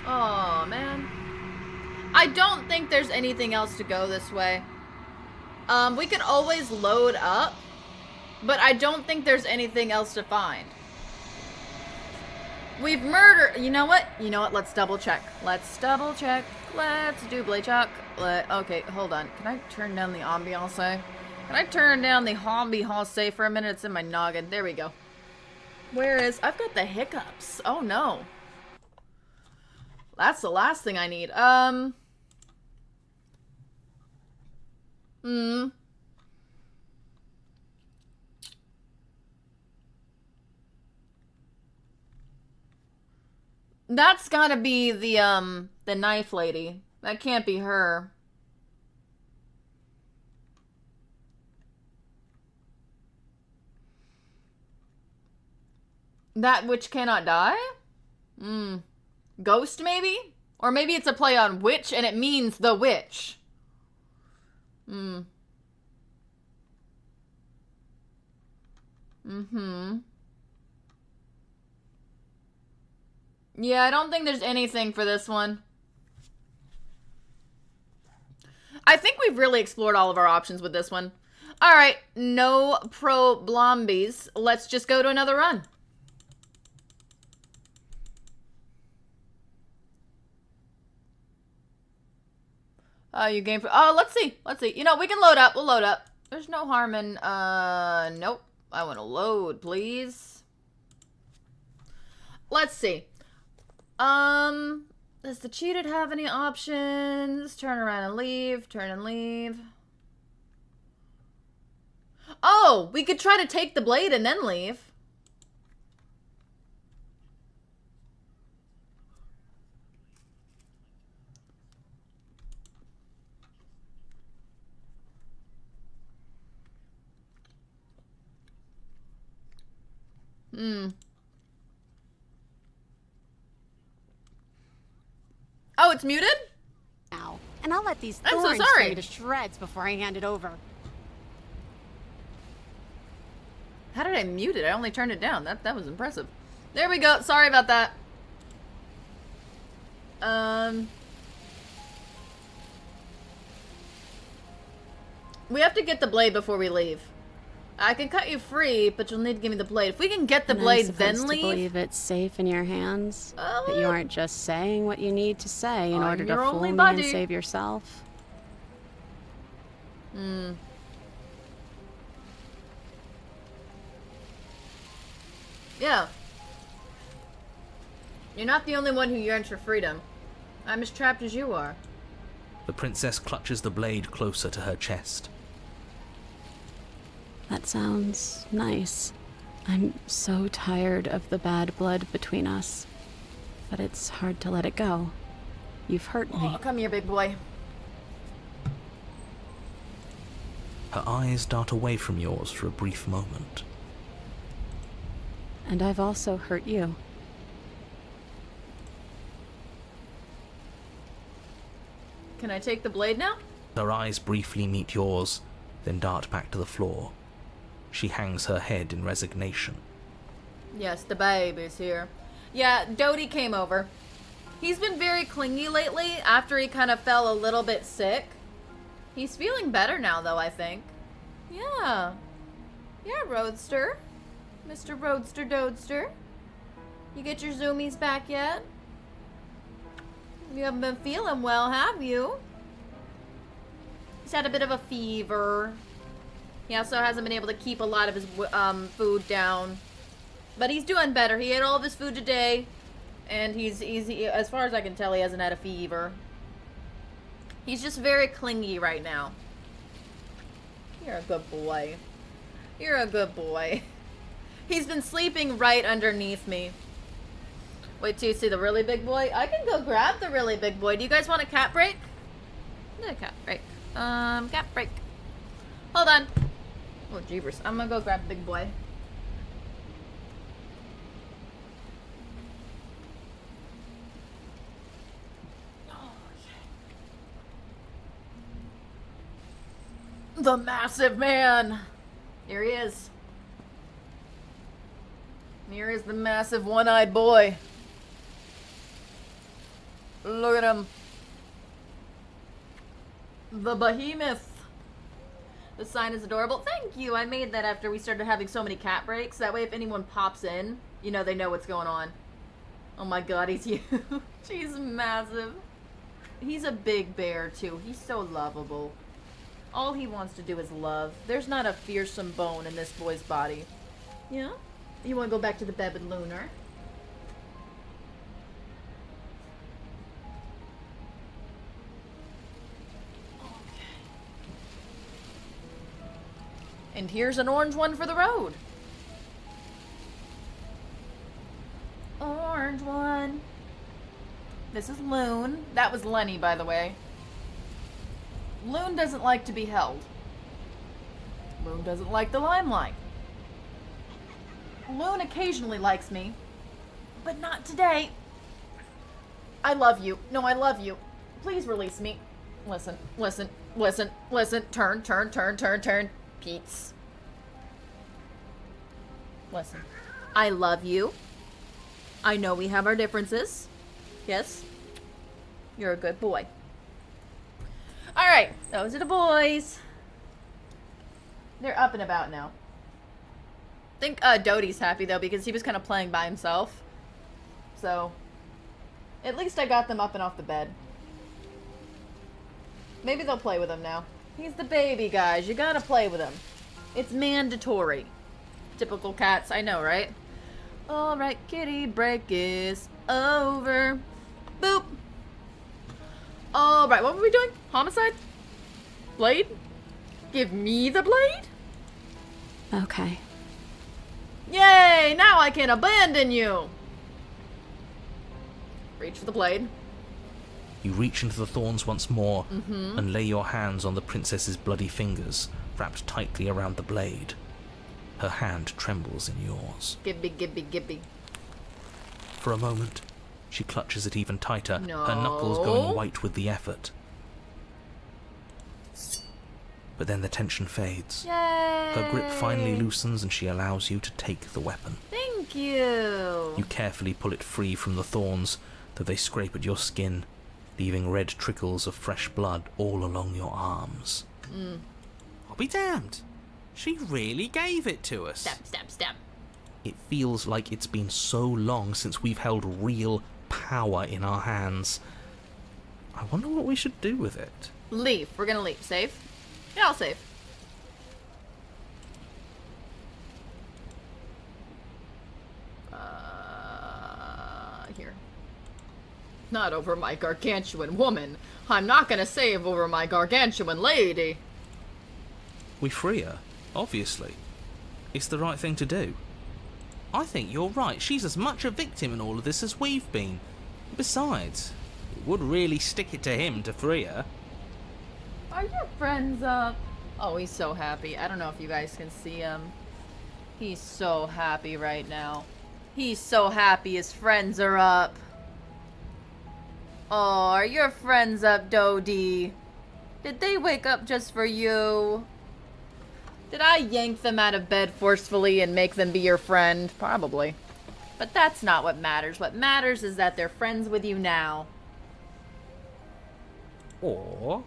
Oh, man. I don't think there's anything else to go this way. We can always load up, but I don't think there's anything else to find. We've murdered... You know what? Let's double check. Let's double check. Let's double check. Okay, hold on. Can I turn down the ambiance? Can I turn down the ambiance for a minute? It's in my noggin. There we go. Where is... I've got the hiccups. Oh, no. That's the last thing I need. That's gotta be the knife lady. That can't be her. That which cannot die? Ghost, maybe? Or maybe it's a play on witch and it means the witch. Yeah, I don't think there's anything for this one. I think we've really explored all of our options with this one. Alright, no pro-blombies. Let's just go to another run. You game for... Oh, let's see. Let's see. You know, we can load up. We'll load up. There's no harm in... Nope. I want to load, please. Let's see. Does the cheated have any options? Turn around and leave. Turn and leave. Oh, we could try to take the blade and then leave. Oh, it's muted? Now, and I'll let these I'm so thorns sorry. tear me to shreds before I hand it over. How did I mute it? I only turned it down. That was impressive. There we go. Sorry about that. We have to get the blade before we leave. I can cut you free, but you'll need to give me the blade. If we can get the blade, then leave. To believe it's safe in your hands. That you aren't just saying what you need to say in order to your fool only me and buddy. save yourself. Yeah. You're not the only one who yearns for freedom. I'm as trapped as you are. The princess clutches the blade closer to her chest. That sounds nice. I'm so tired of the bad blood between us. But it's hard to let it go. You've hurt me. Oh, come here, big boy. Her eyes dart away from yours for a brief moment. And I've also hurt you. Can I take the blade now? Her eyes briefly meet yours, then dart back to the floor. She hangs her head in resignation. Yes, the baby's here. Yeah, Dodie came over. He's been very clingy lately after he kind of fell a little bit sick. He's feeling better now, though, I think. Yeah. Yeah, Roadster. Mr. Roadster Dodester. You get your zoomies back yet? You haven't been feeling well, have you? He's had a bit of a fever. He also hasn't been able to keep a lot of his food down. But he's doing better. He ate all of his food today. And he's as far as I can tell, he hasn't had a fever. He's just very clingy right now. You're a good boy. You're a good boy. He's been sleeping right underneath me. Wait till you see the really big boy. I can go grab the really big boy. Do you guys want a cat break? No cat break. Cat break. Hold on. Oh, jeebers. I'm gonna go grab the big boy. The massive man. Here he is. Here is the massive one-eyed boy. Look at him. The behemoth. The sign is adorable. Thank you. I made that after we started having so many cat breaks. That way if anyone pops in, you know, they know what's going on. Oh my god, he's huge. He's massive. He's a big bear, too. He's so lovable. All he wants to do is love. There's not a fearsome bone in this boy's body. Yeah? You want to go back to the bed with Lunar? Okay. And here's an orange one for the road. Orange one. This is Loon. That was Lenny, by the way. Loon doesn't like to be held. Loon doesn't like the limelight. Loon occasionally likes me, but not today. I love you. No, I love you. Please release me. Listen, listen, listen, listen. Turn, turn, turn, turn, turn. Pete's. Listen. I love you. I know we have our differences. Yes? You're a good boy. Alright, those are the boys. They're up and about now. I think Dodie's happy, though, because he was kind of playing by himself. So, at least I got them up and off the bed. Maybe they'll play with him now. He's the baby, guys. You gotta play with him. It's mandatory. Typical cats, I know, right? Alright, kitty break is over. Boop. Alright, what were we doing? Homicide? Blade? Give me the blade? Okay. Yay! Now I can abandon you! Reach for the blade. You reach into the thorns once more and lay your hands on the princess's bloody fingers, wrapped tightly around the blade. Her hand trembles in yours. Gibby, gibby, gibby. For a moment, she clutches it even tighter, No. her knuckles going white with the effort. But then the tension fades. Yay! Her grip finally loosens and she allows you to take the weapon. Thank you! You carefully pull it free from the thorns, though they scrape at your skin, leaving red trickles of fresh blood all along your arms. I'll be damned. She really gave it to us. Stab, stab, stab. It feels like it's been so long since we've held real power in our hands. I wonder what we should do with it. Leave. We're gonna leave. Save? Yeah, I'll save. Not over my gargantuan woman. I'm not gonna save over my gargantuan lady. We free her, obviously. It's the right thing to do. I think you're right. She's as much a victim in all of this as we've been. Besides, it would really stick it to him to free her. Are your friends up? Oh, he's so happy. I don't know if you guys can see him. He's so happy right now. He's so happy his friends are up. Oh, are your friends up, Dodie? Did they wake up just for you? Did I yank them out of bed forcefully and make them be your friend? Probably. But that's not what matters. What matters is that they're friends with you now. Or,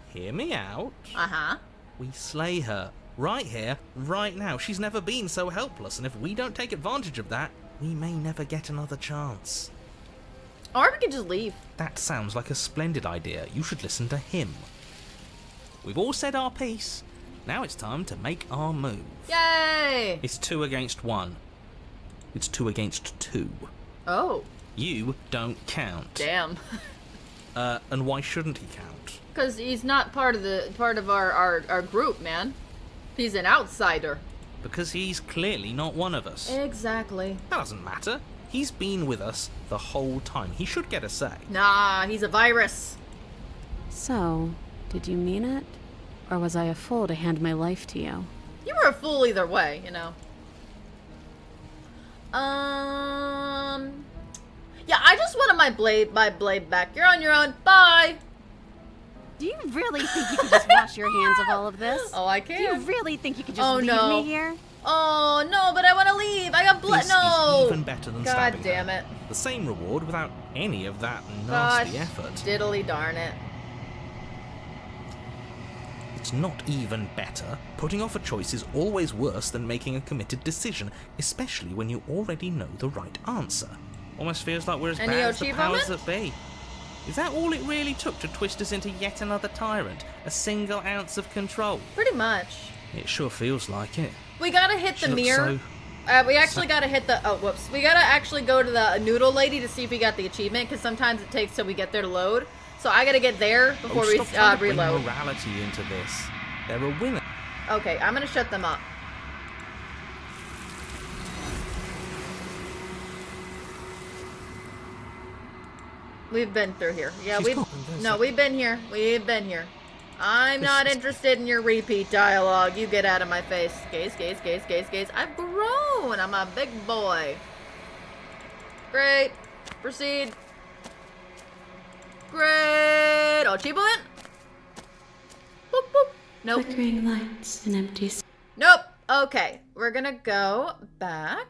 hear me out. Uh-huh. We slay her. Right here, right now. She's never been so helpless, and if we don't take advantage of that, we may never get another chance. Or we could just leave. That sounds like a splendid idea. You should listen to him. We've all said our piece. Now it's time to make our move. Yay! It's 2 against 1. It's 2 against 2. Oh. You don't count. Damn. And why shouldn't he count? Because he's not part of our group, man. He's an outsider. Because he's clearly not one of us. Exactly. That doesn't matter. He's been with us the whole time. He should get a say. Nah, he's a virus. So, did you mean it? Or was I a fool to hand my life to you? You were a fool either way, you know. Yeah, I just wanted my blade back. You're on your own. Bye. Do you really think you could just wash your hands of all of this? Oh, I Do you can. really think you could just leave me here? Oh, no, but I want to leave. I got blood. This No. is even better than God stabbing damn her. it. The same reward without any of that Gosh, nasty effort. diddly darn it. It's not even better. Putting off a choice is always worse than making a committed decision, especially when you already know the right answer. Almost feels like we're as Any bad as the OG powers moment? that be. Is that all it really took to twist us into yet another tyrant? A single ounce of control? Pretty much. It sure feels like it. We gotta hit She the looks mirror. We actually gotta hit the... Oh, whoops. We gotta actually go to the noodle lady to see if we got the achievement, because sometimes it takes till we get there to load. So I gotta get there before we stop trying to bring reload. morality into this. They're a winner. Okay, I'm gonna shut them up. We've been through here. Yeah, She's we've... gone. No, we've been here. We've been here. I'm not interested in your repeat dialogue. You get out of my face. Gaze, gaze, gaze, gaze, gaze. I've grown. I'm a big boy. Great. Proceed. Great. Achievement. Boop, boop. Nope. Flickering lights and empty Nope. Okay. We're gonna go back.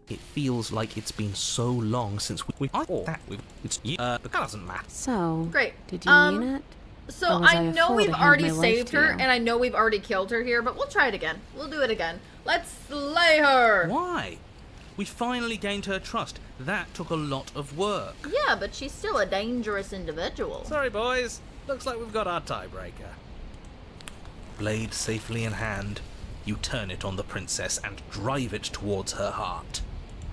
It feels like it's been so long since that doesn't matter. So, Great. did you mean it? So Or was I I a know fool we've to hand already my life saved to her, you? and I know we've already killed her here, but we'll try it again. We'll do it again. Let's slay her. Why? We finally gained her trust. That took a lot of work. Yeah, but she's still a dangerous individual. Sorry, boys. Looks like we've got our tiebreaker. Blade safely in hand, you turn it on the princess and drive it towards her heart.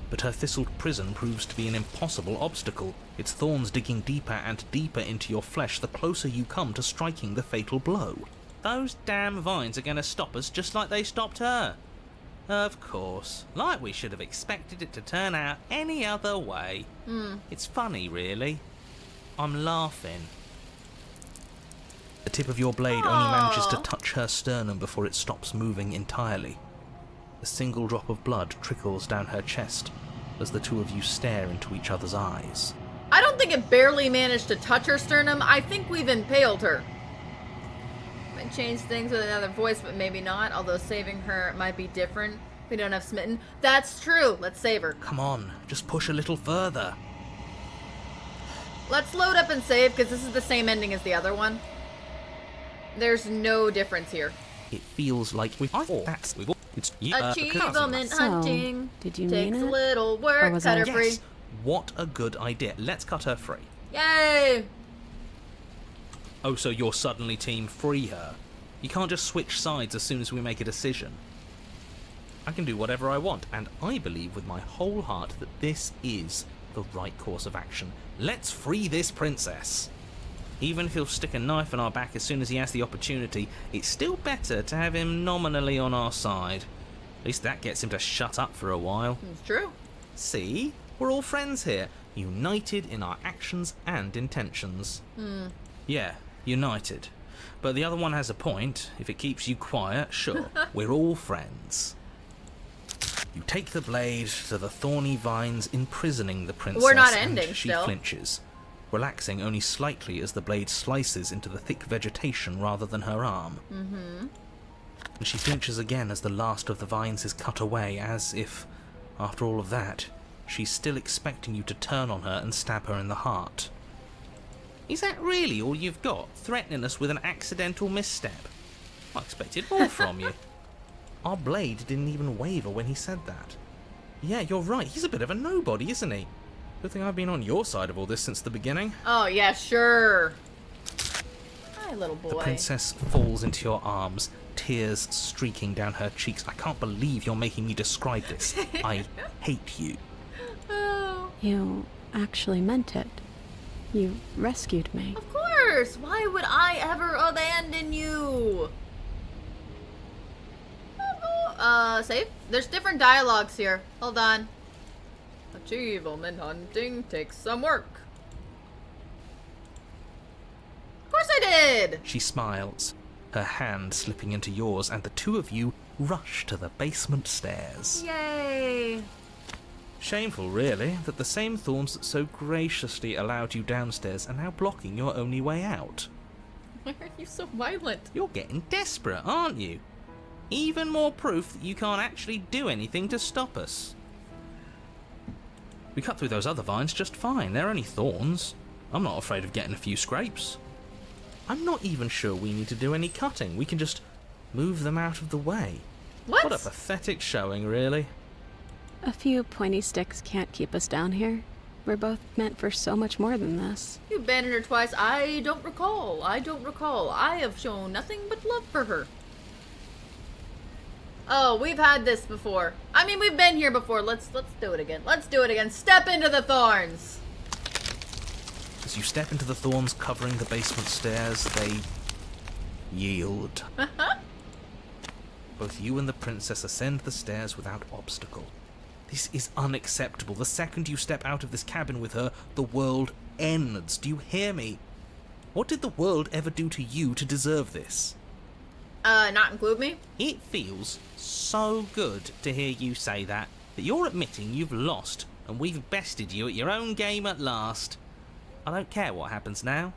But her thistled prison proves to be an impossible obstacle, its thorns digging deeper and deeper into your flesh the closer you come to striking the fatal blow. Those damn vines are going to stop us just like they stopped her. Of course. Like we should have expected it to turn out any other way. It's funny, really. I'm laughing. The tip of your blade only manages to touch her sternum before it stops moving entirely. A single drop of blood trickles down her chest as the two of you stare into each other's eyes. I don't think it barely managed to touch her sternum. I think we've impaled her. Might change things with another voice, but maybe not. Although saving her might be different. We don't have smitten. That's true. Let's save her. Come on, just push a little further. Let's load up and save, because this is the same ending as the other one. There's no difference here. It feels like we've... Achievement hunting. Did you Takes mean a it? little Or work. was Cut I- her free. Yes! What a good idea. Let's cut her free. Yay! Oh, so you're suddenly team free her. You can't just switch sides as soon as we make a decision. I can do whatever I want, and I believe with my whole heart that this is the right course of action. Let's free this princess. Even if he'll stick a knife in our back as soon as he has the opportunity, it's still better to have him nominally on our side. At least that gets him to shut up for a while. It's true. See? We're all friends here, united in our actions and intentions. Yeah, united. But the other one has a point. If it keeps you quiet, sure, we're all friends. You take the blade to the thorny vines imprisoning the princess. We're not ending and she still. flinches, relaxing only slightly as the blade slices into the thick vegetation rather than her arm. And she flinches again as the last of the vines is cut away, as if, after all of that, she's still expecting you to turn on her and stab her in the heart. Is that really all you've got, threatening us with an accidental misstep? I expected more from you. Our blade didn't even waver when he said that. Yeah, you're right, he's a bit of a nobody, isn't he? Good thing I've been on your side of all this since the beginning. Oh, yeah, sure. Hi, little boy. The princess falls into your arms, tears streaking down her cheeks. I can't believe you're making me describe this. I hate you. Oh. You actually meant it. You rescued me. Of course! Why would I ever abandon you? Save? There's different dialogues here. Hold on. Achievement hunting takes some work. Of course I did! She smiles, her hand slipping into yours, and the two of you rush to the basement stairs. Yay! Shameful, really, that the same thorns that so graciously allowed you downstairs are now blocking your only way out. Why are you so violent? You're getting desperate, aren't you? Even more proof that you can't actually do anything to stop us. We cut through those other vines just fine. They're only thorns. I'm not afraid of getting a few scrapes. I'm not even sure we need to do any cutting. We can just move them out of the way. What? What a pathetic showing, really. A few pointy sticks can't keep us down here. We're both meant for so much more than this. You abandoned her twice. I don't recall. I don't recall. I have shown nothing but love for her. Oh, we've had this before. I mean, we've been here before. Let's do it again. Let's do it again. Step into the thorns. As you step into the thorns covering the basement stairs, they yield. Both you and the princess ascend the stairs without obstacle. This is unacceptable. The second you step out of this cabin with her, the world ends. Do you hear me? What did the world ever do to you to deserve this? Not include me? It feels so good to hear you say that you're admitting you've lost and we've bested you at your own game at last. I don't care what happens now.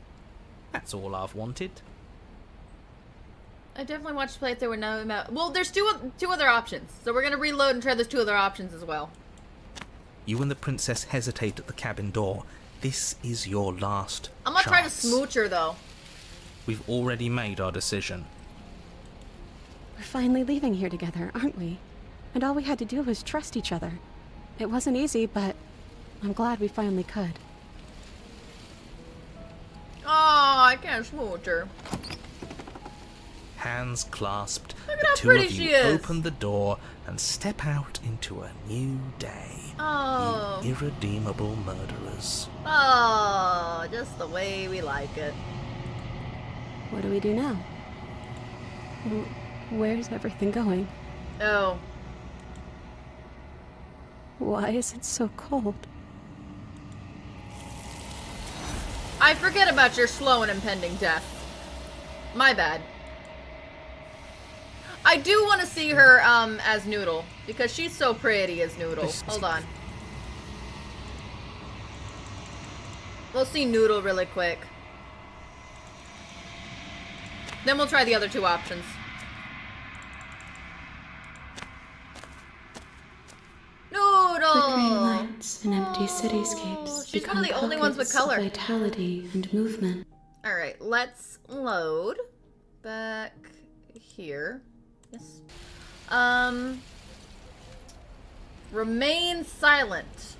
That's all I've wanted. I definitely watched the playthrough with no amount. Well, there's two other options. So we're gonna reload and try those two other options as well. You and the princess hesitate at the cabin door. This is your last I'm gonna try to chance. smooch her though. We've already made our decision. We're finally leaving here together, aren't we? And all we had to do was trust each other. It wasn't easy, but I'm glad we finally could. Oh, I can't smooch her. Hands clasped, Look at the how two pretty of she you is. open the door and step out into a new day. Oh. You irredeemable murderers. Oh, just the way we like it. What do we do now? Where's everything going? Oh. Why is it so cold? I forget about your slow and impending death. My bad. I do want to see her as Noodle because she's so pretty as Noodle. Hold on. We'll see Noodle really quick. Then we'll try the other two options. Flickering Noodle! lights and empty cityscapes She's one become of the only ones with pockets of color. vitality and movement. Alright, let's load back here. Yes. Remain silent.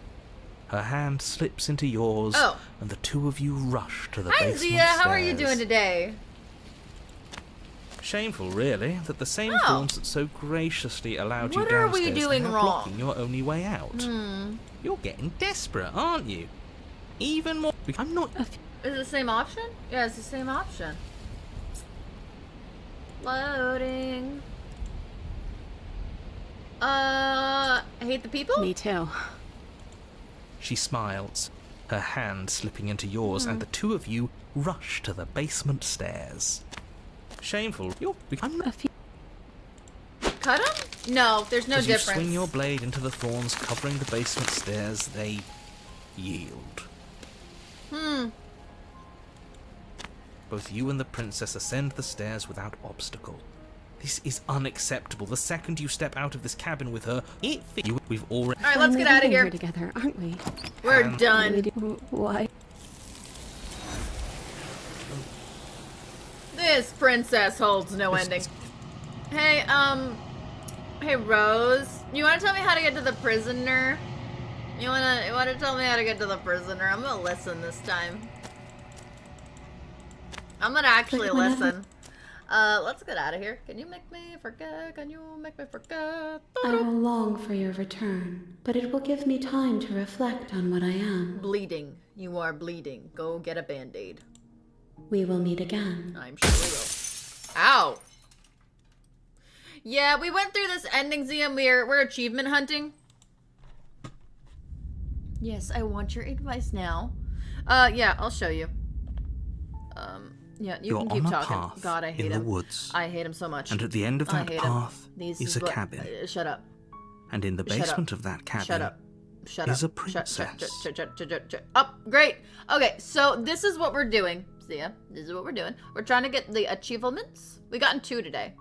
Her hand slips into yours, Oh. and the two of you rush to the Hi basement Zia, how are you stairs. doing today? Shameful, really, that the same Oh. thorns that so graciously allowed you What are downstairs we doing are now wrong? blocking your only way out. You're getting desperate, aren't you? Even more. I'm not. Is it the same option? Yeah, it's the same option. Loading. Hate the people? Me too. She smiles, her hand slipping into yours, and the two of you rush to the basement stairs. Shameful. I'm not. Cut them? No, there's no As you difference. swing your blade into the thorns covering the basement stairs, they yield. Both you and the princess ascend the stairs without obstacle. This is unacceptable. The second you step out of this cabin with her, we've already. All right, let's get out of here. Together, aren't we? We're done. Why? This princess holds no ending. Hey, hey Rose, you want to tell me how to get to the prisoner? You wanna tell me how to get to the prisoner? I'm gonna listen this time. I'm gonna actually listen. Let's get out of here. Can you make me forget? Can you make me forget? I will long for your return, but it will give me time to reflect on what I am. Bleeding. You are bleeding. Go get a band-aid. We will meet again. I'm sure we will. Ow. Yeah, we went through this ending, Zia. We're achievement hunting. Yes, I want your advice now. Yeah, I'll show you. Yeah, you You're can keep on a talking. path God, I hate in him. the woods. I hate him so much. And at the end of I that hate path him. These is a what- cabin. Shut up. And in the Shut basement up. of that cabin Shut up. Shut is up. a princess. Shut up. Great. Okay, so this is what we're doing. Zia, this is what we're doing. We're trying to get the achievements. We gotten 2 today.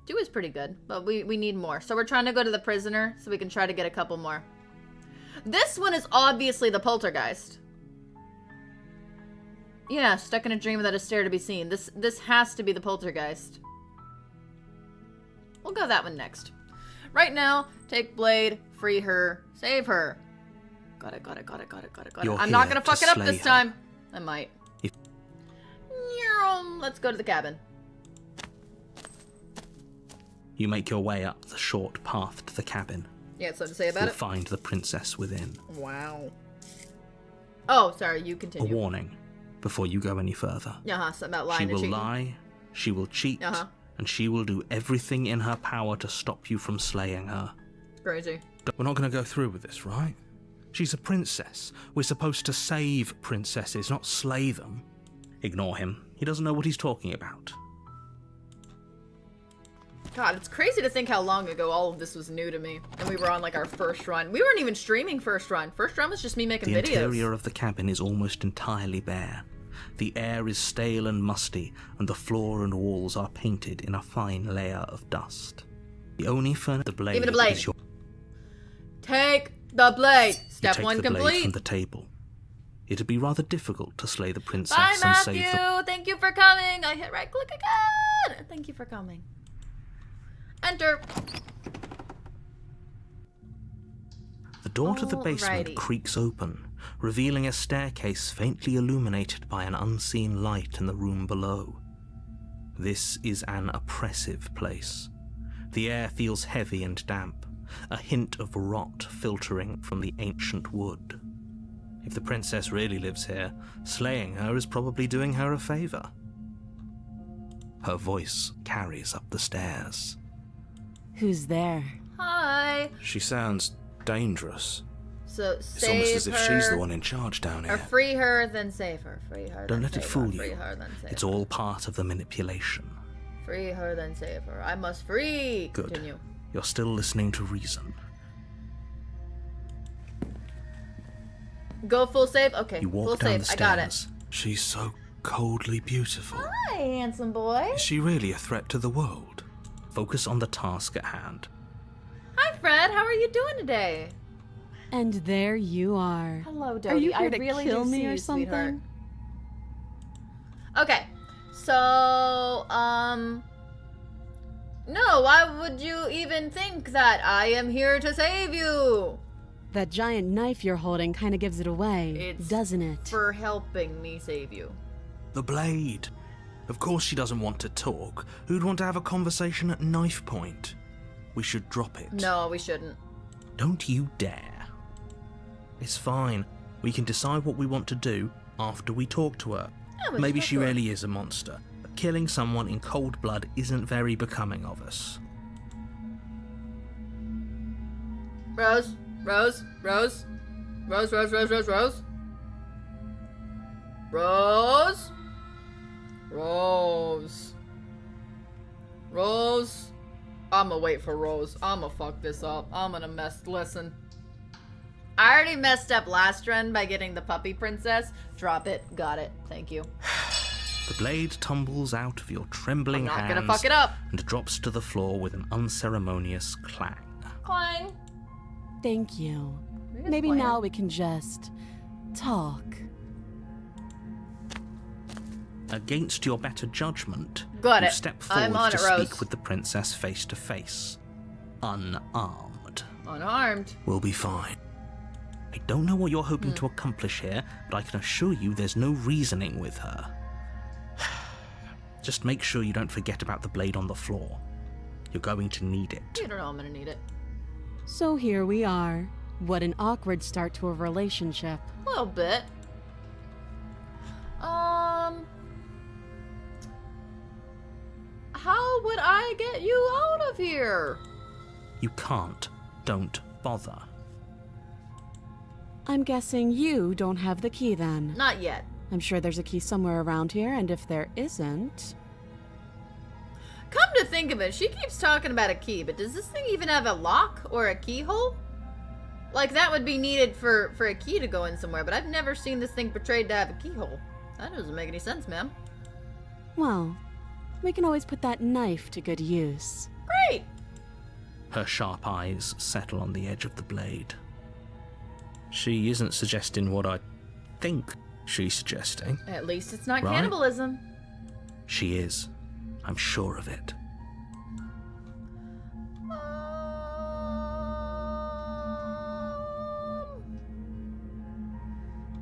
2 is pretty good, but we need more. So we're trying to go to the prisoner so we can try to get a couple more. This one is obviously the poltergeist. Yeah, stuck in a dream without a stare to be seen. This has to be the poltergeist. We'll go that one next. Right now, take Blade, free her, save her. Got it. You're I'm not here gonna to fuck it up slay this her. time. I might. If- Let's go to the cabin. You make your way up the short path to the cabin. Yeah, something to say about You'll it? find the princess within. Wow. Oh, sorry, you A continue. warning before you go any further. Something about lying She and will cheating. lie, she will cheat, Uh-huh. and she will do everything in her power to stop you from slaying her. Crazy. We're not going to go through with this, right? She's a princess. We're supposed to save princesses, not slay them. Ignore him. He doesn't know what he's talking about. God, it's crazy to think how long ago all of this was new to me. And we were on like our first run. We weren't even streaming first run. First run was just me making The videos. interior of the cabin is almost entirely bare. The air is stale and musty, and the floor and walls are painted in a fine layer of dust. The only furniture, the blade, Give me the blade. is your. Take the blade. You Step take 1 the blade complete. from the table. It'd be rather difficult to slay the princess Bye, and Matthew. save the. Thank you for coming. I hit right click again. Thank you for coming. Enter. The door to the basement Alrighty. creaks open, revealing a staircase faintly illuminated by an unseen light in the room below. This is an oppressive place. The air feels heavy and damp, a hint of rot filtering from the ancient wood. If the princess really lives here, slaying her is probably doing her a favor. Her voice carries up the stairs. Who's there? Hi. She sounds dangerous. So It's save almost as if her, she's the one in charge down or here. free her, then save her. Free her. Don't then let it save fool her. you. Free her, then save It's her. all part of the manipulation. Free her, then save her. I must free. Good. Continue. You're still listening to reason. Go full save. Okay. You Full walk down save. the I got it. stairs. She's so coldly beautiful. Hi, handsome boy. Is she really a threat to the world? Focus on the task at hand. Hi, Fred. How are you doing today? And there you are. Hello, Dodie. Are you here I to really kill do me see or you, something? sweetheart. Okay. So, no, why would you even think that I am here to save you? That giant knife you're holding kind of gives it away, It's doesn't it? For helping me save you. The blade. Of course she doesn't want to talk. Who'd want to have a conversation at knife point? We should drop it. No, we shouldn't. Don't you dare. It's fine. We can decide what we want to do after we talk to her. Yeah, we Maybe should she talk to her. really is a monster, but killing someone in cold blood isn't very becoming of us. Rose, Rose, Rose, Rose, Rose, Rose, Rose, Rose, Rose, Rose, Rose. I'ma wait for Rose. I'ma fuck this up. I'm gonna listen. I already messed up last run by getting the puppy princess. Drop it. Got it. Thank you. The blade tumbles out of your trembling I'm not hands gonna fuck it up. and drops to the floor with an unceremonious clang. Clang. Thank you. Maybe it's Maybe bland. now we can just talk. Against your better judgment, Got you it. step I'm forward on to it, Rose. speak with the princess face to face. Unarmed. Unarmed. We'll be fine. I don't know what you're hoping to accomplish here, but I can assure you there's no reasoning with her. Just make sure you don't forget about the blade on the floor. You're going to need it. You don't know I'm gonna need it. So here we are. What an awkward start to a relationship. A little bit. How would I get you out of here? You can't. Don't bother. I'm guessing you don't have the key then. Not yet. I'm sure there's a key somewhere around here, and if there isn't... Come to think of it, she keeps talking about a key, but does this thing even have a lock or a keyhole? Like, that would be needed for a key to go in somewhere, but I've never seen this thing portrayed to have a keyhole. That doesn't make any sense, ma'am. Well, we can always put that knife to good use. Great! Her sharp eyes settle on the edge of the blade. She isn't suggesting what I think she's suggesting. At least it's not Right. cannibalism. She is. I'm sure of it.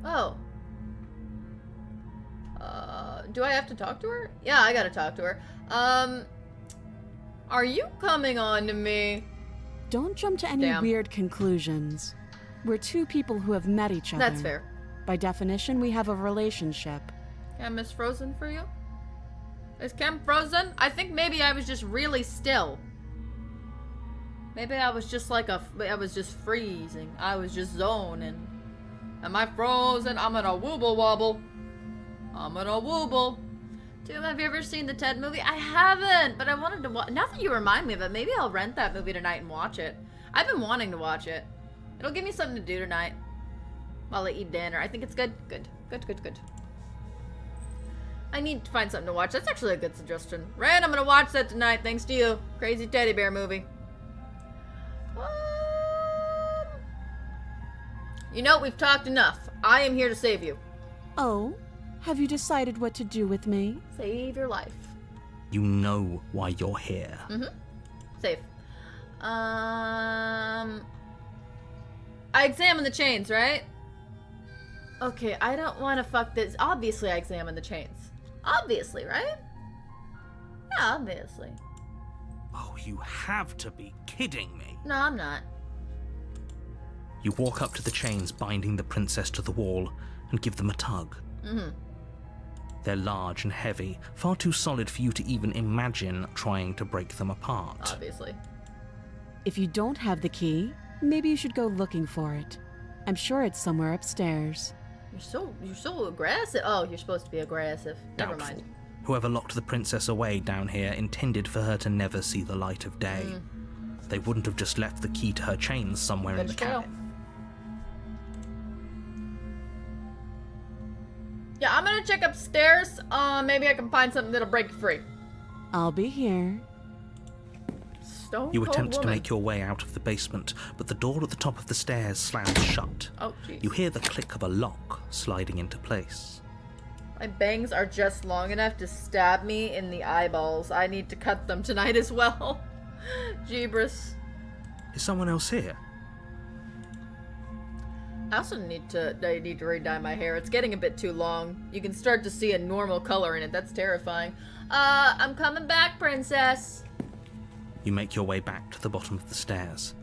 Oh. Do I have to talk to her? Yeah, I gotta talk to her. Are you coming on to me? Don't jump to any Damn. weird conclusions. We're two people who have met each other. That's fair. By definition, we have a relationship. Cam is frozen for you? Is Cam frozen? I think maybe I was just really still. Maybe I was just like I was just freezing. I was just zoning. Am I frozen? I'm gonna wooble wobble. I'm gonna wooble. Dude, have you ever seen the Ted movie? I haven't, but I wanted to watch. Now that you remind me of it, maybe I'll rent that movie tonight and watch it. I've been wanting to watch it. It'll give me something to do tonight while I eat dinner. I think it's good. Good. Good, good, good. I need to find something to watch. That's actually a good suggestion. Ren, I'm gonna watch that tonight, thanks to you. Crazy teddy bear movie. You know, we've talked enough. I am here to save you. Oh? Have you decided what to do with me? Save your life. You know why you're here. Safe. I examine the chains, right? Okay, I don't want to fuck this. Obviously, I examine the chains. Obviously, right? Yeah, obviously. Oh, you have to be kidding me. No, I'm not. You walk up to the chains binding the princess to the wall and give them a tug. They're large and heavy, far too solid for you to even imagine trying to break them apart. Obviously. If you don't have the key, maybe you should go looking for it. I'm sure it's somewhere upstairs. You're so aggressive. Oh, you're supposed to be aggressive. Never Doubtful. mind. Whoever locked the princess away down here intended for her to never see the light of day. They wouldn't have just left the key to her chains somewhere in the Good to know. cabin. Yeah, I'm gonna check upstairs. Maybe I can find something that'll break you free. I'll be here. Stone You cold attempt to woman. make your way out of the basement, but the door at the top of the stairs slams shut. Oh, jeez. You hear the click of a lock sliding into place. My bangs are just long enough to stab me in the eyeballs. I need to cut them tonight as well. Jeebus. Is someone else here? I also need to re-dye my hair. It's getting a bit too long. You can start to see a normal color in it. That's terrifying. I'm coming back, princess. You make your way back to the bottom of the stairs.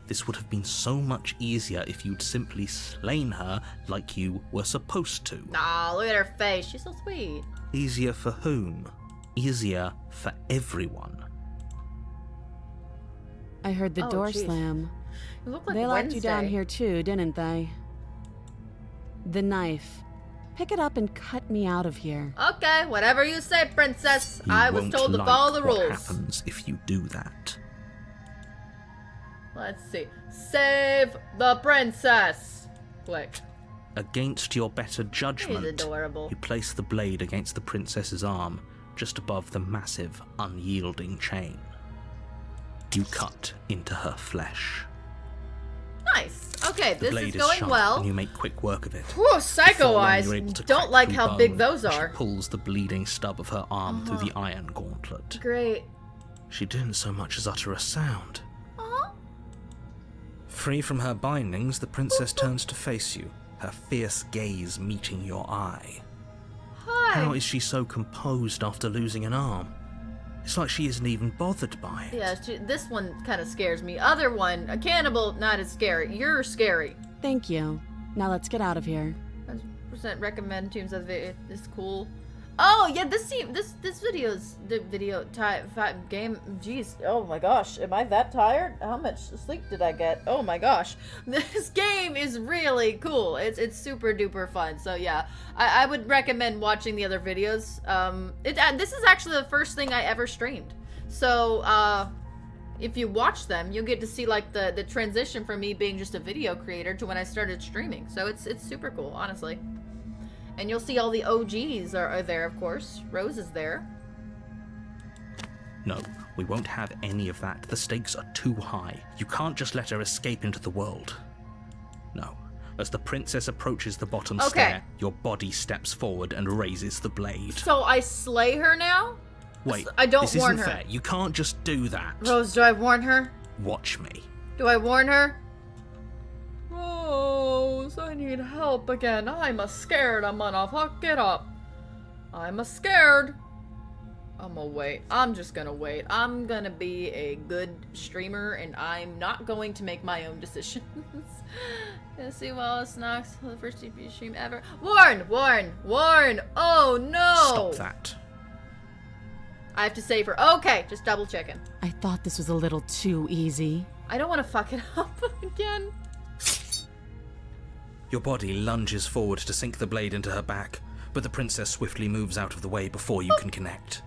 This would have been so much easier if you'd simply slain her like you were supposed to. Aw, look at her face. She's so sweet. Easier for whom? Easier for everyone. I heard the Oh, door jeez. slam. You look like They locked Wednesday. you down here too, didn't they? The knife. Pick it up and cut me out of here. Okay, whatever you say, princess. You I was won't told to like follow the what rules. happens if you do that. Let's see. Save the princess. Click. Against your better He's judgment, adorable. you place the blade against the princess's arm, just above the massive, unyielding chain. You cut into her flesh. Nice. Okay, The this blade is is going sharp, well. and you make quick work of it. Whew, psycho Before long, eyes. you're able to Don't crack like through how big bone those as are. She pulls the bleeding stub of her arm through the iron gauntlet. Great. She didn't so much as utter a sound. Free from her bindings, the princess turns to face you, her fierce gaze meeting your eye. Hi. How is she so composed after losing an arm? It's like she isn't even bothered by it. Yeah, this one kind of scares me. Other one, a cannibal, not as scary. You're scary. Thank you. Now let's get out of here. 100% recommend Tombs of it. It's cool. Oh yeah, this video's the video game. Jeez, oh my gosh, am I that tired? How much sleep did I get? Oh my gosh, this game is really cool. It's super duper fun. So yeah, I would recommend watching the other videos. This is actually the first thing I ever streamed. So if you watch them, you'll get to see like the transition from me being just a video creator to when I started streaming. So it's super cool, honestly. And you'll see all the OGs are there, of course. Rose is there. No, we won't have any of that. The stakes are too high. You can't just let her escape into the world. No. As the princess approaches the bottom stair, your body steps forward and raises the blade. So I slay her now? Wait, I don't this warn isn't her. fair. You can't just do that. Rose, do I warn her? Watch me. Do I warn her? Rose, I need help again. I'm scared. I'm gonna fuck it up. I'm scared. I'm gonna wait. I'm just gonna wait. I'm gonna be a good streamer and I'm not going to make my own decisions. Let's see Wallace Knox, the first TP stream ever. Warn! Warn! Warn! Oh no! Stop that. I have to save her. Okay, just double checking. I thought this was a little too easy. I don't want to fuck it up again. Your body lunges forward to sink the blade into her back, but the princess swiftly moves out of the way before you can connect.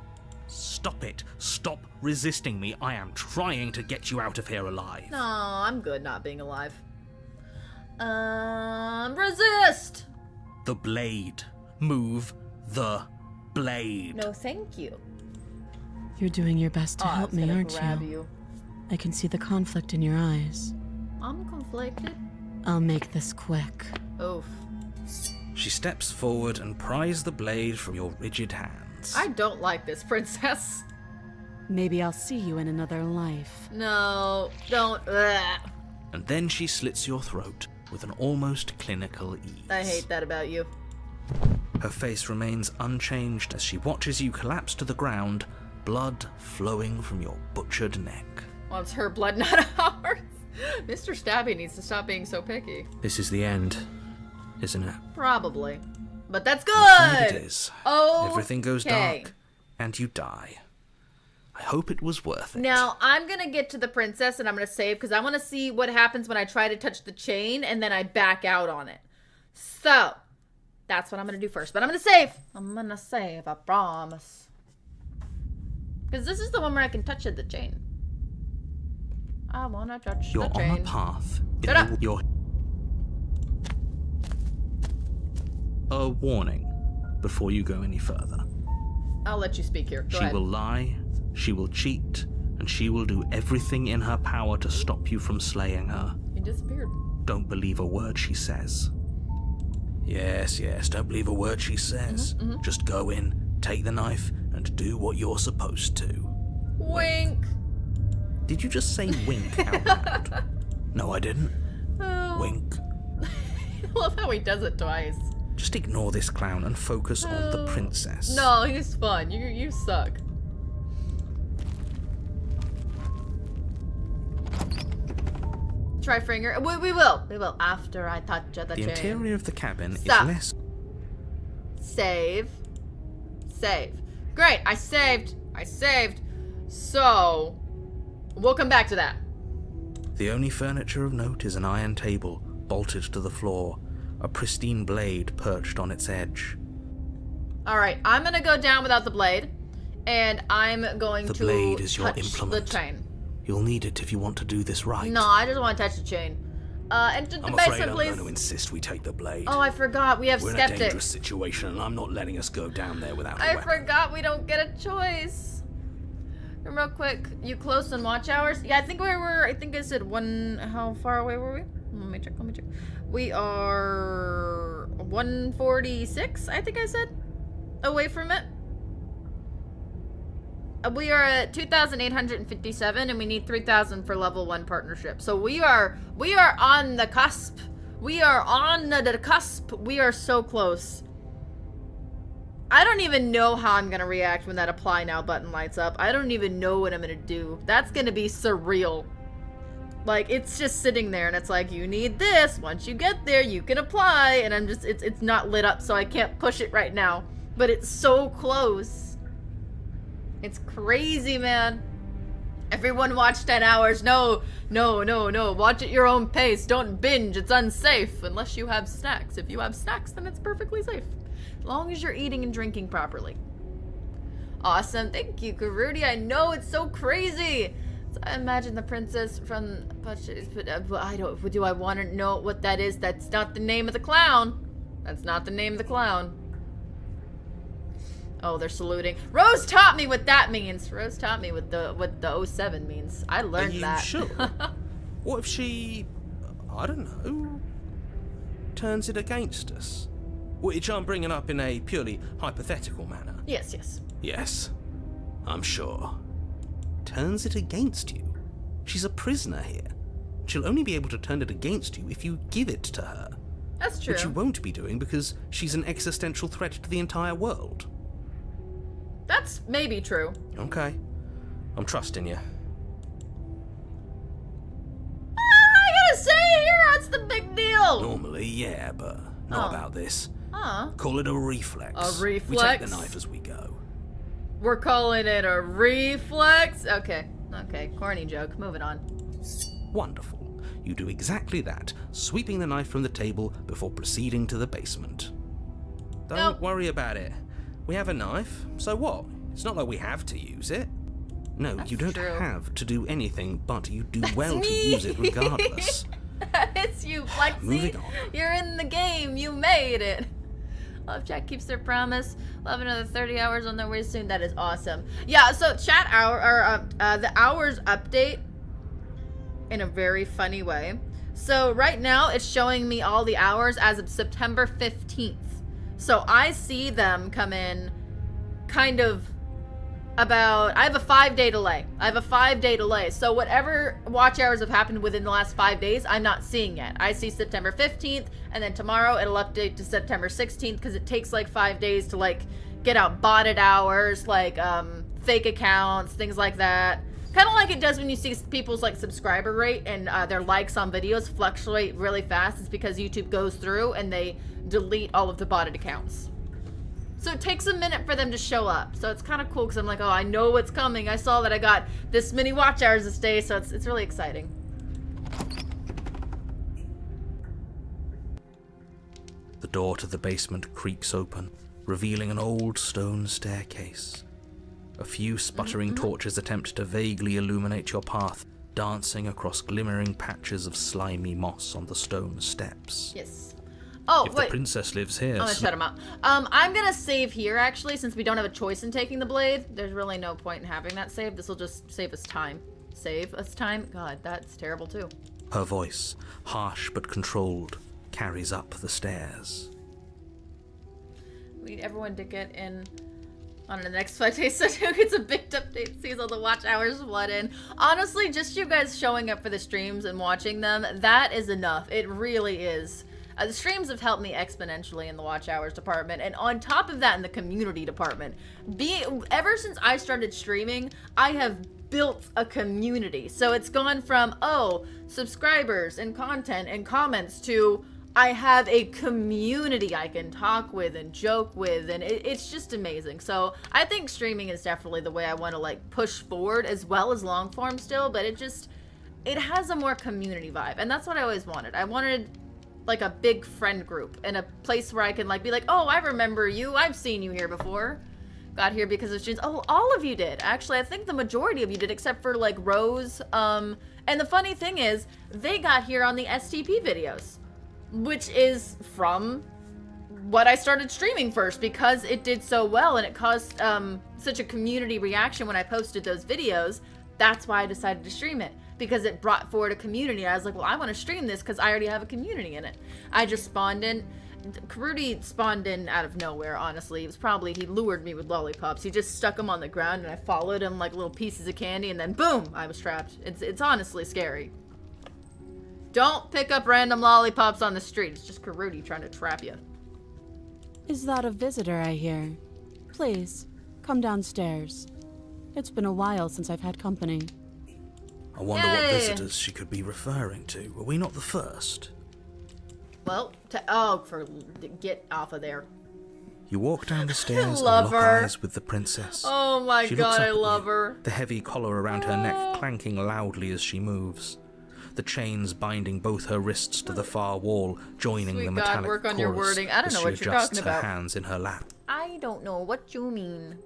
Stop it! Stop resisting me! I am trying to get you out of here alive. No, I'm good not being alive. Resist! The blade. Move the blade. No, thank you. You're doing your best to Oh, help it's me, gonna aren't grab you? you. I can see the conflict in your eyes. I'm conflicted. I'll make this quick. Oof. She steps forward and pries the blade from your rigid hands. I don't like this, princess. Maybe I'll see you in another life. No, don't. Ugh. And then she slits your throat with an almost clinical ease. I hate that about you. Her face remains unchanged as she watches you collapse to the ground, blood flowing from your butchered neck. Well, it's her blood, not ours. Mr. Stabby needs to stop being so picky. This is the end, isn't it? Probably. But that's I'm afraid good! it is. Oh, Everything goes dark, and you die. I hope it was worth it. Now, I'm gonna get to the princess and I'm gonna save because I want to see what happens when I try to touch the chain and then I back out on it. So, that's what I'm gonna do first. But I'm gonna save. I'm gonna save, I promise. Because this is the one where I can touch the chain. I wanna touch You're the on chain. a path. Shut up. You're... A warning before you go any further. I'll let you speak here. Go She ahead. will lie, she will cheat, and she will do everything in her power to stop you from slaying her. He disappeared. Don't believe a word she says. Yes, don't believe a word she says. Just go in, take the knife, and do what you're supposed to. Wink. Did you just say wink out loud? No, I didn't. Oh. Wink. I love how he does it twice. Just ignore this clown and focus on the princess. No, he's fun. You suck. Try finger. We will. After I touch the chain. The interior of the cabin Stop. is less... Save. Great, I saved. So, we'll come back to that. The only furniture of note is an iron table, bolted to the floor, a pristine blade perched on its edge. Alright, I'm gonna go down without the blade, and I'm going The to blade is your touch implement. the chain. You'll need it if you want to do this right. No, I just want to touch the chain. Enter the I'm afraid basement, I'm please. going to insist we take the blade. Oh, I forgot. We have We're in a dangerous skeptics. situation, and I'm not letting us go down there without a I weapon. forgot we don't get a choice. And real quick, you close on watch hours? Yeah, I think we were. I think I said one. How far away were we? Let me check. We are 146. I think I said away from it. We are at 2,857, and we need 3,000 for level 1 partnership. So we are on the cusp. We are on the cusp. We are so close. I don't even know how I'm gonna react when that apply now button lights up. I don't even know what I'm gonna do. That's gonna be surreal. Like, it's just sitting there, and it's like, you need this. Once you get there, you can apply. And I'm just, it's not lit up, so I can't push it right now. But it's so close. It's crazy, man. Everyone watch 10 hours. No. Watch at your own pace. Don't binge. It's unsafe unless you have snacks. If you have snacks, then it's perfectly safe. As long as you're eating and drinking properly. Awesome. Thank you, Karudi. I know it's so crazy. So I imagine the princess from... Do I want to know what that is? That's not the name of the clown. That's not the name of the clown. Oh, they're saluting. Rose taught me what that means. Rose taught me what the 07 means. I learned that. Are you sure? What if she, I don't know, turns it against us? Which I'm bringing up in a purely hypothetical manner. Yes. Yes, I'm sure. Turns it against you? She's a prisoner here. She'll only be able to turn it against you if you give it to her. That's true. Which you won't be doing because she's an existential threat to the entire world. That's maybe true. Okay. I'm trusting you. I gotta say here, that's the big deal. Normally, yeah, but not about this. Call it a reflex. A reflex? We take the knife as we go. We're calling it a reflex? Okay, corny joke. Moving on. Wonderful. You do exactly that, sweeping the knife from the table before proceeding to the basement. Don't worry about it. We have a knife, so what? It's not like we have to use it. No, That's you don't true. have to do anything, but you do well me. to use it regardless. It's you, Flexi. Moving on. You're in the game. You made it. Love Jack keeps their promise. Love another 30 hours on their way soon. That is awesome. Yeah, so chat hour, or the hours update in a very funny way. So right now it's showing me all the hours as of September 15th. So I see them come in kind of about, I have a 5-day delay. So whatever watch hours have happened within the last 5 days, I'm not seeing yet. I see September 15th, and then tomorrow it'll update to September 16th because it takes like 5 days to like get out botted hours, like fake accounts, things like that. Kind of like it does when you see people's like subscriber rate and their likes on videos fluctuate really fast. It's because YouTube goes through and they delete all of the botted accounts. So it takes a minute for them to show up. So it's kind of cool because I'm like, oh, I know what's coming. I saw that I got this many watch hours this day, so it's really exciting. The door to the basement creaks open, revealing an old stone staircase. A few sputtering torches attempt to vaguely illuminate your path, dancing across glimmering patches of slimy moss on the stone steps. Yes. Oh, If wait. the princess lives here, I'm gonna shut him out. I'm gonna save here, actually, since we don't have a choice in taking the blade. There's really no point in having that save. This will just save us time. Save us time? God, that's terrible, too. her voice, harsh but controlled, carries up the stairs. We need everyone to get in on the next 5 days so who gets a big update, sees all the watch hours flood in. Honestly, just you guys showing up for the streams and watching them, that is enough. It really is. The streams have helped me exponentially in the watch hours department, and on top of that in the community department. Ever since I started streaming, I have built a community. So it's gone from, oh, subscribers and content and comments to I have a community I can talk with and joke with, and it's just amazing. So I think streaming is definitely the way I want to like push forward, as well as long form still, but it has a more community vibe, and that's what I always wanted. I wanted like a big friend group and a place where I can like be like, oh, I remember you, I've seen you here before. Got here because of streams. Oh, all of you did. Actually, I think the majority of you did, except for like Rose. And the funny thing is, they got here on the STP videos, which is from what I started streaming first, because it did so well and it caused such a community reaction when I posted those videos. That's why I decided to stream it, because it brought forward a community. I was like, well, I want to stream this because I already have a community in it. I just spawned in. Karudi spawned in out of nowhere, honestly. It was probably, he lured me with lollipops. He just stuck them on the ground and I followed him like little pieces of candy, and then boom, I was trapped. It's honestly scary. Don't pick up random lollipops on the street. It's just Karudi trying to trap you. Is that a visitor I hear? Please, come downstairs. It's been a while since I've had company. I wonder what visitors she could be referring to. Were we not the first? Well, get off of there. You walk down the stairs and love lock her. eyes with the princess. Oh my She looks god, up I at love you, her. the heavy collar around her neck clanking loudly as she moves. The chains binding both her wrists to the far wall, joining Sweet the God, metallic work on chorus your wording. I don't as know she what you're adjusts talking about. her hands in her lap. I don't know what you mean.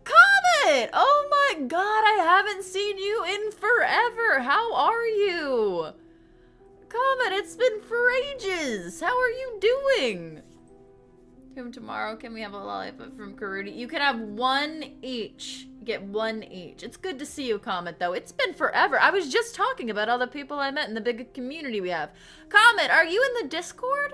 Comet! Oh my god, I haven't seen you in forever. How are you? Comet, it's been for ages. How are you doing? Tomorrow, can we have a lollipop from Karudi? You can have one each. Get one each. It's good to see you, Comet, though. It's been forever. I was just talking about all the people I met in the big community we have. Comet, are you in the Discord?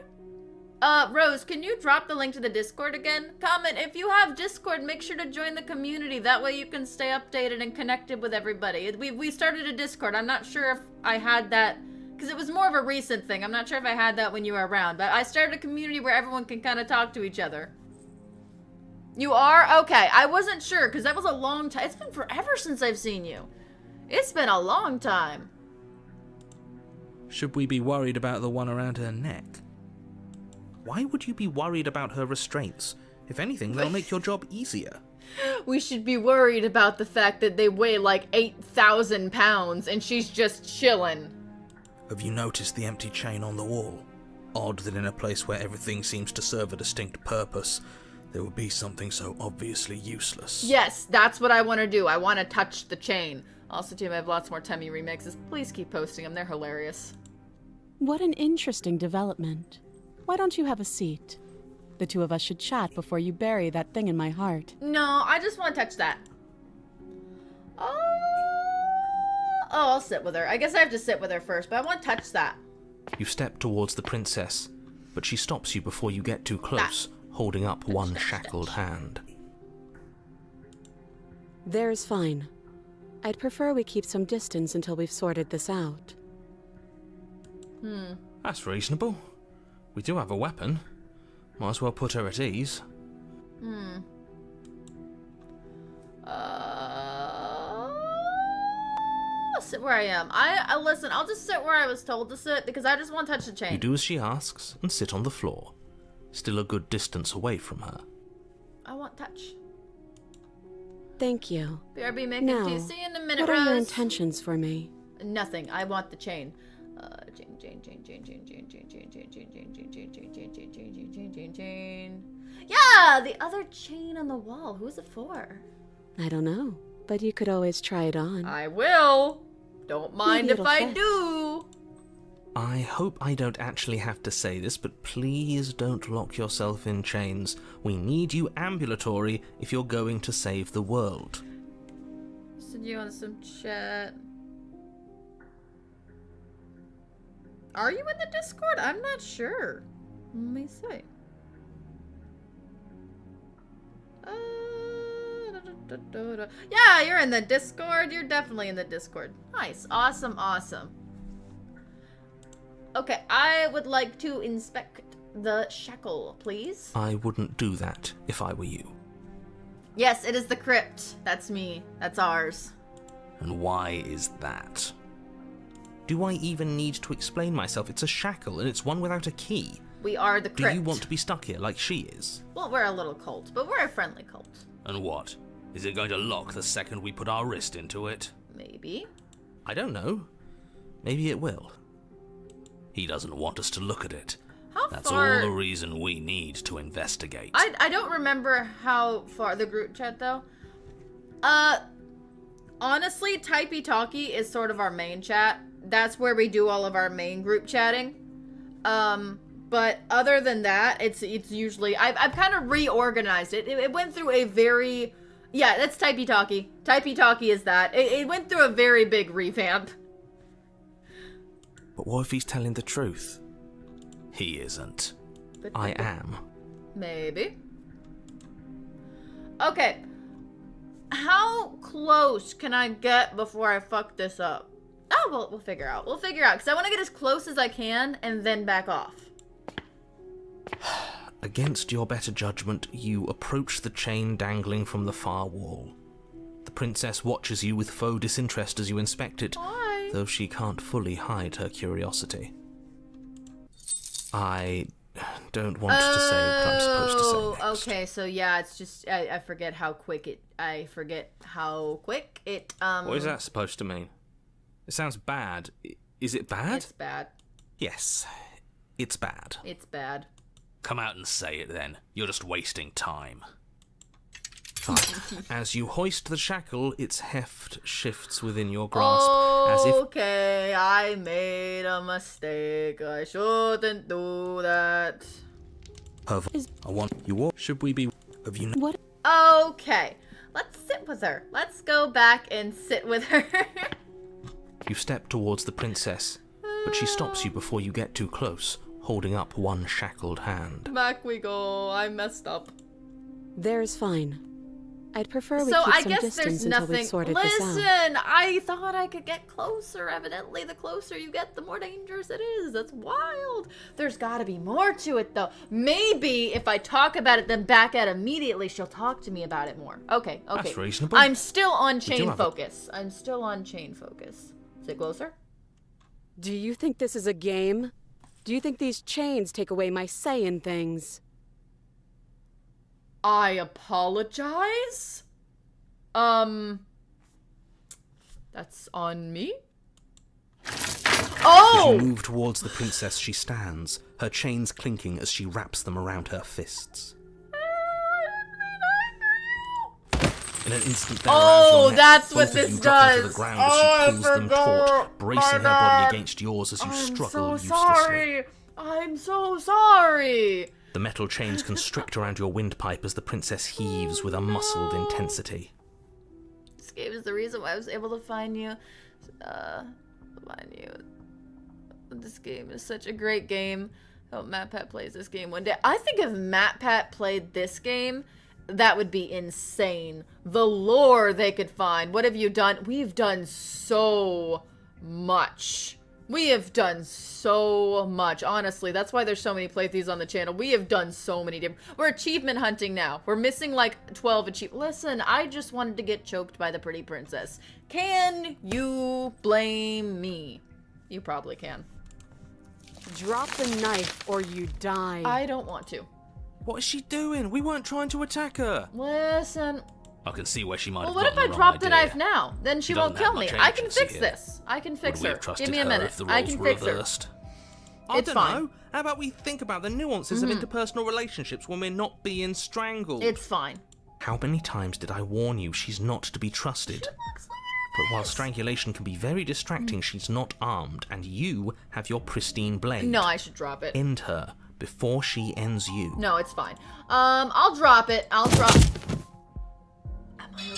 Rose, can you drop the link to the Discord again? Comet, if you have Discord, make sure to join the community. That way you can stay updated and connected with everybody. We started a Discord. I'm not sure if I had that, because it was more of a recent thing. I'm not sure if I had that when you were around, but I started a community where everyone can kind of talk to each other. You are? Okay, I wasn't sure, because that was a long time. It's been forever since I've seen you. It's been a long time. Should we be worried about the one around her neck? Why would you be worried about her restraints? If anything, they'll make your job easier. We should be worried about the fact that they weigh like 8,000 pounds and she's just chilling. Have you noticed the empty chain on the wall? Odd that in a place where everything seems to serve a distinct purpose, there would be something so obviously useless. Yes, that's what I want to do. I want to touch the chain. Also, too, I have lots more Temmie remixes. Please keep posting them. They're hilarious. What an interesting development. Why don't you have a seat? The two of us should chat before you bury that thing in my heart. No, I just want to touch that. Oh, I'll sit with her. I guess I have to sit with her first, but I want to touch that. You step towards the princess, but she stops you before you get too close, holding up one shackled hand. There's fine. I'd prefer we keep some distance until we've sorted this out. That's reasonable. We do have a weapon. Might as well put her at ease. I'll sit where I am. I listen, I'll just sit where I was told to sit because I just want to touch the chain. You do as she asks and sit on the floor, still a good distance away from her. I want touch. Thank you. BRB making Now, tea. See you in a minute, what are your Rose. intentions for me? Nothing. I want the chain. Chain. Yeah, the other chain on the wall. Who's it for? I don't know, but you could always try it on. I will. Don't mind Maybe if I it'll fit. do. I hope I don't actually have to say this, but please don't lock yourself in chains. We need you ambulatory if you're going to save the world. Send you on some chat. Are you in the Discord? I'm not sure. Let me see. Yeah, you're in the Discord. You're definitely in the Discord. Nice. Awesome, awesome. Okay, I would like to inspect the shackle, please. I wouldn't do that if I were you. Yes, it is the crypt. That's me. That's ours. And why is that? Do I even need to explain myself? It's a shackle, and it's one without a key. We are the crypt. Do you want to be stuck here like she is? Well, we're a little cult, but we're a friendly cult. And what? Is it going to lock the second we put our wrist into it? Maybe. I don't know. Maybe it will. He doesn't want us to look at it. How That's far... all the reason we need to investigate. I don't remember how far the group chat, though. Honestly, Typey Talkie is sort of our main chat. That's where we do all of our main group chatting. But other than that, it's usually... I've kind of reorganized it. It went through a very... Yeah, that's Typey Talkie. Typey Talkie is that. It went through a very big revamp. But what if he's telling the truth? He isn't. I am. Maybe. Okay. How close can I get before I fuck this up? Oh, well, we'll figure out. We'll figure out, because I want to get as close as I can and then back off. Against your better judgment, you approach the chain dangling from the far wall. The princess watches you with faux disinterest as you inspect it, Why? though she can't fully hide her curiosity. I don't want to say what I'm supposed to say next. Okay, so yeah, it's just, I forget how quick it, What is that supposed to mean? It sounds bad. Is it bad? It's bad. Yes, it's bad. It's bad. Come out and say it then. You're just wasting time. Fine. As you hoist the shackle, its heft shifts within your grasp, as if... Okay, I made a mistake. I shouldn't do that. I want you all. Should we be... Have you... What? Okay, let's sit with her. Let's go back and sit with her. You step towards the princess, but she stops you before you get too close, holding up one shackled hand. Back we go. I messed up. There's fine. I'd prefer we So keep I some guess distance there's until nothing. we've sorted this out. Listen, I thought I could get closer. Evidently, the closer you get, the more dangerous it is. That's wild. There's got to be more to it, though. Maybe if I talk about it, then back out immediately, she'll talk to me about it more. Okay. That's reasonable. I'm still on do chain have focus. I'm still on chain focus. Is it closer? Do you think this is a game? Do you think these chains take away my say in things? I apologize. That's on me? Oh! As you move towards the princess, she stands, her chains clinking as she wraps them around her fists. In an instant, they're around your neck. That's what Both of this you drop into does. the ground Oh, as I she pulls them forgot. taut, bracing her body against yours as you struggle uselessly. Sorry. I'm so sorry. The metal chains constrict around your windpipe as the princess heaves with a muscled intensity. This game is the reason why I was able to find you. This game is such a great game. I hope MatPat plays this game one day. I think if MatPat played this game, that would be insane. The lore they could find. What have you done? We've done so much. We have done so much. Honestly, that's why there's so many playthroughs on the channel. We have done so many different... We're achievement hunting now. We're missing like 12 achievements. Listen, I just wanted to get choked by the pretty princess. Can you blame me? You probably can. Drop the knife or you die. I don't want to. What is she doing? We weren't trying to attack her. Listen. I can see where she might Well, have what if gotten I the drop wrong the idea. knife now? Then she won't doesn't kill have me. much I can agency fix here. this. I can fix Would we her. have trusted Give me a her minute. if the I roles can were fix her. reversed? I It's don't fine. know. How about we think about the nuances of interpersonal relationships when we're not being strangled? It's fine. How many times did I warn you she's not to be trusted? But while strangulation can be very distracting, she's not armed, and you have your pristine blade. No, I should drop it. End her before she ends you. No, it's fine. I'll drop it. I'll drop...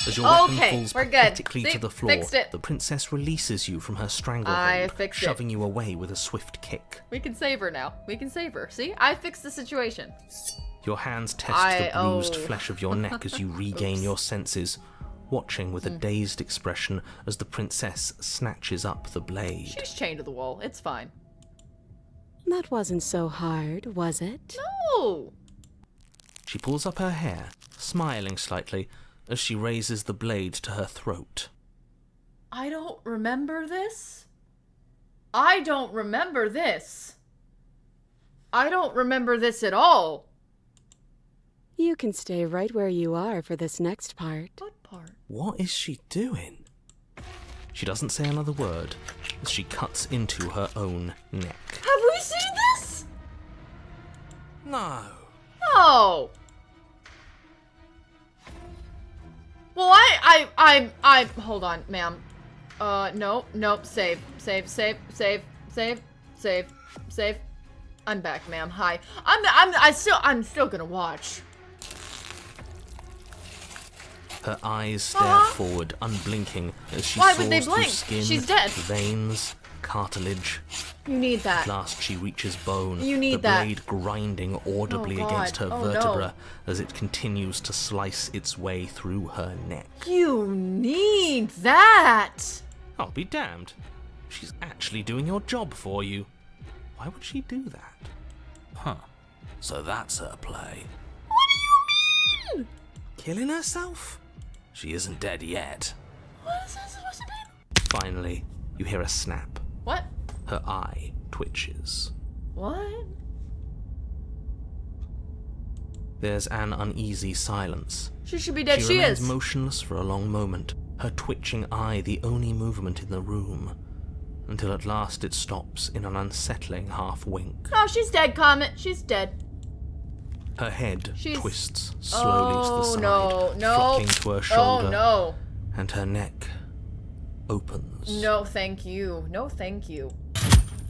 As your weapon Okay, falls we're good. pathetically See? to the floor, Fixed it. the princess releases you from her stranglehold, I fixed it. shoving you away with a swift kick. We can save her now. We can save her. See? I fixed the situation. Your hands test the bruised flesh of your neck as you regain your senses, watching with a dazed expression as the princess snatches up the blade. She's chained to the wall. It's fine. That wasn't so hard, was it? No! She pulls up her hair, smiling slightly, as she raises the blade to her throat. I don't remember this. I don't remember this. I don't remember this at all. You can stay right where you are for this next part. What part? What is she doing? She doesn't say another word as she cuts into her own neck. Have we seen this? No. No. Well, I hold on, ma'am. Nope, save. I'm back, ma'am. Hi. I'm still gonna watch. Her eyes stare forward, unblinking, as she Why saws would they through blink? skin, She's dead. veins, cartilage. You need At that. last she reaches bone, You need the that. blade grinding audibly Oh, against her God. Oh, no. vertebra as it continues to slice its way through her neck. You need that. I'll be damned. She's actually doing your job for you. Why would she do that? Huh. So that's her play. What do you mean? Killing herself? She isn't dead yet. What is this supposed to be? Finally, you hear a snap. What? Her eye twitches. What? There's an uneasy silence. She should be dead. She remains is. motionless for a long moment, her twitching eye the only movement in the room, until at last it stops in an unsettling half-wink. No, she's dead, Comet. She's dead. Her head She's- twists slowly to the side, no. flocking to her shoulder, Oh, no. and her neck opens. No, thank you. No, thank you.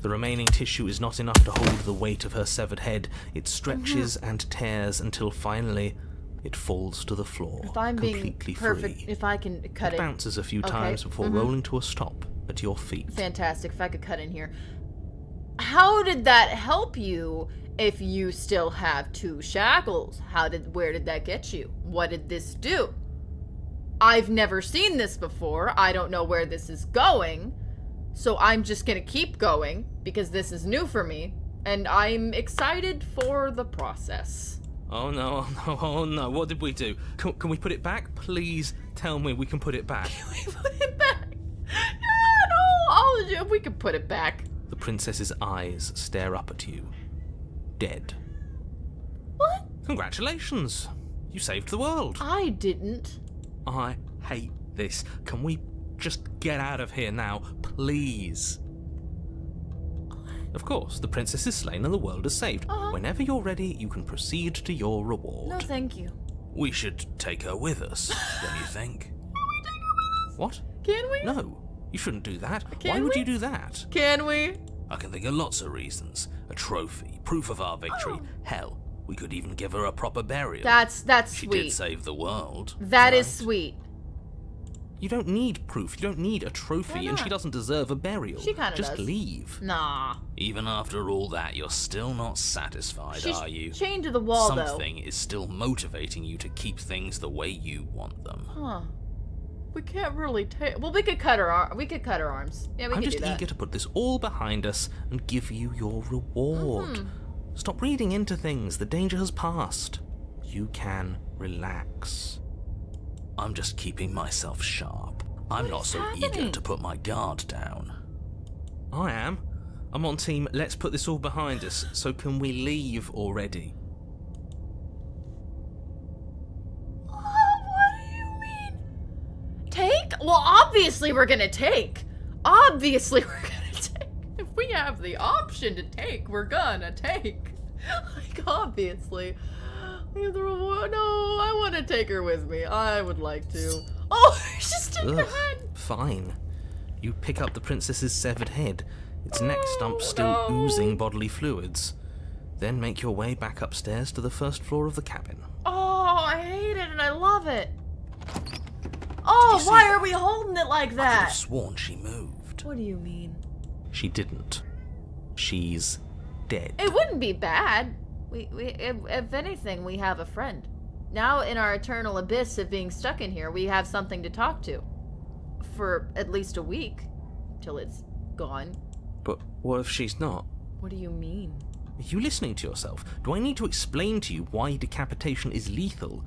The remaining tissue is not enough to hold the weight of her severed head. It stretches and tears until finally it falls to the floor, If I'm being completely perfect, free. if I can cut It it. bounces a few Okay. times before rolling to a stop at your feet. Fantastic. If I could cut in here. How did that help you if you still have 2 shackles? Where did that get you? What did this do? I've never seen this before. I don't know where this is going. So I'm just gonna keep going because this is new for me. And I'm excited for the process. Oh no, oh no, what did we do? Can we put it back? Please tell me we can put it back. We put it back. No, we can put it back. The princess's eyes stare up at you. Dead. What? Congratulations! You saved the world. I didn't. I hate this. Can we just get out of here now, please? Of course, the princess is slain and the world is saved. Whenever you're ready, you can proceed to your reward. No, thank you. We should take her with us, don't you think? Can we take her with us? What? Can we? No, you shouldn't do that. Why Can would we? you do that? Can we? I can think of lots of reasons. A trophy, proof of our victory. Hell, we could even give her a proper burial. That's She sweet. did save the world. That is right? sweet. You don't need proof. You don't need a trophy, and she not? doesn't deserve a burial. She kinda Just does. leave. Nah. Even after all that, you're still not satisfied, She's are you? chained to the wall, Something is still motivating you to keep things the way you want them. though. Huh. We can't really take. Well, we could cut her. We could cut her arms. Yeah, we I'm could just do that. eager to put this all behind us and give you your reward. Mm-hmm. Stop reading into things. The danger has passed. You can relax. I'm just keeping myself sharp. I'm not so eager happening? to put my guard down. I am. I'm on team, let's put this all behind us. So can we leave already? What do you mean? Take? Well, obviously we're gonna take. Obviously we're gonna take. If we have the option to take, we're gonna take. Like, obviously. We have the reward. No, I want to take her with me. I would like to. Oh, she's taking her Ugh, head. fine. You pick up the princess's severed head, its neck stump still no. oozing bodily fluids. Then make your way back upstairs to the first floor of the cabin. Oh, I hate it and I love it. Oh, see why that? are we holding it like I could that? have sworn she moved. What do you mean? She didn't. She's dead. It wouldn't be bad. If anything, we have a friend. Now, in our eternal abyss of being stuck in here, we have something to talk to. For at least a week. Till it's gone. But what if she's not? What do you mean? Are you listening to yourself? Do I need to explain to you why decapitation is lethal?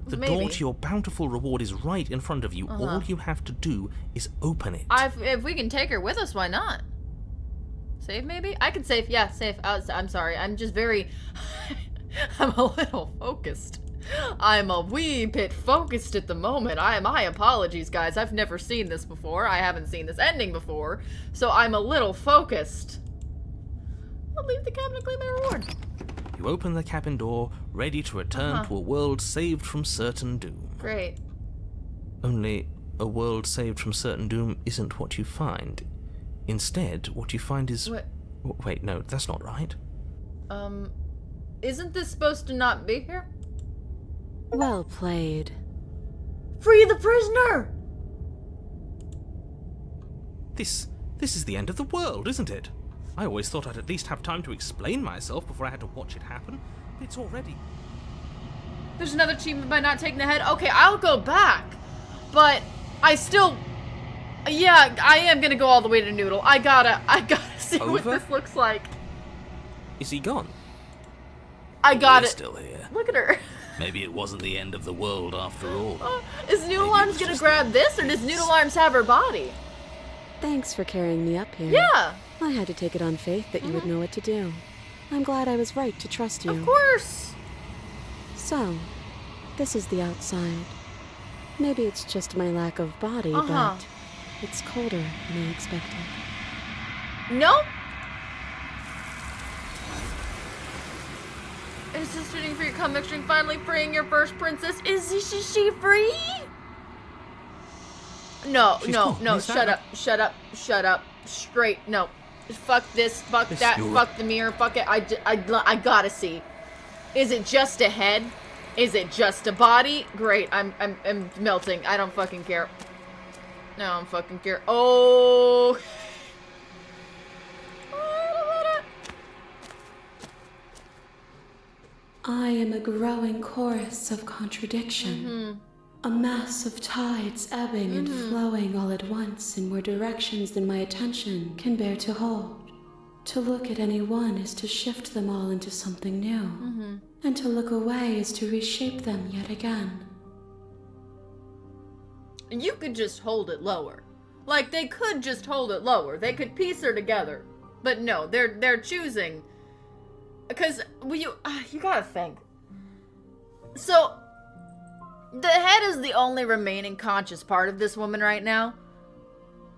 The Maybe. door to your bountiful reward is right in front of you. All you have to do is open it. If we can take her with us, why not? Save, maybe? I can save. Yeah, save. I'm sorry. I'm just very... I'm a little focused. I'm a wee bit focused at the moment. My apologies, guys. I've never seen this before. I haven't seen this ending before. So I'm a little focused. I'll leave the cabin and claim my reward. You open the cabin door, ready to return to a world saved from certain doom. Great. Only a world saved from certain doom isn't what you find. Instead, what you find is... What? Wait, no, that's not right. Isn't this supposed to not be here? Well played. Free the prisoner! This is the end of the world, isn't it? I always thought I'd at least have time to explain myself before I had to watch it happen. It's already... There's another achievement by not taking the head. Okay, I'll go back. But I still... Yeah, I am gonna go all the way to Noodle. I gotta see what Over? this looks like. Is he gone? I got We're it. still here. Look at her. Maybe it wasn't the end of the world after all. Is Noodle Maybe Arms it's gonna just grab this, or does Noodle Arms have her body? Thanks for carrying me up here. Yeah, I had to take it on faith that you would know what to do. I'm glad I was right to trust you. of course. So, this is the outside. Maybe it's just my lack of body, Uh-huh. but it's colder than I expected. Nope. Is this fitting for your comeback string finally freeing your first princess? Is she free? No, She's no, gone. no, Is that shut right? up, shut up, shut up. Straight, no. Fuck this, fuck This- that, you're fuck the mirror, fuck it. I gotta see. Is it just a head? Is it just a body? Great, I'm melting. I don't fucking care. No, I don't fucking care. Oh. I am a growing chorus of contradiction. A mass of tides ebbing and flowing all at once in more directions than my attention can bear to hold. To look at any one is to shift them all into something new. And to look away is to reshape them yet again. You could just hold it lower. Like, they could just hold it lower. They could piece her together. But no, they're choosing. Because, you gotta think. So, the head is the only remaining conscious part of this woman right now.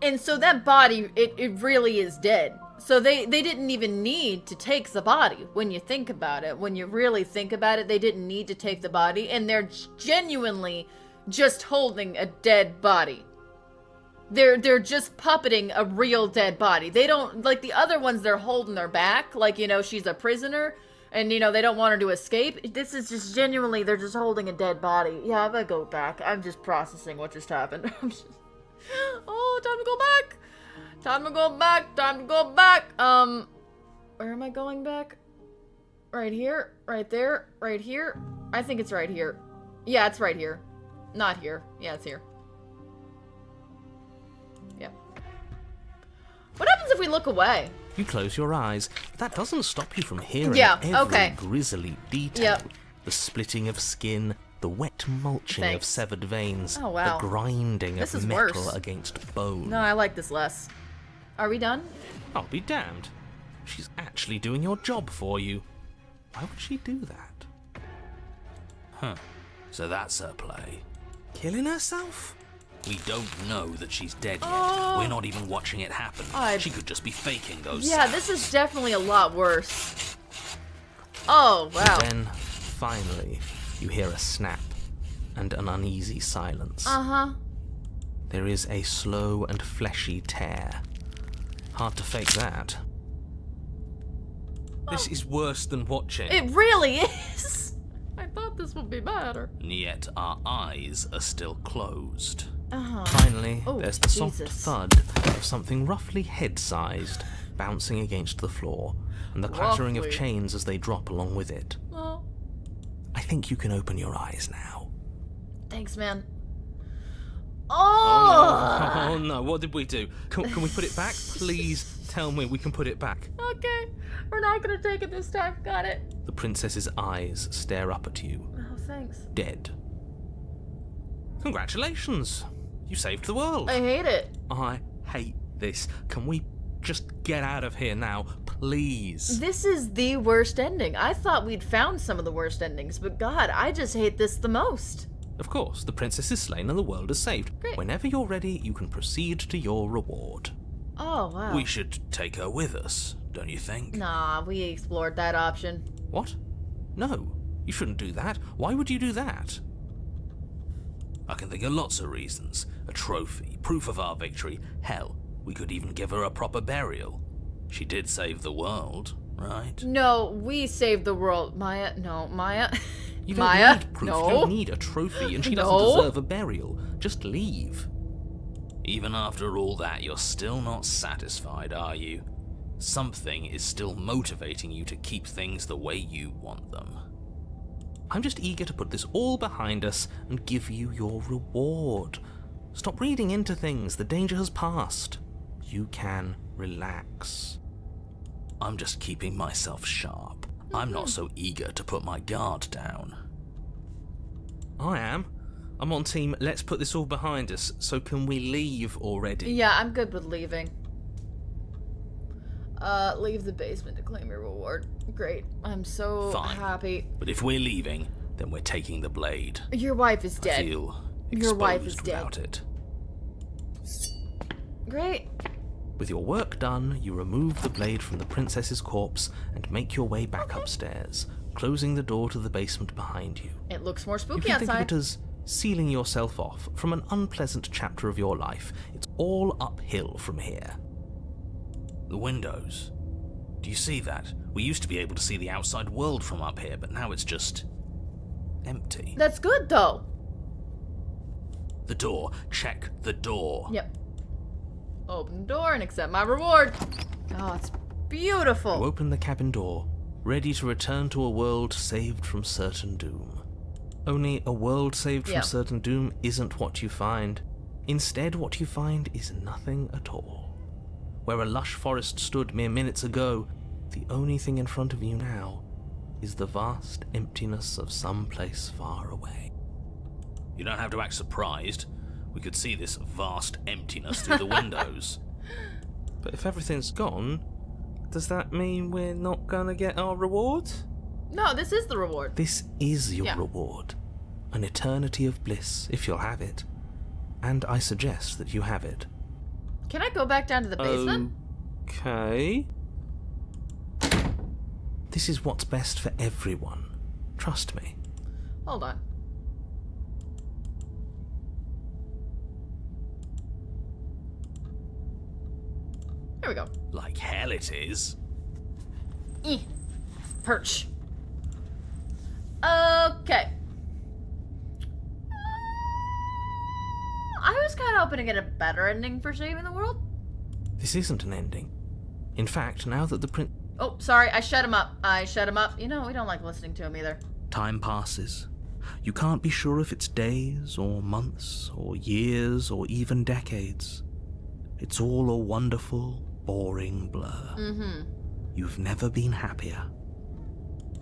And so that body, it really is dead. So they didn't even need to take the body, when you think about it. When you really think about it, they didn't need to take the body. And they're genuinely just holding a dead body. They're just puppeting a real dead body. They don't, like the other ones, they're holding her back. Like, you know, she's a prisoner. And, you know, they don't want her to escape. This is just genuinely, they're just holding a dead body. Yeah, I'm gonna go back. I'm just processing what just happened. Oh, time to go back. Time to go back. Time to go back. Where am I going back? Right here? Right there? Right here? I think it's right here. Yeah, it's right here. Not here. Yeah, it's here. Yep. What happens if we look away? You close your eyes. That doesn't stop you from hearing Yeah, every okay. grisly detail. Yep. The splitting of skin, the wet mulching of Thanks. severed veins, Oh, wow. the grinding This of is metal worse. against bone. No, I like this less. Are we done? I'll be damned. She's actually doing your job for you. Why would she do that? Huh. So that's her play. Killing herself? We don't know that she's dead yet. Oh. We're not even watching it happen. She could just be faking those Yeah, sounds. this is definitely a lot worse. Oh, wow. Then, finally, you hear a snap and an uneasy silence. Uh-huh. There is a slow and fleshy tear. Hard to fake that. This is worse than watching. It really is. I thought this would be better. And yet our eyes are still closed. Uh-huh. Finally, Oh, there's the soft Jesus. thud of something roughly head-sized bouncing against the floor, and the clattering of Roughly. chains as they drop along with it. Oh, I think you can open your eyes now. thanks, man. Oh! Oh no, what did we do? Can we put it back? Please, tell me we can put it back. Okay, we're not gonna take it this time. Got it. The princess's eyes stare up at you, Oh, thanks. dead. Congratulations! You saved the world. I hate it. I hate this. Can we just get out of here now, please? This is the worst ending. I thought we'd found some of the worst endings, but God, I just hate this the most. Of course, the princess is slain and the world is saved. Great. Whenever you're ready, you can proceed to your reward. Oh, wow. We should take her with us, don't you think? Nah, we explored that option. What? No, you shouldn't do that. Why would you do that? I can think of lots of reasons. A trophy, proof of our victory. Hell, we could even give her a proper burial. She did save the world, right? No, we saved the world. Maya, no, Maya. You don't Maya, need proof, no. you don't need a trophy, and she doesn't No. deserve a burial. Just leave. Even after all that, you're still not satisfied, are you? Something is still motivating you to keep things the way you want them. I'm just eager to put this all behind us and give you your reward. Stop reading into things, the danger has passed. You can relax. I'm just keeping myself sharp. I'm not so eager to put my guard down. I am. I'm on team, let's put this all behind us, so can we leave already? Yeah, I'm good with leaving. Leave the basement to claim your reward. Great. I'm so Fine. happy. But if we're leaving, then we're taking the blade. Your wife is I dead. feel Your wife is exposed dead. without it. Great. With your work done, you remove the blade from the princess's corpse and make your way back upstairs, closing the door to the basement behind you. It looks more You spooky can think of outside. it as sealing yourself off from an unpleasant chapter of your life. It's all uphill from here. The windows. Do you see that? We used to be able to see the outside world from up here, but now it's just empty. That's good, though. The door. Check the door. Yep. Open the door and accept my reward. Oh, it's beautiful. You open the cabin door, ready to return to a world saved from certain doom. Only a world saved Yeah. from certain doom isn't what you find. Instead, what you find is nothing at all. Where a lush forest stood mere minutes ago, the only thing in front of you now is the vast emptiness of some place far away. You don't have to act surprised. We could see this vast emptiness through the windows. But if everything's gone, does that mean we're not gonna get our reward? No, this is the reward. This is your Yeah. reward. An eternity of bliss, if you'll have it. And I suggest that you have it. Can I go back down to the basement? Okay. This is what's best for everyone. Trust me. Hold on. Here we go. Like hell it is. Perch. Okay. I was kind of hoping to get a better ending for saving the world. This isn't an ending. In fact, now that the Oh, sorry, I shut him up. You know, we don't like listening to him either. time passes, you can't be sure if it's days or months or years or even decades. It's all a wonderful, boring blur. Mm-hmm. You've never been happier.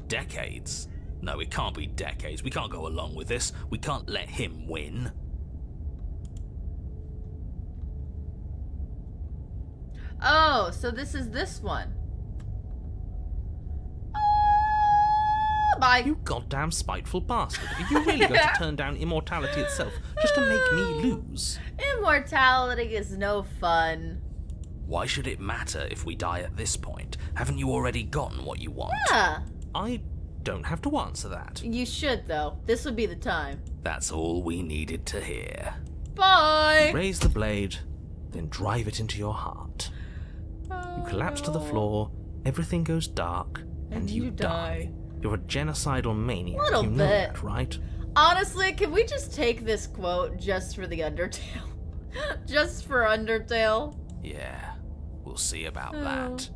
Decades? No, it can't be decades. We can't go along with this. We can't let him win. Oh, so this is this one. Bye. You goddamn spiteful bastard. Are you really going to turn down immortality itself just to make me lose? Immortality is no fun. Why should it matter if we die at this point? Haven't you already gotten what you want? Yeah. I don't have to answer that. You should, though. This would be the time. That's all we needed to hear. Bye. Raise the blade, then drive it into your heart. You collapse to the floor, everything goes dark, and you die. You're a genocidal maniac. Little you know bit. that, right? Honestly, can we just take this quote just for the Undertale? Just for Undertale? Yeah, we'll see about that.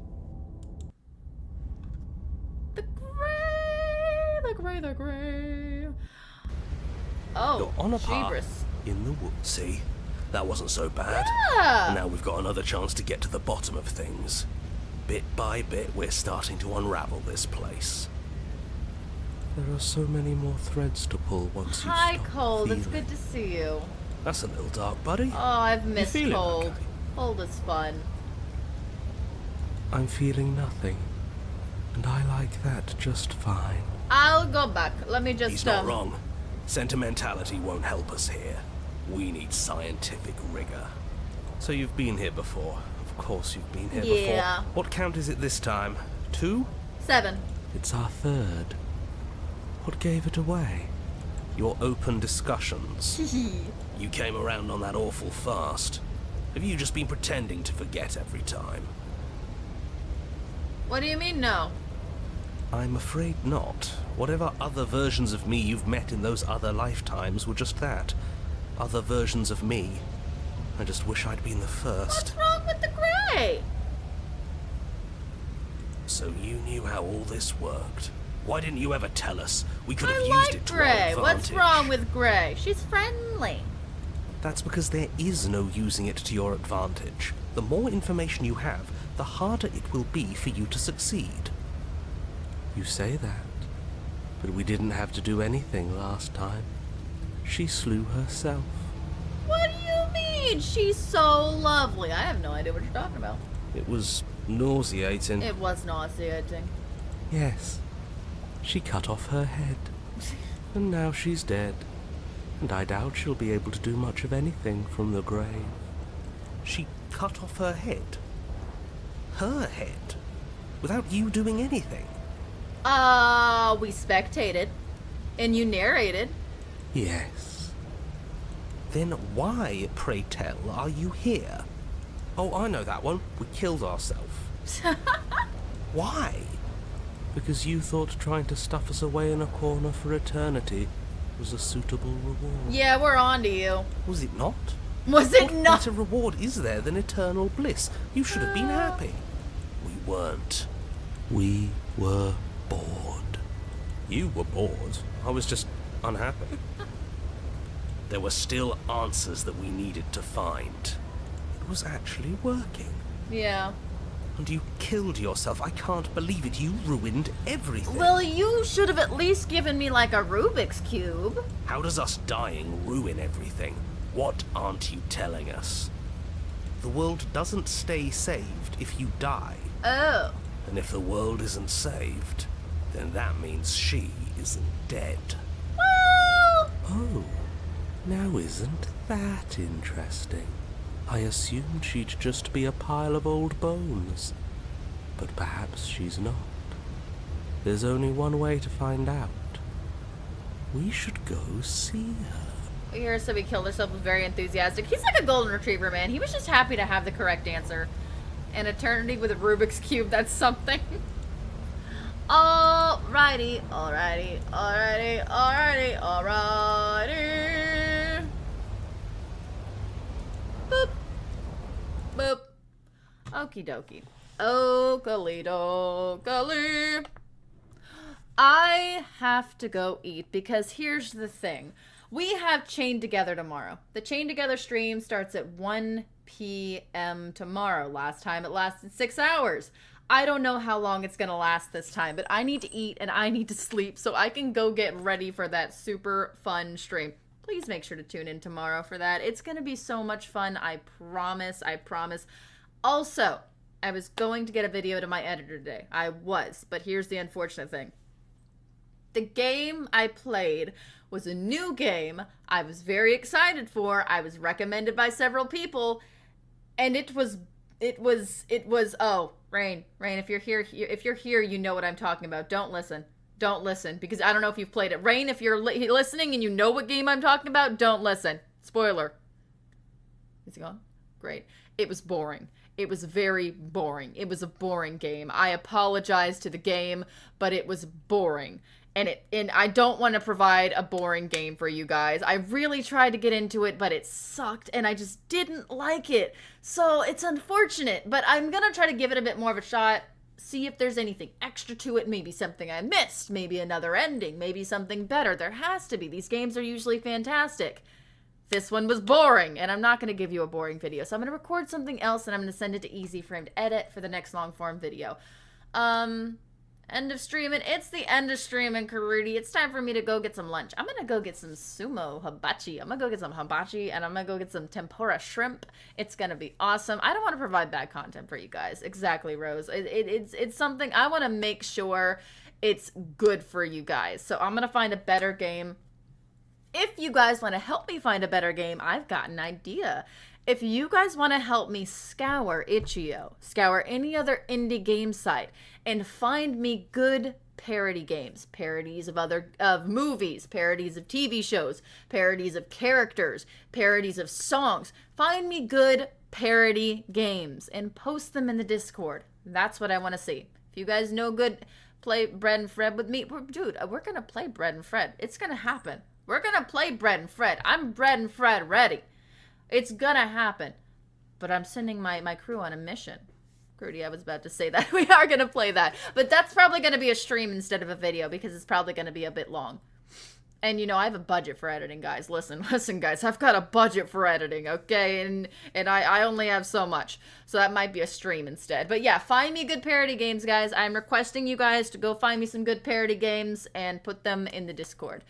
The gray, the gray, the gray. Oh, You're on a path Jeebus. in the woods. See? That wasn't so bad. Yeah. And now we've got another chance to get to the bottom of things. Bit by bit, we're starting to unravel this place. There are so many more threads to pull once you Hi, stop Cold. It's feeling. good to see you. That's a little dark, buddy. Oh, I've missed feeling Cold. okay? Cold is fun. I'm feeling nothing. And I like that just fine. I'll go back. Let me just, He's not wrong. Sentimentality won't help us here. We need scientific rigor. So you've been here before. Of course you've been here Yeah. before. What count is it this time? 2? 7. It's our 3rd. What gave it away? Your open discussions. You came around on that awful fast. Have you just been pretending to forget every time? What do you mean, no? I'm afraid not. Whatever other versions of me you've met in those other lifetimes were just that. Other versions of me. I just wish I'd been the first. What's wrong with the gray? So you knew how all this worked. Why didn't you ever tell us? We could have I used like it to our Gray. advantage. What's wrong with Gray? She's friendly. That's because there is no using it to your advantage. The more information you have, the harder it will be for you to succeed. You say that, but we didn't have to do anything last time. She slew herself. What do you mean? She's so lovely. I have no idea what you're talking about. It was nauseating. It was nauseating. Yes. She cut off her head. And now she's dead. And I doubt she'll be able to do much of anything from the grave. She cut off her head? Her head? Without you doing anything? We spectated. And you narrated. Yes. Then why, pray tell, are you here? Oh, I know that one. We killed ourselves. Why? Because you thought trying to stuff us away in a corner for eternity was a suitable reward. Yeah, we're on to you. Was it not? Was it What not? better reward is there than eternal bliss? You should have been happy. We weren't. We were bored. You were bored. I was just unhappy. There were still answers that we needed to find. It was actually working. Yeah. And you killed yourself. I can't believe it. You ruined everything. Well, you should have at least given me like a Rubik's Cube. How does us dying ruin everything? What aren't you telling us? The world doesn't stay saved if you die. Oh. And if the world isn't saved, then that means she isn't dead. Well, Oh, now isn't that interesting? I assumed she'd just be a pile of old bones. But perhaps she's not. There's only one way to find out. We should go see her. Here, so he killed herself was very enthusiastic. He's like a golden retriever, man. He was just happy to have the correct answer. An eternity with a Rubik's Cube, that's something. Alrighty, alrighty, alrighty, alrighty, alrighty. Boop. Boop. Okie dokie. Oakley dokley. I have to go eat because here's the thing. We have Chained Together tomorrow. The Chained Together stream starts at 1 p.m. tomorrow. Last time it lasted 6 hours. I don't know how long it's going to last this time, but I need to eat and I need to sleep so I can go get ready for that super fun stream. Please make sure to tune in tomorrow for that. It's going to be so much fun. I promise. I promise. Also, I was going to get a video to my editor today. I was, but here's the unfortunate thing. The game I played was a new game I was very excited for. I was recommended by several people, and it was oh, Rain, if you're here, you know what I'm talking about. Don't listen, because I don't know if you've played it. Rain, if you're listening and you know what game I'm talking about, don't listen. Spoiler. Is he gone? Great. It was boring. It was very boring. It was a boring game. I apologize to the game, but it was boring. And I don't want to provide a boring game for you guys. I really tried to get into it, but it sucked, and I just didn't like it. So it's unfortunate, but I'm going to try to give it a bit more of a shot, see if there's anything extra to it, maybe something I missed, maybe another ending, maybe something better. There has to be. These games are usually fantastic. this one was boring, and I'm not going to give you a boring video. So I'm going to record something else, and I'm going to send it to Easy for him to edit for the next long form video. End of streaming. It's the end of streaming, Karudi. It's time for me to go get some lunch. I'm going to go get some sumo hibachi. I'm going to go get some hibachi, and I'm going to go get some tempura shrimp. It's going to be awesome. I don't want to provide bad content for you guys. Exactly, Rose. It's something I want to make sure it's good for you guys. So I'm going to find a better game. If you guys want to help me find a better game, I've got an idea. If you guys want to help me scour Itch.io, scour any other indie game site, and find me good parody games, parodies of movies, parodies of TV shows, parodies of characters, parodies of songs, find me good parody games and post them in the Discord. That's what I want to see. If you guys know good, play Bread and Fred with me. Dude, we're going to play Bread and Fred. It's going to happen. We're going to play Bread and Fred. I'm Bread and Fred ready. It's going to happen. But I'm sending my crew on a mission. Rudy, I was about to say that. We are going to play that. But that's probably going to be a stream instead of a video because it's probably going to be a bit long. And, you know, I have a budget for editing, guys. Listen, guys. I've got a budget for editing, okay? And I only have so much. So that might be a stream instead. But, yeah, find me good parody games, guys. I'm requesting you guys to go find me some good parody games and put them in the Discord.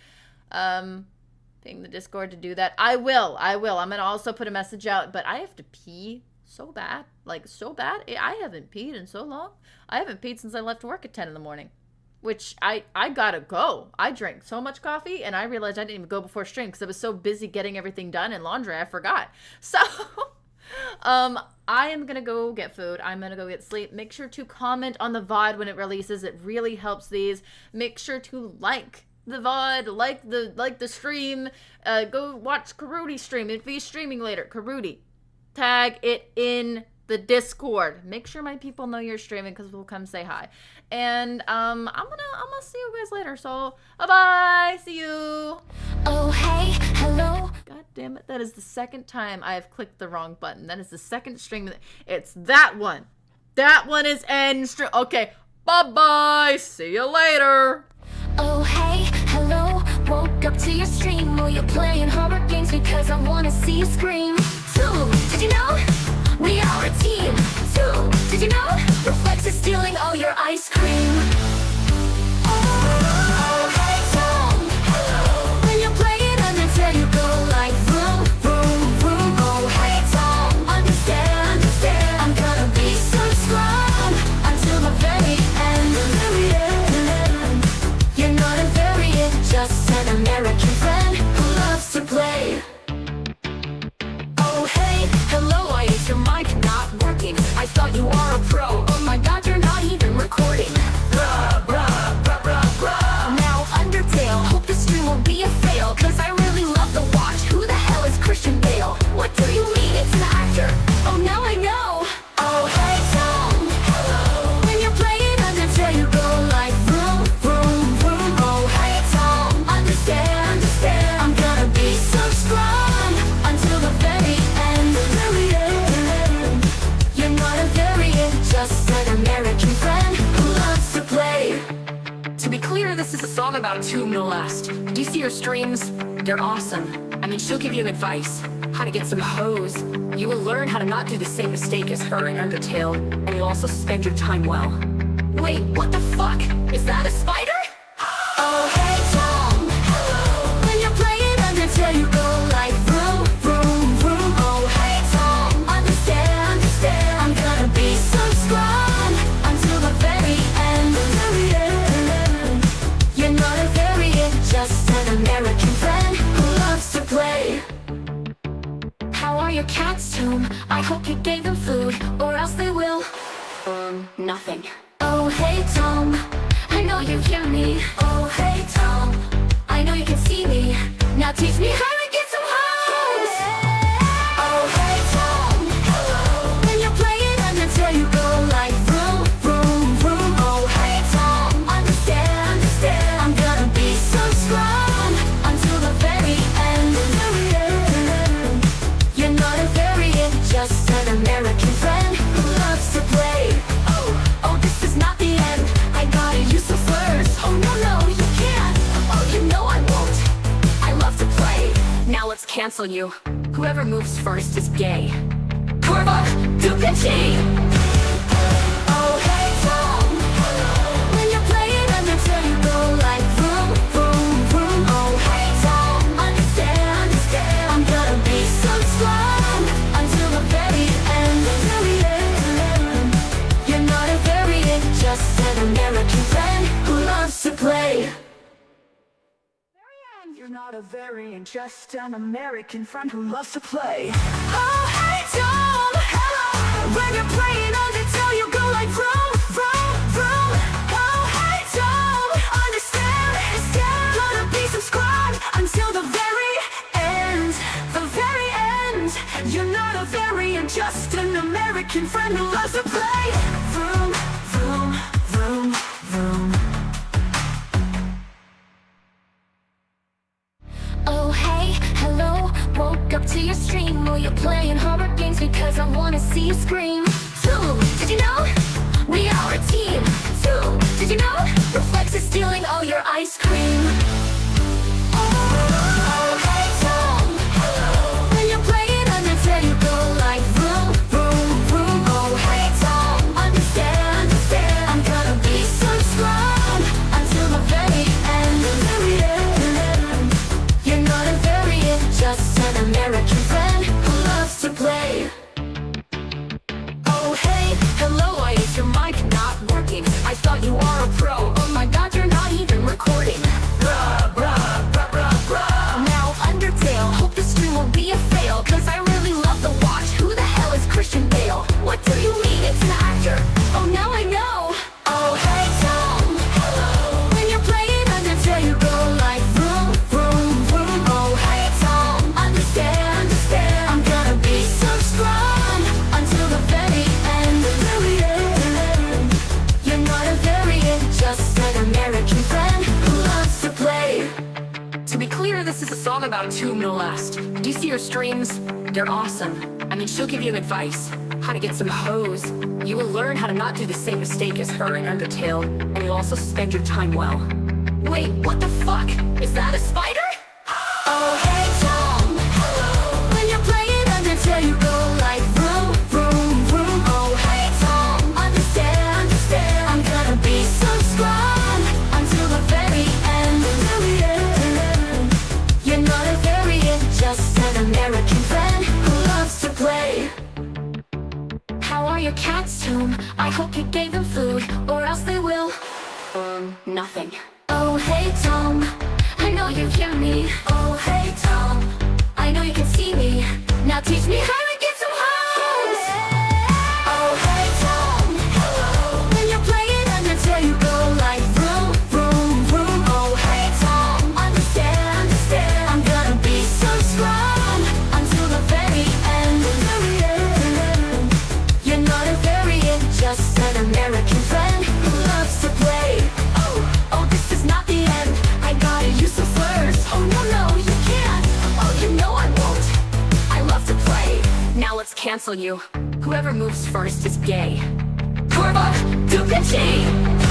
Ping the Discord to do that. I will. I'm going to also put a message out, but I have to pee so bad. Like, so bad. I haven't peed in so long. I haven't peed since I left work at 10 in the morning. Which, I gotta go. I drank so much coffee, and I realized I didn't even go before stream because I was so busy getting everything done in laundry, I forgot. So, I am gonna go get food. I'm gonna go get sleep. Make sure to comment on the VOD when it releases. It really helps these. Make sure to like the VOD, like the stream. Go watch Karudi's stream. If he's streaming later, Karudi, tag it in the Discord. Make sure my people know you're streaming because we'll come say hi. And I'm gonna see you guys later. So bye. See you. Oh hey, hello. God damn it! That is the second time I have clicked the wrong button. That is the second stream. It's that one. That one is end stream. Okay. Bye. See you later. Oh hey, hello. Woke up to your stream. Oh, you're playing horror games because I wanna see you scream. Two, did you know? We are a team. Two, did you know? Reflex is stealing all your ice cream. Oh hey Tom, hello. When you're playing Undertale, you go like vroom, vroom, vroom. Oh hey Tom, understand. I'm gonna be so strong until the very end. You're not a variant, just an American friend who loves to play. Oh hey, hello, why is your mic not working? I thought you were a pro. Oh my god, you're not even recording. Bruh, bruh, bruh, bruh, bruh. Now Undertale, hope the stream will be a fail, cause I really love the watch. Who the hell is Christian Bale? What do you mean it's an actor? Oh now I know. Oh hey Tom, hello. When you're playing Undertale, you go like vroom, vroom, vroom. Oh hey Tom, understand. I'm gonna be so strong until the very end. You're not a variant, just an American friend who loves to play. To be clear, this is a song about a tomb, no last. Do you see her streams? They're awesome. I mean, she'll give you advice, how to get some hoes. You will learn how to not do the same mistake as her in Undertale, and you'll also spend your time well. Wait, what the fuck? Is that a spider? Oh hey Tom, hello. When you're playing Undertale, you go like vroom, vroom, vroom. Oh hey Tom, understand. I'm gonna be so strong until the very end. You're not a variant, just an American friend who loves to play. How are your cats, Tom? I hope you gave them food, or else they will. Nothing. Oh hey Tom, I know you hear me. Oh hey Tom, I know you can see me. Now teach me how to get some hoes. Oh hey Tom, hello. When you're playing Undertale, you go like vroom, vroom, vroom. Oh hey Tom, understand. I'm gonna be so strong until the very end. You're not a variant, just an American friend who loves to play. Oh, this is not the end. I gotta use some slurs. Oh no, you can't. Oh, you know I won't. I love to play. let's cancel you. Whoever moves first is gay. Curva, Ducati. Oh hey Tom, when you're playing until you go like vroom, vroom, vroom. Oh hey Tom, understand, I'm gonna be so strong until the very end, You're not a variant, just an American friend who loves to play. You're not a variant, just an American friend who loves to play. Oh hey Tom, hello. When you're playing until you go like vroom, vroom, vroom. Oh hey Tom, understand, gonna be subscribed until the very end, the very end. You're not a variant, just an American friend who loves to play. Vroom, vroom, vroom, vroom. Oh hey, hello, woke up to your stream. Oh, you're playing horror games because I wanna see you scream. 2, did you know? We are a team. 2, did you know? Reflex is stealing all your ice cream. Oh hey Tom, hello. When you're playing until you go like vroom, vroom, vroom. Oh hey Tom, understand, I'm gonna be so strong until the very end, You're not a variant, just an American friend who loves to play. Oh hey, hello, why is your mic not working? I thought you are a pro. Oh my god, you're not even recording. Bruh, bruh, bruh, bruh, bruh. Now Undertale, hope the stream will be a fail, cause I really love the watch. Who the hell is Christian Bale? What do you mean it's an actor? Oh now I know. Oh hey Tom, hello. When you're playing until you go like vroom, vroom, vroom. Oh hey Tom, understand, I'm gonna be so strong until the very end, You're not a variant, just an American friend who loves to play. To be clear, this is a song about a tomb, no last. Do you see her streams? They're awesome. I mean, she'll give you advice, how to get some hoes. You will learn how to not do the same mistake as her in Undertale, and you'll also spend your time well. Wait, what the fuck? Is that a spider? Oh hey Tom, hello. When you're playing until you go like vroom, vroom, vroom. Oh hey Tom, understand, I'm gonna be so strong until the very end, You're not a variant, just an American friend who loves to play. How are your cats, Tom? I hope you gave them food, or else they will nothing. Oh hey Tom, I know you hear me. Oh hey Tom, I know you can see me. Now teach me how to get some hoes. Oh hey Tom, hello. When you're playing until you go like vroom, vroom, vroom. Oh hey Tom, understand, I'm gonna be so strong until the very end, You're not a variant, just an American friend who loves to play. Oh, this is not the end. I gotta use some slurs. Oh no, you can't. Oh, you know I won't. I love to play. Now let's cancel you. Whoever moves first is gay. Curva, Ducati.